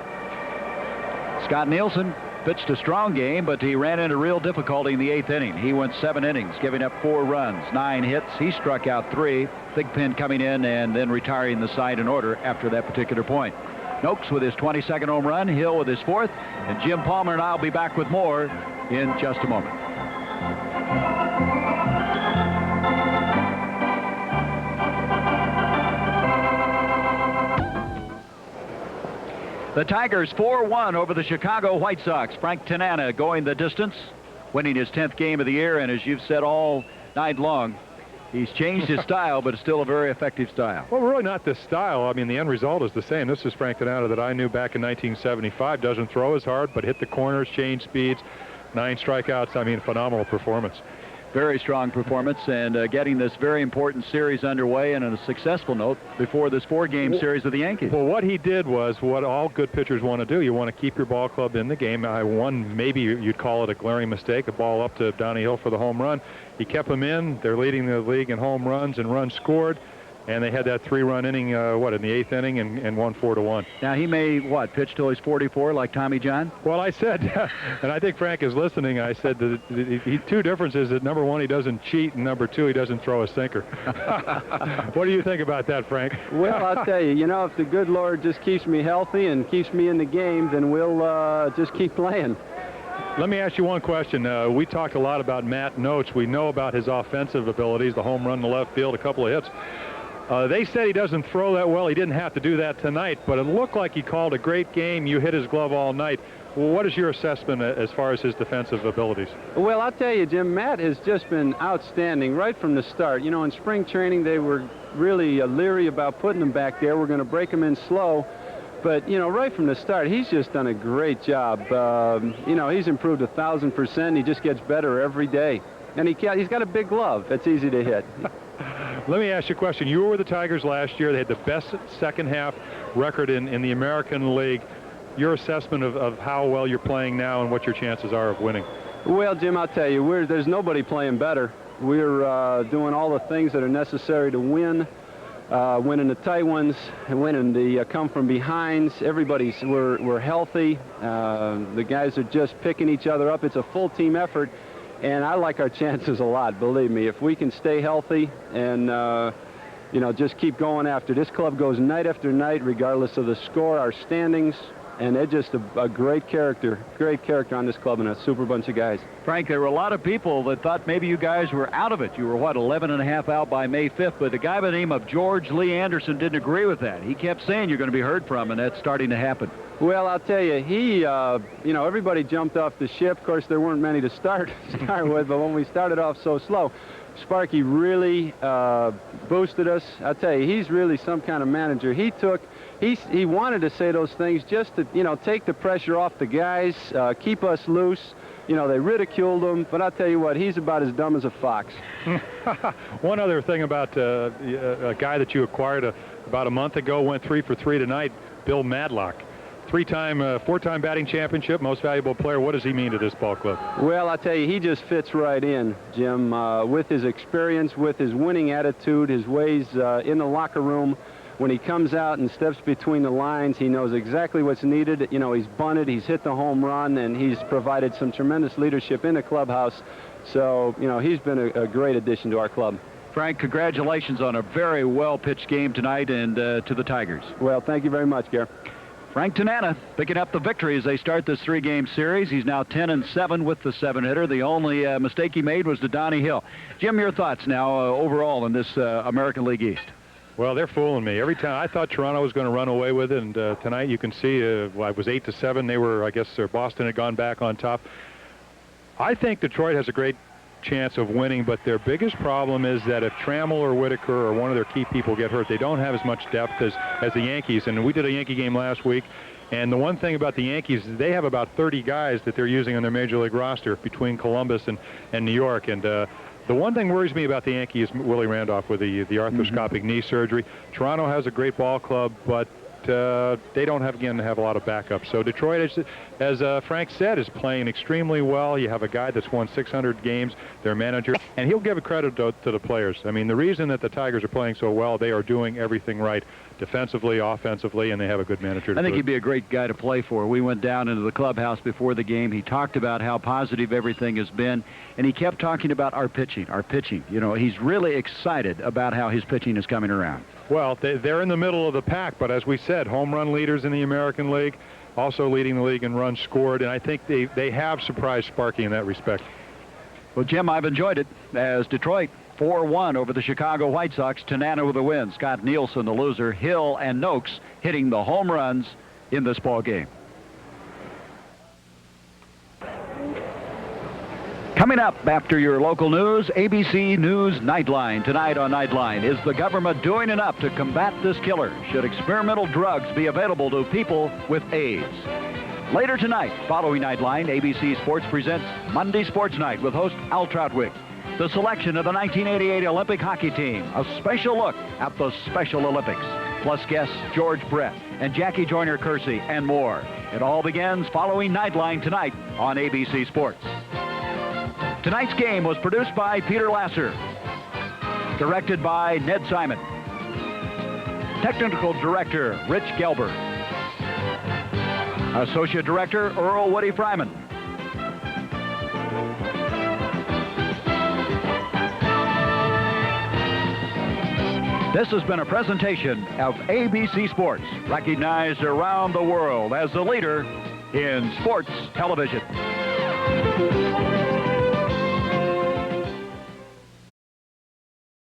Scott Nielsen pitched a strong game, but he ran into real difficulty in the 8th inning. He went 7 innings, giving up 4 runs, 9 hits. He struck out 3. Big Pin coming in and then retiring the side in order after that particular point. Noakes with his 22nd home run, Hill with his 4th, and Jim Palmer and I will be back with more in just a moment. The Tigers 4-1 over the Chicago White Sox. Frank Tanana going the distance, winning his 10th game of the year, and as you've said all night long, he's changed his style, but it's still a very effective style. Well, really not this style. I mean, the end result is the same. This is Frank Tanana that I knew back in 1975. Doesn't throw as hard, but hit the corners, change speeds, 9 strikeouts. I mean, phenomenal performance. Very strong performance, and getting this very important series underway and on a successful note before this 4-game series of the Yankees. Well, what he did was what all good pitchers want to do. You want to keep your ball club in the game. One, maybe you'd call it a glaring mistake, a ball up to Donnie Hill for the home run. He kept them in. They're leading the league in home runs and runs scored. And they had that 3-run inning, in the 8th inning and won 4-1. Now, he may, pitch till he's 44 like Tommy John? Well, I said, and I think Frank is listening, I said the 2 differences that number 1, he doesn't cheat, and number 2, he doesn't throw a sinker. What do you think about that, Frank? Well, I'll tell you, if the good Lord just keeps me healthy and keeps me in the game, then we'll just keep playing. Let me ask you one question. We talked a lot about Matt Notes. We know about his offensive abilities, the home run to left field, a couple of hits. They said he doesn't throw that well. He didn't have to do that tonight, but it looked like he called a great game. You hit his glove all night. Well, what is your assessment as far as his defensive abilities? Well, I'll tell you, Jim, Matt has just been outstanding right from the start. In spring training, they were really leery about putting him back there. We're going to break him in slow. But, right from the start, he's just done a great job. He's improved 1,000%. He just gets better every day. And he's got a big glove that's easy to hit. Let me ask you a question. You were with the Tigers last year. They had the best second-half record in the American League. Your assessment of how well you're playing now and what your chances are of winning? Well, Jim, I'll tell you, there's nobody playing better. We're doing all the things that are necessary to win, winning the tight ones, and winning the come-from-behinds. We're healthy. The guys are just picking each other up. It's a full-team effort. And I like our chances a lot, believe me. If we can stay healthy and, just keep going after. This club goes night after night, regardless of the score, our standings, and they're just a great character on this club and a super bunch of guys. Frank, there were a lot of people that thought maybe you guys were out of it. You were, 11.5 out by May 5th, but the guy by the name of George Lee Anderson didn't agree with that. He kept saying you're going to be heard from, and that's starting to happen. Well, I'll tell you, he, everybody jumped off the ship. Of course, there weren't many to start with, but when we started off so slow, Sparky really boosted us. I'll tell you, he's really some kind of manager. He wanted to say those things just to, take the pressure off the guys, keep us loose. They ridiculed him, but I'll tell you what, he's about as dumb as a fox. One other thing about a guy that you acquired about a month ago, went 3 for 3 tonight, Bill Madlock. 4-time batting championship, most valuable player. What does he mean to this ball club? Well, I'll tell you, he just fits right in, Jim, with his experience, with his winning attitude, his ways in the locker room. when he comes out and steps between the lines, he knows exactly what's needed. You know, he's bunted, he's hit the home run, and he's provided some tremendous leadership in the clubhouse. So, you know, he's been a great addition to our club. Frank, congratulations on a very well-pitched game tonight and to the Tigers. Well, thank you very much, Gare. Frank Tanana picking up the victory as they start this 3-game series. He's now 10-7 with the 7-hitter. The only mistake he made was to Donnie Hill. Jim, your thoughts now overall in this American League East? Well, they're fooling me. Every time I thought Toronto was going to run away with it, and tonight you can see it was 8-7. They were, I guess, Boston had gone back on top. I think Detroit has a great chance of winning, but their biggest problem is that if Trammell or Whitaker or one of their key people get hurt, they don't have as much depth as the Yankees. And we did a Yankee game last week, and the one thing about the Yankees is they have about 30 guys that they're using on their major league roster between Columbus and New York. And the one thing worries me about the Yankees is Willie Randolph with the arthroscopic knee surgery. Toronto has a great ball club, but they don't have a lot of backup. So Detroit, as Frank said, is playing extremely well. You have a guy that's won 600 games, their manager, and he'll give a credit to the players. I mean, the reason that the Tigers are playing so well, they are doing everything right, defensively, offensively, and they have a good manager. I think he'd be a great guy to play for. We went down into the clubhouse before the game. He talked about how positive everything has been, and he kept talking about our pitching. You know, he's really excited about how his pitching is coming around. Well, they're in the middle of the pack, but as we said, home run leaders in the American League, also leading the league in runs scored, and I think they have surprised Sparky in that respect. Well, Jim, I've enjoyed it as Detroit 4-1 over the Chicago White Sox. Tanana with the win. Scott Nielsen the loser. Hill and Noakes hitting the home runs in this ball game. Coming up after your local news, ABC News Nightline. Tonight on Nightline, is the government doing enough to combat this killer? Should experimental drugs be available to people with AIDS? Later tonight, following Nightline, ABC Sports presents Monday Sports Night with host Al Troutwig. The selection of the 1988 Olympic hockey team, a special look at the Special Olympics, plus guests George Brett and Jackie Joyner-Kersee and more. It all begins following Nightline tonight on ABC Sports. Tonight's game was produced by Peter Lasser, directed by Ned Simon, technical director Rich Gelber, associate director Earl Woody Fryman. This has been a presentation of ABC Sports, recognized around the world as the leader in sports television.